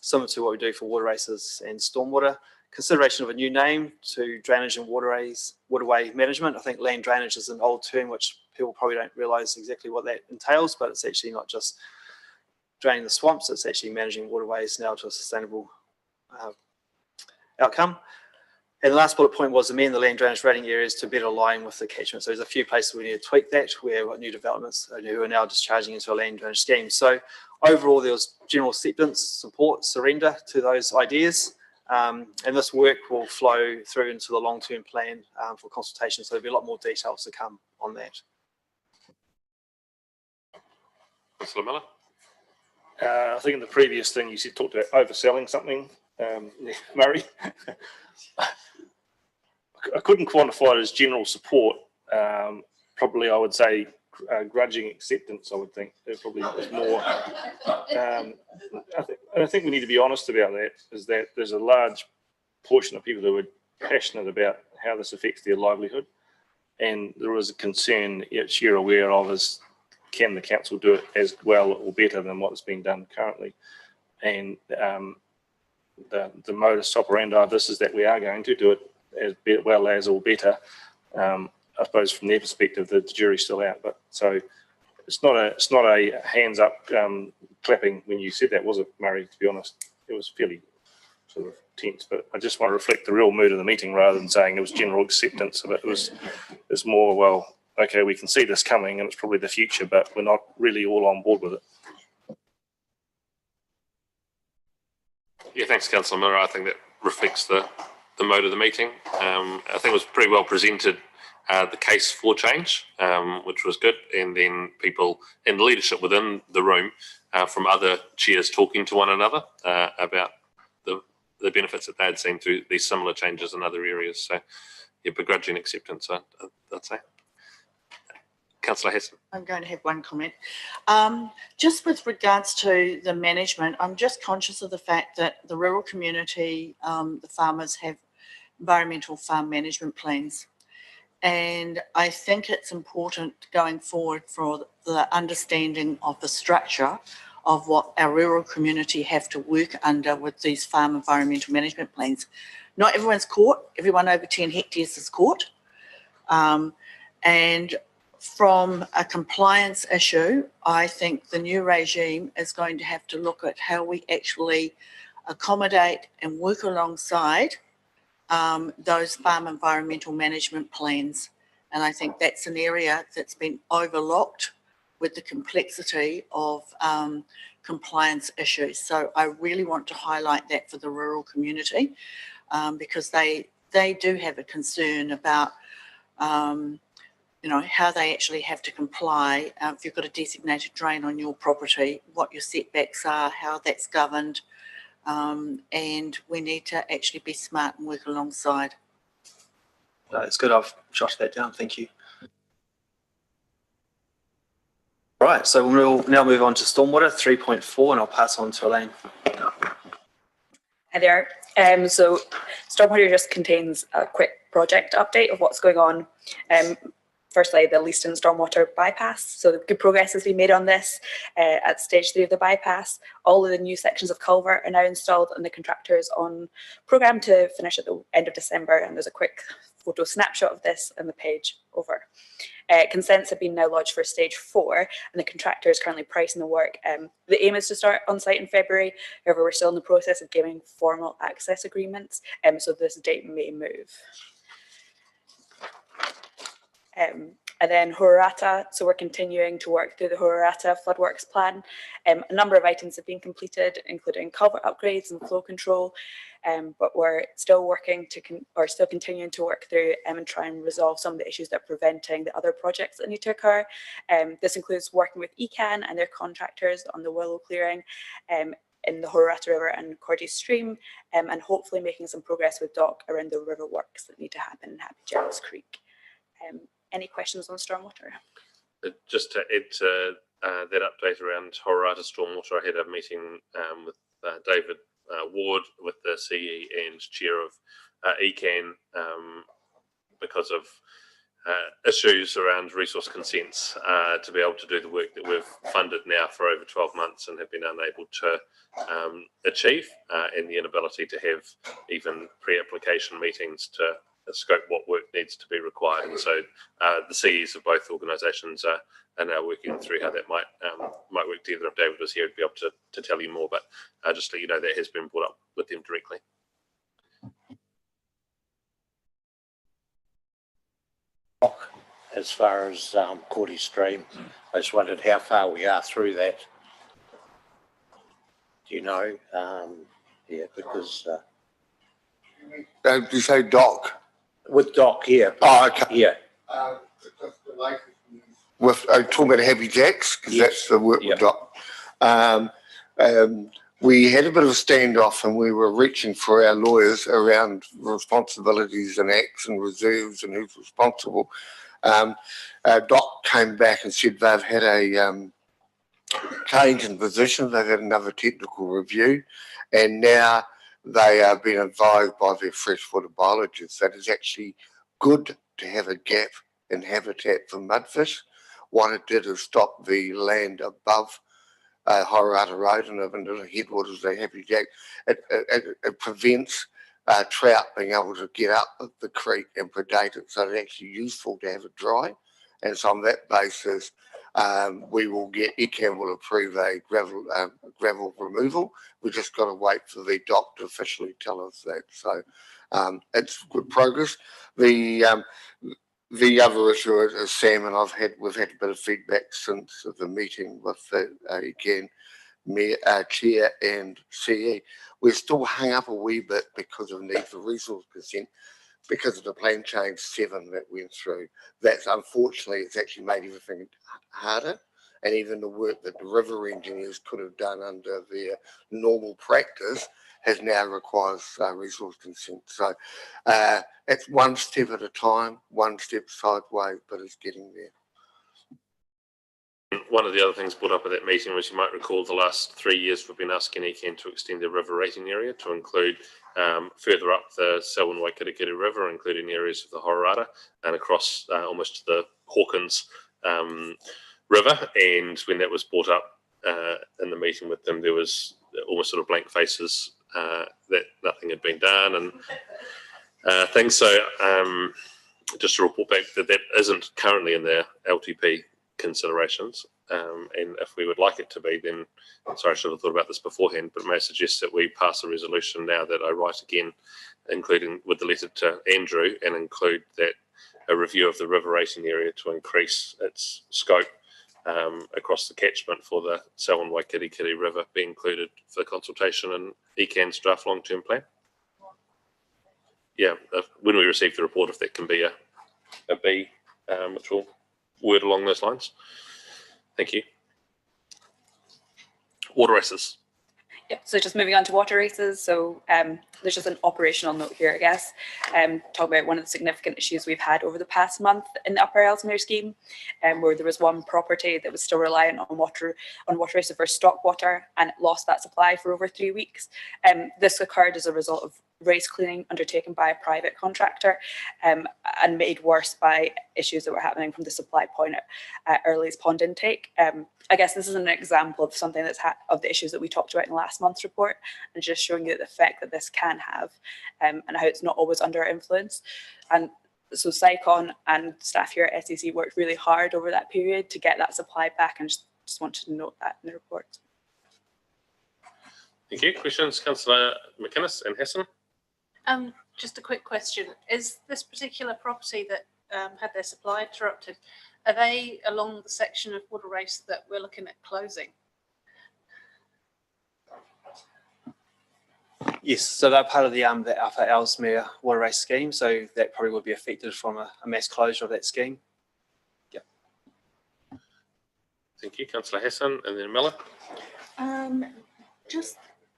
similar to what we do for water races and stormwater. Consideration of a new name to drainage and waterway management. I think land drainage is an old term which people probably don't realise exactly what that entails, but it's actually not just draining the swamps, it's actually managing waterways now to a sustainable outcome. And the last bullet point was amend the land drainage rating areas to better align with the catchment. So there's a few places we need to tweak that, where we've got new developments who are now discharging into a land drainage scheme. So overall, there was general acceptance, support, surrender to those ideas. And this work will flow through into the long-term plan for consultation. So there'll be a lot more details to come on that. Councillor Miller? I think in the previous thing you said, talked about overselling something, Murray. I couldn't quantify it as general support. Probably I would say grudging acceptance, I would think. There probably was more. I think we need to be honest about that, is that there's a large portion of people who are passionate about how this affects their livelihood. And there is a concern that you're aware of, is can the council do it as well or better than what's being done currently? And the modus operandi of this is that we are going to do it as well as or better. I suppose from their perspective, the jury's still out. But so it's not a hands up clapping when you said that, was it, Murray? To be honest, it was fairly sort of tense. But I just want to reflect the real mood of the meeting rather than saying it was general acceptance of it. It's more, well, okay, we can see this coming and it's probably the future, but we're not really all on board with it. Yeah, thanks, Councillor Miller. I think that reflects the mode of the meeting. I think it was pretty well presented, the case for change, which was good, and then people in leadership within the room from other chairs talking to one another about the benefits that they had seen through these similar changes in other areas. So, yeah, begrudging acceptance, I'd say. Councillor Hassan. I'm going to have one comment. Just with regards to the management, I'm just conscious of the fact that the rural community, the farmers have environmental farm management plans. And I think it's important going forward for the understanding of the structure of what our rural community have to work under with these farm environmental management plans. Not everyone's caught, everyone over 10 hectares is caught. And from a compliance issue, I think the new regime is going to have to look at how we actually accommodate and work alongside those farm environmental management plans. And I think that's an area that's been overlooked with the complexity of compliance issues. So I really want to highlight that for the rural community because they do have a concern about how they actually have to comply. If you've got a designated drain on your property, what your setbacks are, how that's governed, and we need to actually be smart and work alongside. It's good. I've jotted that down. Thank you. Right, so we'll now move on to stormwater 3.4, and I'll pass on to Elaine. Hi there. So stormwater just contains a quick project update of what's going on. Firstly, the Leaston Stormwater Bypass. So good progress has been made on this at stage 3 of the bypass. All of the new sections of culvert are now installed and the contractor is on programme to finish at the end of December. And there's a quick photo snapshot of this on the page over. Consents have been now lodged for stage 4 and the contractor is currently pricing the work. The aim is to start on site in February. However, we're still in the process of giving formal access agreements. So this date may move. And then Hororata, so we're continuing to work through the Hororata floodworks plan. A number of items have been completed, including culvert upgrades and flow control, but we're still working to, still continuing to work through and try and resolve some of the issues that are preventing the other projects that need to occur. This includes working with ECAN and their contractors on the willow clearing in the Hororata River and Cordy Stream, and hopefully making some progress with DOC around the river works that need to happen in Happy Gerald's Creek. Any questions on stormwater? Just to add to that update around Hororata Stormwater, I had a meeting with David Ward, with the CE and chair of ECAN, because of issues around resource consents to be able to do the work that we've funded now for over 12 months and have been unable to achieve, and the inability to have even pre-application meetings to scope what work needs to be required. And so the CEs of both organisations are now working through how that might work together. If David was here, he'd be able to tell you more, but just to let you know that has been brought up with them directly. As far as Cordy Stream, I just wondered how far we are through that. Do you know? Yeah, because did you say DOC? With DOC, yeah. Oh, okay. Yeah. With talking about Happy Jacks, because that's the work with DOC. We had a bit of a standoff and we were reaching for our lawyers around responsibilities and acts and reserves and who's responsible. DOC came back and said they've had a change in position. They've had another technical review, and now they are being advised by their freshwater biologists that it's actually good to have a gap in habitat for mudfish. What it did is stop the land above Hororata Road and into the headwaters of the Happy Jack. It prevents trout being able to get up the creek and predate it, so it's actually useful to have it dry. And so on that basis, we will get, ECAN will approve a gravel removal. We just got to wait for the DOC to officially tell us that. So it's good progress. The other issue is Sam and we've had a bit of feedback since the meeting with the ECAN chair and CE. We're still hung up a wee bit because of need for resource consent, because of the plan change 7 that went through. That's unfortunately, it's actually made everything harder. And even the work that the river engineers could have done under their normal practice has now requires resource consent. So it's one step at a time, one step sideways, but it's getting there. One of the other things brought up at that meeting was, you might recall, the last 3 years we've been asking ECAN to extend their river rating area to include further up the Selwyn Waikatikere River, including areas of the Hororata and across almost to the Hawkins River. And when that was brought up in the meeting with them, there was almost sort of blank faces that nothing had been done and things. So just to report back that isn't currently in their LTP considerations, and if we would like it to be, then sorry, I should have thought about this beforehand, but may I suggest that we pass a resolution now that I write again, including with the letter to Andrew, and include that a review of the river rating area to increase its scope across the catchment for the Selwyn Waikatikere River be included for consultation in ECAN's draft long-term plan. Yeah, when we receive the report, if that can be a B, which will word along those lines. Thank you. Water races. Yeah, so just moving on to water races. So there's just an operational note here, I guess. Talk about one of the significant issues we've had over the past month in the Upper Ellesmere scheme, where there was one property that was still reliant on water races for stock water, and it lost that supply for over 3 weeks. This occurred as a result of race cleaning undertaken by a private contractor, and made worse by issues that were happening from the supply point at Early's pond intake. I guess this is an example of something that's of the issues that we talked about in last month's report, and just showing you the effect that this can have, and how it's not always under our influence. And so SciCon and staff here at SEC worked really hard over that period to get that supply back, and just wanted to note that in the report. Thank you. Questions, Councillor McInnes and Hassan? Just a quick question. Is this particular property that had their supply interrupted, are they along the section of water race that we're looking at closing? Yes, so they're part of the Upper Ellesmere water race scheme, so that probably would be affected from a mass closure of that scheme. Yeah. Thank you, Councillor Hassan, and then Miller.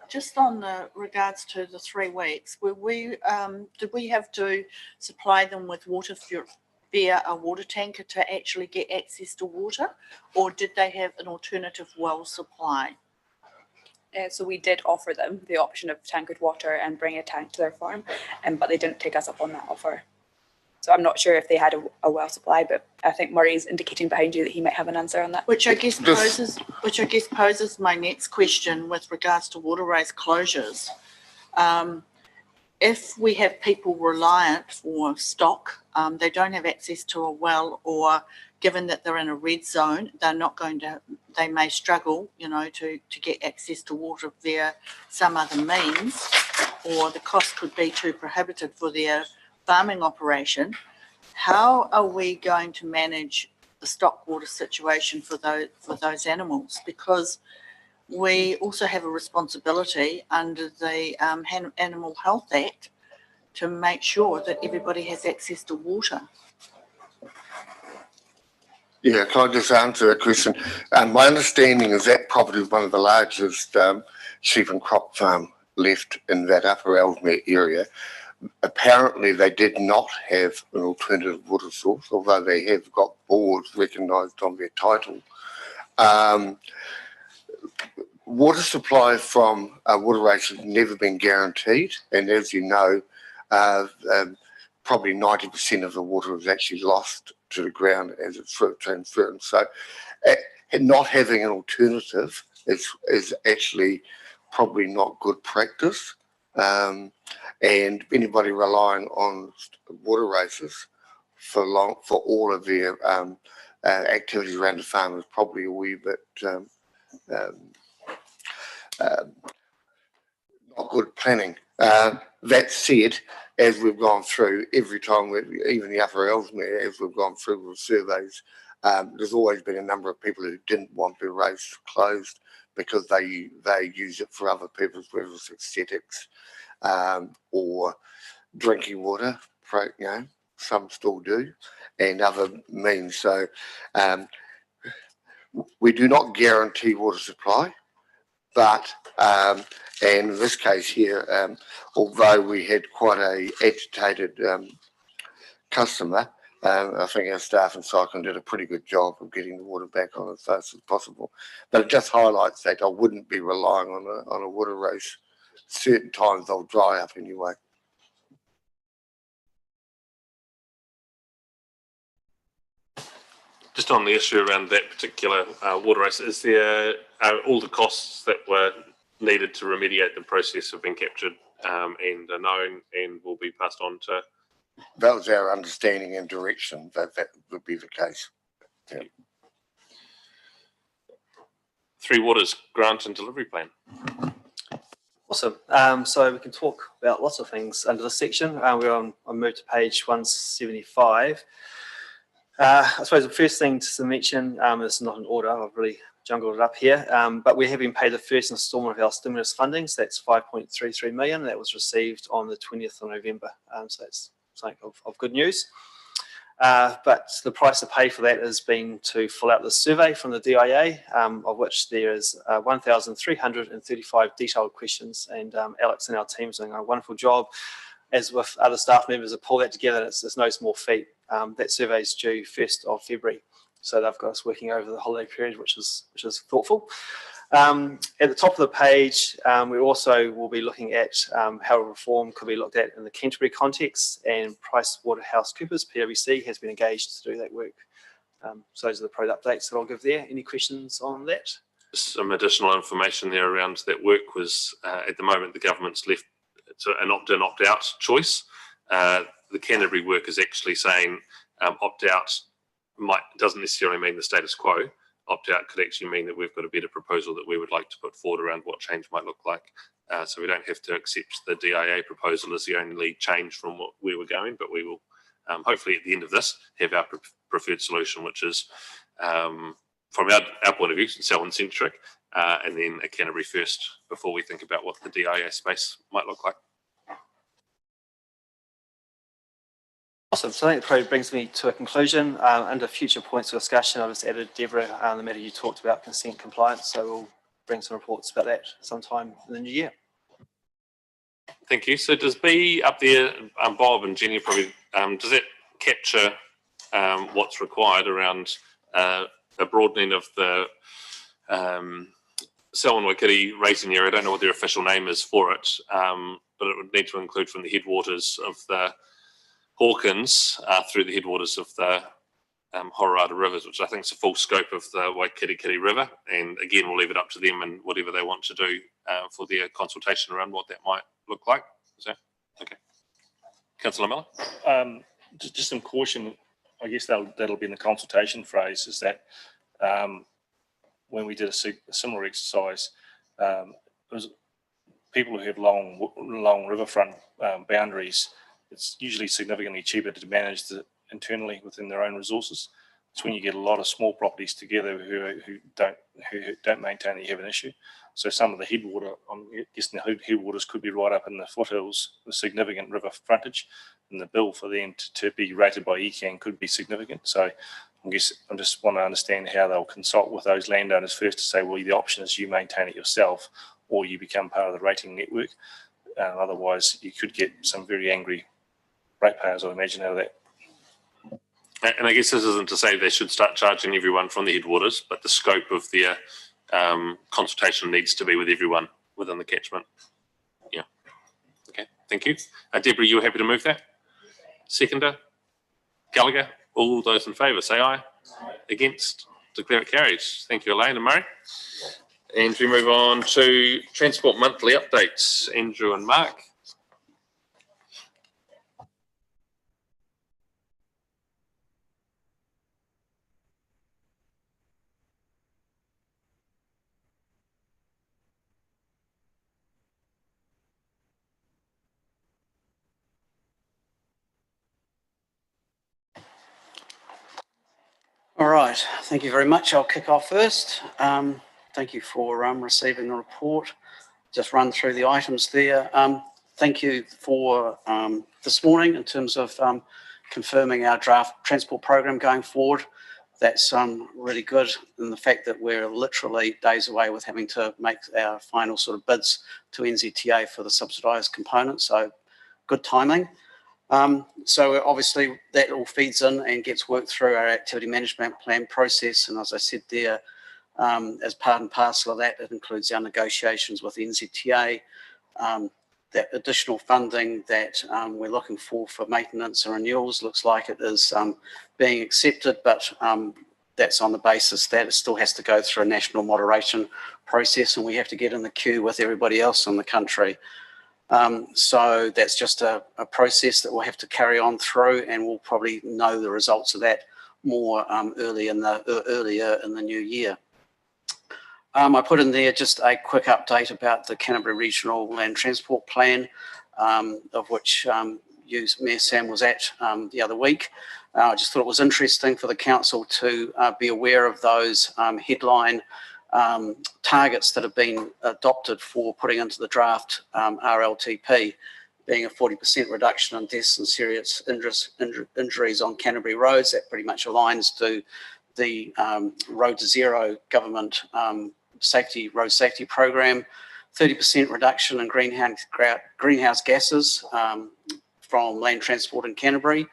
Just on the regards to the 3 weeks, did we have to supply them with water via a water tanker to actually get access to water, or did they have an alternative well supply? So we did offer them the option of tankered water and bring a tank to their farm, but they didn't take us up on that offer. So I'm not sure if they had a well supply, but I think Murray's indicating behind you that he might have an answer on that. Which I guess poses my next question with regards to water race closures. If we have people reliant for stock, they don't have access to a well, or given that they're in a red zone, they may struggle, to get access to water via some other means, or the cost could be too prohibitive for their farming operation. How are we going to manage the stock water situation for those animals? Because we also have a responsibility under the Animal Health Act to make sure that everybody has access to water. Yeah, can I just answer that question? My understanding is that property is one of the largest sheep and crop farm left in that Upper Ellesmere area. Apparently, they did not have an alternative water source, although they have got bores recognised on their title. Water supply from water race has never been guaranteed, and as you know, probably 90% of the water is actually lost to the ground as it's transferred. So not having an alternative is actually probably not good practice. And anybody relying on water races for all of their activities around the farm is probably a wee bit not good planning. That said, as we've gone through, every time, even the Upper Ellesmere, as we've gone through with surveys, there's always been a number of people who didn't want the race closed because they use it for other purposes, whether it's aesthetics or drinking water. Some still do, and other means. So we do not guarantee water supply, but and in this case here, although we had quite a agitated customer, I think our staff and SciCon did a pretty good job of getting the water back on as fast as possible. But it just highlights that I wouldn't be relying on a water race. Certain times they'll dry up anyway. Just on the issue around that particular water race, is there all the costs that were needed to remediate the process have been captured and are known and will be passed on to? That was our understanding and direction that would be the case. Yeah. Three Waters grant and delivery plan. Awesome. So we can talk about lots of things under this section. We're on move to page 175. I suppose the first thing to mention, is not in order, I've really jungled it up here, but we have been paid the first instalment of our stimulus funding, so that's 5.33 million. That was received on the 20th of November, so that's something of good news. But the price to pay for that has been to fill out the survey from the DIA, of which there is 1,335 detailed questions, and Alex and our team is doing a wonderful job, as with other staff members, to pull that together. It's no small feat. That survey is due 1st of February, so they've got us working over the holiday period, which is thoughtful. At the top of the page, we also will be looking at how reform could be looked at in the Canterbury context, and PricewaterhouseCoopers, PwC, has been engaged to do that work. So those are the product updates that I'll give there. Any questions on that? Some additional information there around that work was, at the moment, the government's left an opt-in, opt-out choice. The Canterbury work is actually saying opt-out doesn't necessarily mean the status quo. Opt-out could actually mean that we've got a better proposal that we would like to put forward around what change might look like. So we don't have to accept the DIA proposal as the only change from where we're going, but we will hopefully at the end of this have our preferred solution, which is from our point of view, Selwyn-centric, and then a Canterbury first before we think about what the DIA space might look like. Awesome. So I think it probably brings me to a conclusion. Under future points of discussion, I just added, Deborah, the matter you talked about, consent compliance. So we'll bring some reports about that sometime in the new year. Thank you. So does B up there, Bob and Jenny probably, does it capture what's required around a broadening of the Selwyn-Waikiri racing area? I don't know what their official name is for it, but it would need to include from the headwaters of the Hawkins through the headwaters of the Hororata rivers, which I think is the full scope of the Waikirikiri River. And again, we'll leave it up to them and whatever they want to do for their consultation around what that might look like. So, okay. Councillor Miller? Just some caution, I guess that'll be in the consultation phrase, is that when we did a similar exercise, it was people who have long riverfront boundaries. It's usually significantly cheaper to manage internally within their own resources. It's when you get a lot of small properties together who don't maintain that you have an issue. So some of the headwater, I'm guessing the headwaters could be right up in the foothills with significant river frontage, and the bill for them to be rated by ECAN could be significant. So I just want to understand how they'll consult with those landowners first to say, well, the option is you maintain it yourself or you become part of the rating network. Otherwise, you could get some very angry ratepayers, I imagine, out of that. And I guess this isn't to say they should start charging everyone from the headwaters, but the scope of their consultation needs to be with everyone within the catchment. Yeah. Okay, thank you. Deborah, you were happy to move that? Seconder? Gallagher? All those in favour, say aye. Against? Declare it carried. Thank you, Elaine and Murray. And we move on to Transport Monthly Updates. Andrew and Mark. All right, thank you very much. I'll kick off first. Thank you for receiving the report. Just run through the items there. Thank you for this morning in terms of confirming our draft transport program going forward. That's really good in the fact that we're literally days away with having to make our final sort of bids to NZTA for the subsidised component. So good timing. So obviously that all feeds in and gets worked through our activity management plan process. And as I said there, as part and parcel of that, it includes our negotiations with NZTA, that additional funding that we're looking for maintenance and renewals looks like it is being accepted, but that's on the basis that it still has to go through a national moderation process and we have to get in the queue with everybody else in the country. So that's just a process that we'll have to carry on through, and we'll probably know the results of that more earlier in the new year. I put in there just a quick update about the Canterbury Regional Land Transport Plan, of which Mayor Sam was at the other week. I just thought it was interesting for the council to be aware of those headline targets that have been adopted for putting into the draft RLTP, being a 40% reduction in deaths and serious injuries on Canterbury roads. That pretty much aligns to the Road to Zero government road safety program, 30% reduction in greenhouse gases from land transport in Canterbury,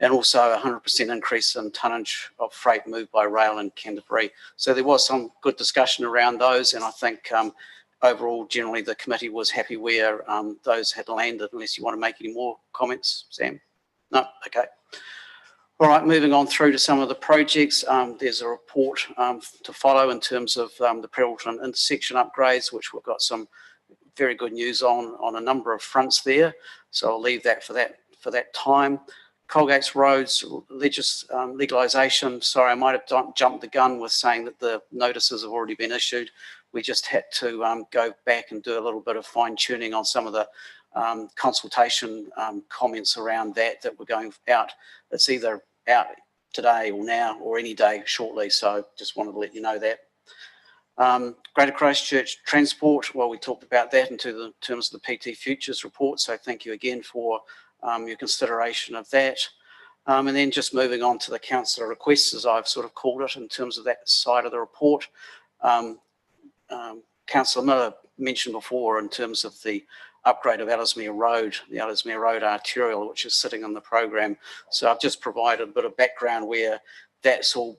and also a 100% increase in tonnage of freight moved by rail in Canterbury. So there was some good discussion around those, and I think overall, generally, the committee was happy where those had landed, unless you want to make any more comments, Sam? No? Okay. All right, moving on through to some of the projects. There's a report to follow in terms of the Predelton intersection upgrades, which we've got some very good news on a number of fronts there. So I'll leave that for that time. Colgate's Roads legalisation. Sorry, I might have jumped the gun with saying that the notices have already been issued. We just had to go back and do a little bit of fine tuning on some of the consultation comments around that were going out. It's either out today or now or any day shortly. So just wanted to let you know that. Greater Christchurch Transport, well, we talked about that in terms of the PT Futures report. So thank you again for your consideration of that. And then just moving on to the councillor requests, as I've sort of called it, in terms of that side of the report. Councillor Miller mentioned before in terms of the upgrade of Ellesmere Road, the Ellesmere Road arterial, which is sitting in the program. So I've just provided a bit of background where that's all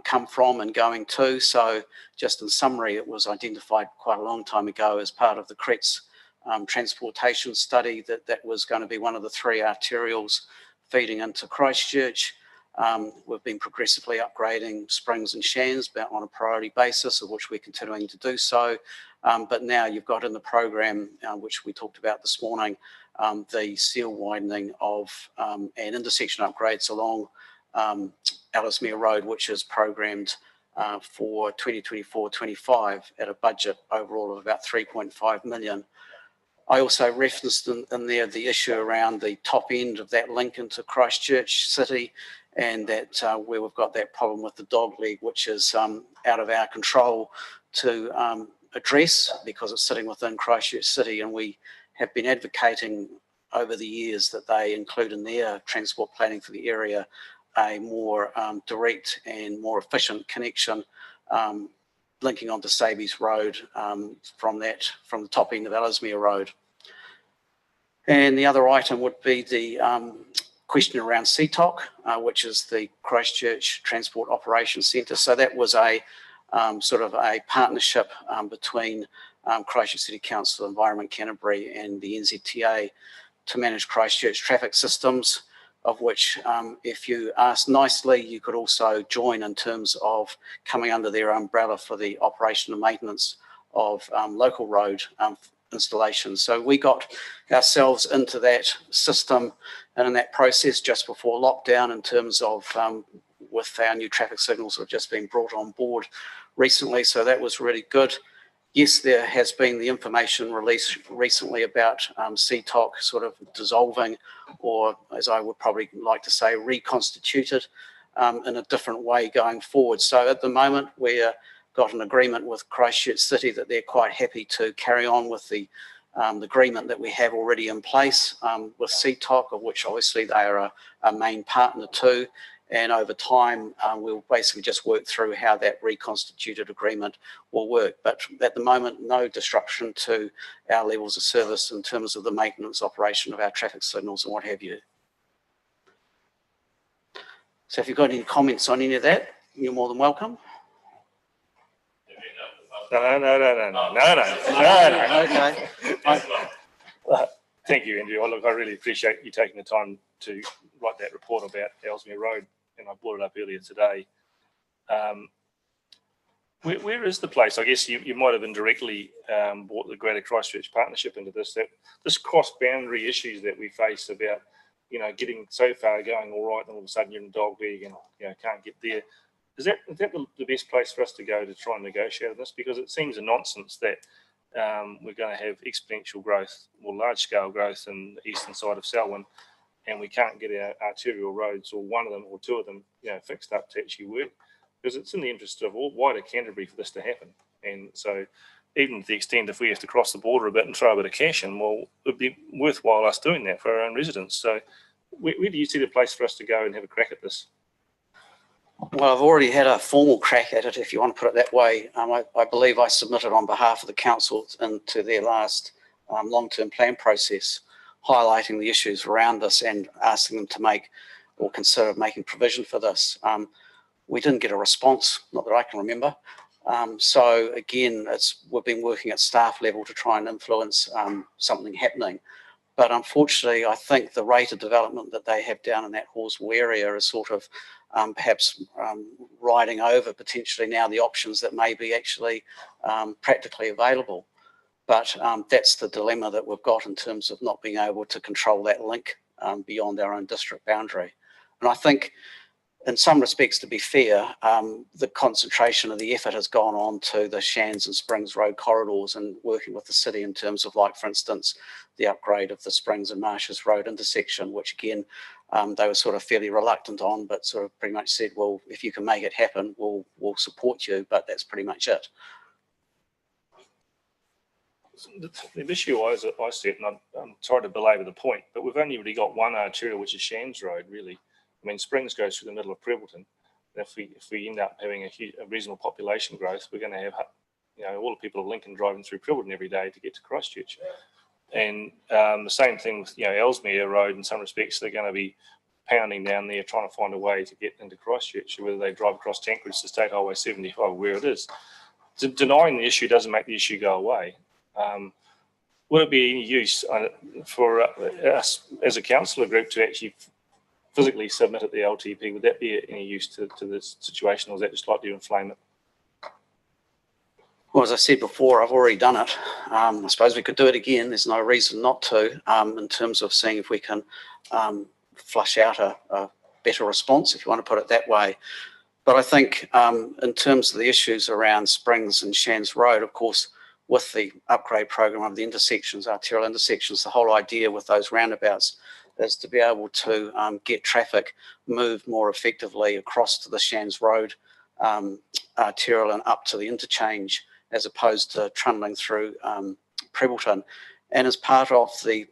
come from and going to. So just in summary, it was identified quite a long time ago as part of the CRETS transportation study that was going to be one of the 3 arterials feeding into Christchurch. We've been progressively upgrading Springs and Shands on a priority basis, of which we're continuing to do so. But now you've got in the program, which we talked about this morning, the seal widening of and intersection upgrades along Ellesmere Road, which is programmed for 2024-25 at a budget overall of about 3.5 million. I also referenced in there the issue around the top end of that link into Christchurch City, and that where we've got that problem with the dog leg, which is out of our control to address because it's sitting within Christchurch City, and we have been advocating over the years that they include in their transport planning for the area a more direct and more efficient connection linking onto Sabies Road from the top end of Ellesmere Road. And the other item would be the question around CTOC, which is the Christchurch Transport Operations Centre. So that was a sort of a partnership between Christchurch City Council, Environment Canterbury and the NZTA to manage Christchurch traffic systems, of which if you ask nicely, you could also join in terms of coming under their umbrella for the operation and maintenance of local road installations. So we got ourselves into that system and in that process just before lockdown in terms of with our new traffic signals that have just been brought on board recently. So that was really good. Yes, there has been the information released recently about CTOC sort of dissolving, or as I would probably like to say, reconstituted in a different way going forward. So at the moment, we've got an agreement with Christchurch City that they're quite happy to carry on with the agreement that we have already in place with CTOC, of which obviously they are a main partner too. And over time, we'll basically just work through how that reconstituted agreement will work. But at the moment, no disruption to our levels of service in terms of the maintenance operation of our traffic signals and what have you. So if you've got any comments on any of that, you're more than welcome. No. Okay. Thank you, Andrew. Look, I really appreciate you taking the time to write that report about Ellesmere Road, and I brought it up earlier today. Where is the place? I guess you might have indirectly brought the Greater Christchurch Partnership into this. This cross-boundary issues that we face about, getting so far going all right, and all of a sudden you're in a dog leg and can't get there. Is that the best place for us to go to try and negotiate this? Because it seems a nonsense that we're going to have exponential growth or large-scale growth in the eastern side of Selwyn, and we can't get our arterial roads, or one of them or two of them, fixed up to actually work. Because it's in the interest of all wider Canterbury for this to happen. And so even to the extent if we have to cross the border a bit and throw a bit of cash in, well, it'd be worthwhile us doing that for our own residents. So where do you see the place for us to go and have a crack at this? Well, I've already had a formal crack at it, if you want to put it that way. I believe I submitted on behalf of the council into their last long-term plan process, highlighting the issues around this and asking them to make or consider making provision for this. We didn't get a response, not that I can remember. So again, we've been working at staff level to try and influence something happening. But unfortunately, I think the rate of development that they have down in that Horsewell area is sort of perhaps riding over potentially now the options that may be actually practically available. But that's the dilemma that we've got in terms of not being able to control that link beyond our own district boundary. And I think in some respects, to be fair, the concentration of the effort has gone on to the Shands and Springs Road corridors and working with the city in terms of, like, for instance, the upgrade of the Springs and Marshes Road intersection, which again, they were sort of fairly reluctant on, but sort of pretty much said, well, if you can make it happen, we'll support you, but that's pretty much it. The issue I see it, and I'm sorry to belabor the point, but we've only really got one arterial, which is Shands Road, really. I mean, Springs goes through the middle of Prebbleton. And if we end up having a reasonable population growth, we're going to have, all the people of Lincoln driving through Prebbleton every day to get to Christchurch. And the same thing with, Ellesmere Road, in some respects, they're going to be pounding down there trying to find a way to get into Christchurch, whether they drive across Tankridge to State Highway 75, where it is. Denying the issue doesn't make the issue go away. Would it be any use for us as a councillor group to actually physically submit at the LTP? Would that be any use to this situation, or is that just like to inflame it? Well, as I said before, I've already done it. I suppose we could do it again. There's no reason not to, in terms of seeing if we can flush out a better response, if you want to put it that way. But I think in terms of the issues around Springs and Shands Road, of course, with the upgrade program of the intersections, arterial intersections, the whole idea with those roundabouts is to be able to get traffic moved more effectively across to the Shands Road arterial and up to the interchange, as opposed to trundling through Prebbleton. And as part of the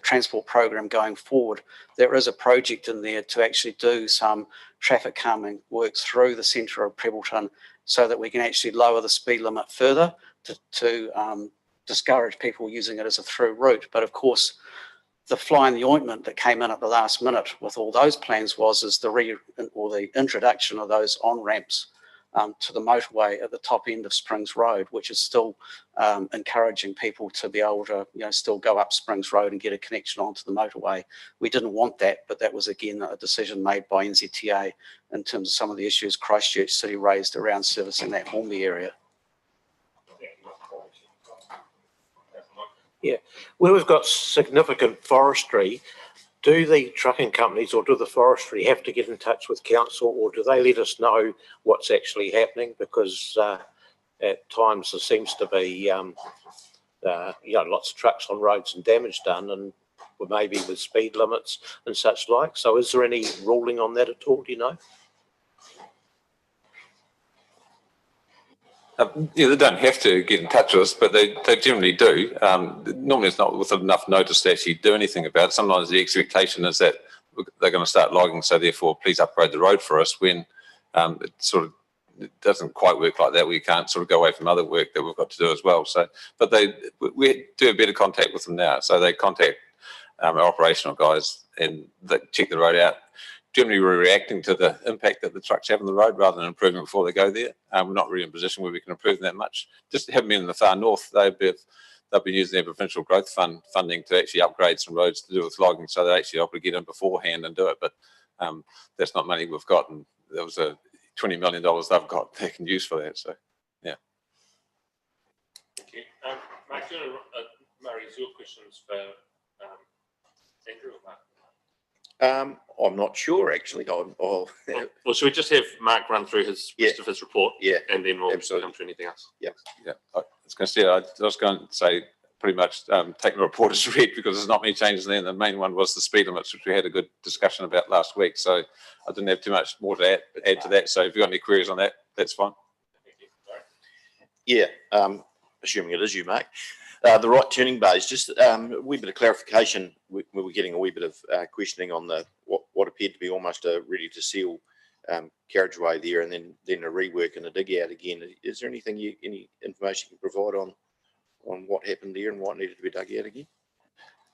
transport program going forward, there is a project in there to actually do some traffic calming work through the centre of Prebbleton so that we can actually lower the speed limit further to discourage people using it as a through route. But of course, the fly in the ointment that came in at the last minute with all those plans was the introduction of those on-ramps to the motorway at the top end of Springs Road, which is still encouraging people to be able to still go up Springs Road and get a connection onto the motorway. We didn't want that, but that was again a decision made by NZTA in terms of some of the issues Christchurch City raised around servicing that Hornby area. Yeah, where we've got significant forestry, do the trucking companies or do the forestry have to get in touch with council, or do they let us know what's actually happening? Because at times there seems to be lots of trucks on roads and damage done, and maybe with speed limits and such like. So is there any ruling on that at all, do you know? They don't have to get in touch with us, but they generally do. Normally it's not with enough notice to actually do anything about it. Sometimes the expectation is that they're going to start logging, so therefore please upgrade the road for us, when it doesn't quite work like that. We can't sort of go away from other work that we've got to do as well. So, but we do a better contact with them now. So they contact our operational guys and they check the road out. Generally, we're reacting to the impact that the trucks have on the road rather than improving before they go there. We're not really in a position where we can improve that much. Just having been in the far north, they'll be using their provincial growth funding to actually upgrade some roads to do with logging, so they're actually able to get in beforehand and do it. But that's not money we've got, and there was a $20 million they've got they can use for that. So, yeah. Thank you. Mark, Murray, is your questions for Andrew or Mark? I'm not sure, actually. Well, should we just have Mark run through his rest of his report? Yeah, and then we'll absolutely. come to anything else. Yeah. I was going to say pretty much take the report as read, because there's not many changes there. The main one was the speed limits, which we had a good discussion about last week. So I didn't have too much more to add to that. So if you've got any queries on that, that's fine. Yeah, assuming it is you, Mark. The right turning bays, just a wee bit of clarification. We were getting a wee bit of questioning on what appeared to be almost a ready to seal carriageway there, and then a rework and a dig out again. Is there anything any information you can provide on what happened there and what needed to be dug out again?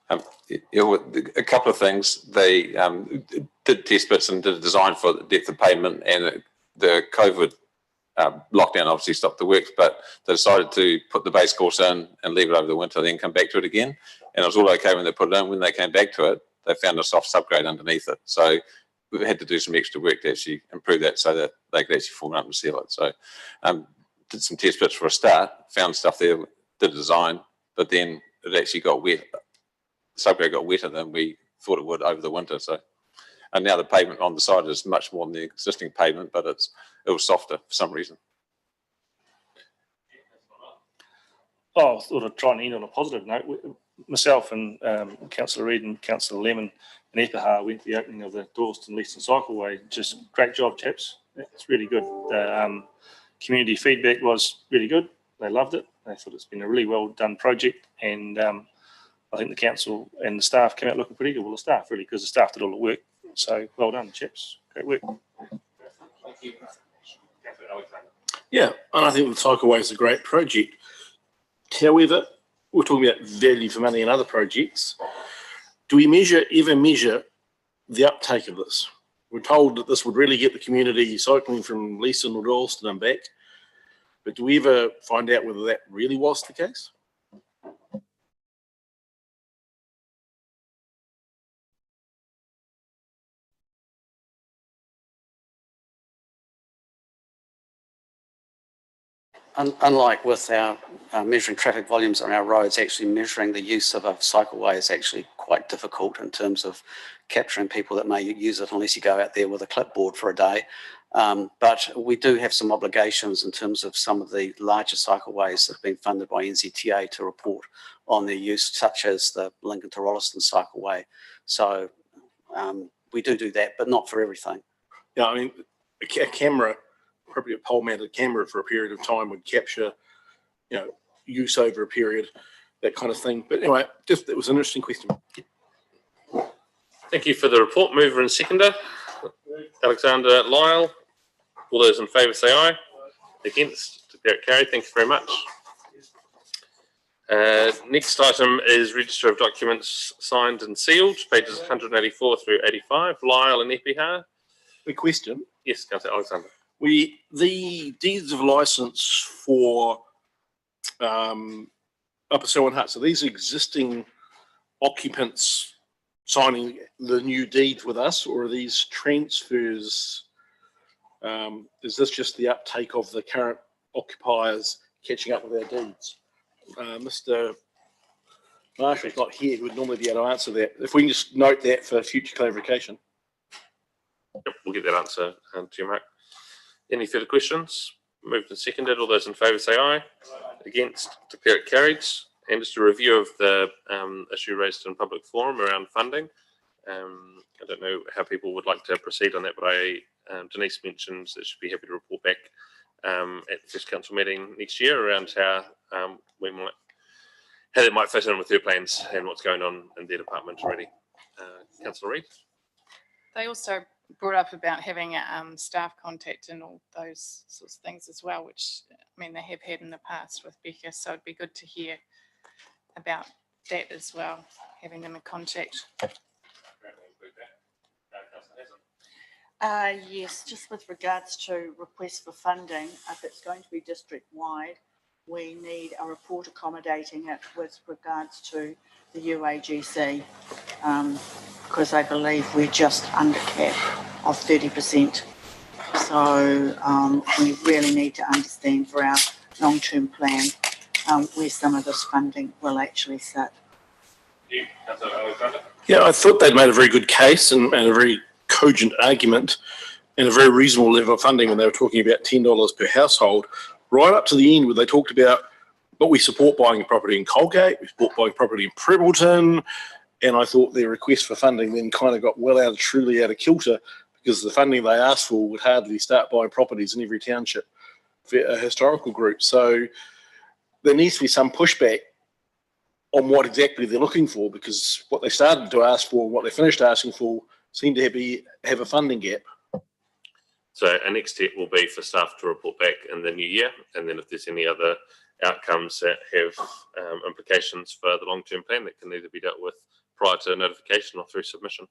A couple of things. They did test bits and did a design for the depth of pavement, and the COVID lockdown obviously stopped the works, but they decided to put the base course in and leave it over the winter, then come back to it again. And it was all okay when they put it in. When they came back to it, they found a soft subgrade underneath it. So we had to do some extra work to actually improve that so that they could actually form it up and seal it. So did some test bits for a start, found stuff there, did a design, but then it actually got wet. Subgrade got wetter than we thought it would over the winter. So, and now the pavement on the side is much more than the existing pavement, but it was softer for some reason. Oh, I thought I'd try and end on a positive note. Myself and Councillor Reid and Councillor Lemon and Epaha went to the opening of the Dawston Leeston Cycleway. Just great job, chaps. It's really good. The community feedback was really good. They loved it. They thought it's been a really well done project, and I think the council and the staff came out looking pretty good. Well, the staff really, because the staff did all the work. So well done, chaps. Great work. Thank you. Yeah, and I think the cycleway is a great project. However, we're talking about value for money in other projects. Do we ever measure the uptake of this? We're told that this would really get the community cycling from Leeston or Dalston and back. But do we ever find out whether that really was the case? Unlike with our measuring traffic volumes on our roads, actually measuring the use of a cycleway is actually quite difficult in terms of capturing people that may use it unless you go out there with a clipboard for a day. But we do have some obligations in terms of some of the larger cycleways that have been funded by NZTA to report on their use, such as the Lincoln to Rolleston cycleway. So we do that, but not for everything. Yeah, I mean, a camera, probably a pole-mounted camera for a period of time would capture, use over a period, that kind of thing. But anyway, just it was an interesting question. Thank you for the report. Mover and seconder, Alexander Lyle. All those in favour say aye. Against, declare it carried. Thank you very much. Next item is register of documents signed and sealed, pages 184 through 85. Lyle and Epiha. A question. Yes, Councillor Alexander. The deeds of license for Upper Selwyn Hut, so these existing occupants signing the new deed with us, or are these transfers? Is this just the uptake of the current occupiers catching up with our deeds? Mr. Marshall's not here, he would normally be able to answer that. If we can just note that for future clarification. Yep, we'll get that answer to you, Mark. Any further questions? Moved and seconded. All those in favour say aye. Against, declare it carried. And just a review of the issue raised in public forum around funding. I don't know how people would like to proceed on that, but Denise mentioned that she'd be happy to report back at the first council meeting next year around how that might fit in with her plans and what's going on in their department already. Councillor Reid. They also brought up about having staff contact and all those sorts of things as well, which they have had in the past with Becca. So it'd be good to hear about that as well, having them in contact. Yes, just with regards to requests for funding, if it's going to be district-wide, we need a report accommodating it with regards to the UAGC, because I believe we're just under cap of 30%. So we really need to understand for our long-term plan where some of this funding will actually sit. Yeah, I thought they'd made a very good case and a very cogent argument and a very reasonable level of funding when they were talking about $10 per household, right up to the end where they talked about, but we support buying a property in Colgate, we support buying property in Prebbleton, and I thought their request for funding then kind of got truly out of kilter, because the funding they asked for would hardly start buying properties in every township for a historical group. So there needs to be some pushback on what exactly they're looking for, because what they started to ask for and what they finished asking for seem to have a funding gap. So our next step will be for staff to report back in the new year, and then if there's any other outcomes that have implications for the long-term plan that can either be dealt with prior to notification or through submission.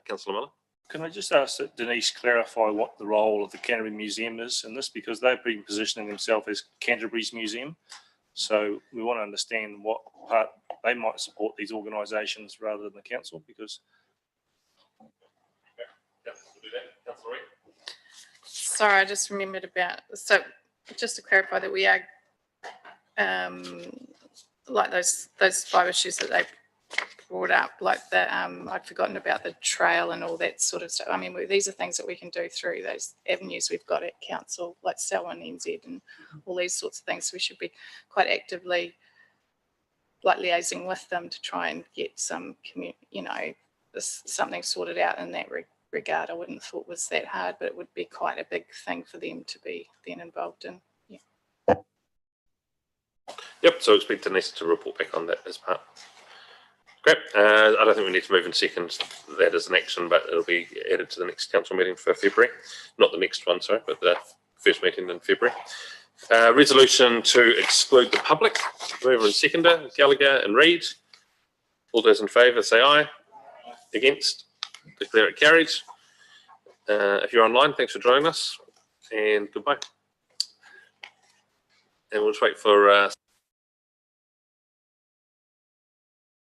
Councillor Miller. Can I just ask that Denise clarify what the role of the Canterbury Museum is in this, because they've been positioning themselves as Canterbury's museum. So we want to understand what part they might support these organisations rather than the council, because. Sorry, I just remembered about, so just to clarify that we are, like those 5 issues that they brought up, like the, I'd forgotten about the trail and all that sort of stuff. I mean, these are things that we can do through those avenues we've got at council, like Selwyn NZ and all these sorts of things. So we should be quite actively like liaising with them to try and get some, something sorted out in that regard. I wouldn't have thought was that hard, but it would be quite a big thing for them to be then involved in. Yeah. Yep, so expect Denise to report back on that as part. Great. I don't think we need to move in second that as an action, but it'll be added to the next council meeting for February. Not the next one, sorry, but the first meeting in February. Resolution to exclude the public. Mover and seconder, Gallagher and Reid. All those in favour say aye. Against? Declare it carried. If you're online, thanks for joining us, and goodbye. And we'll just wait for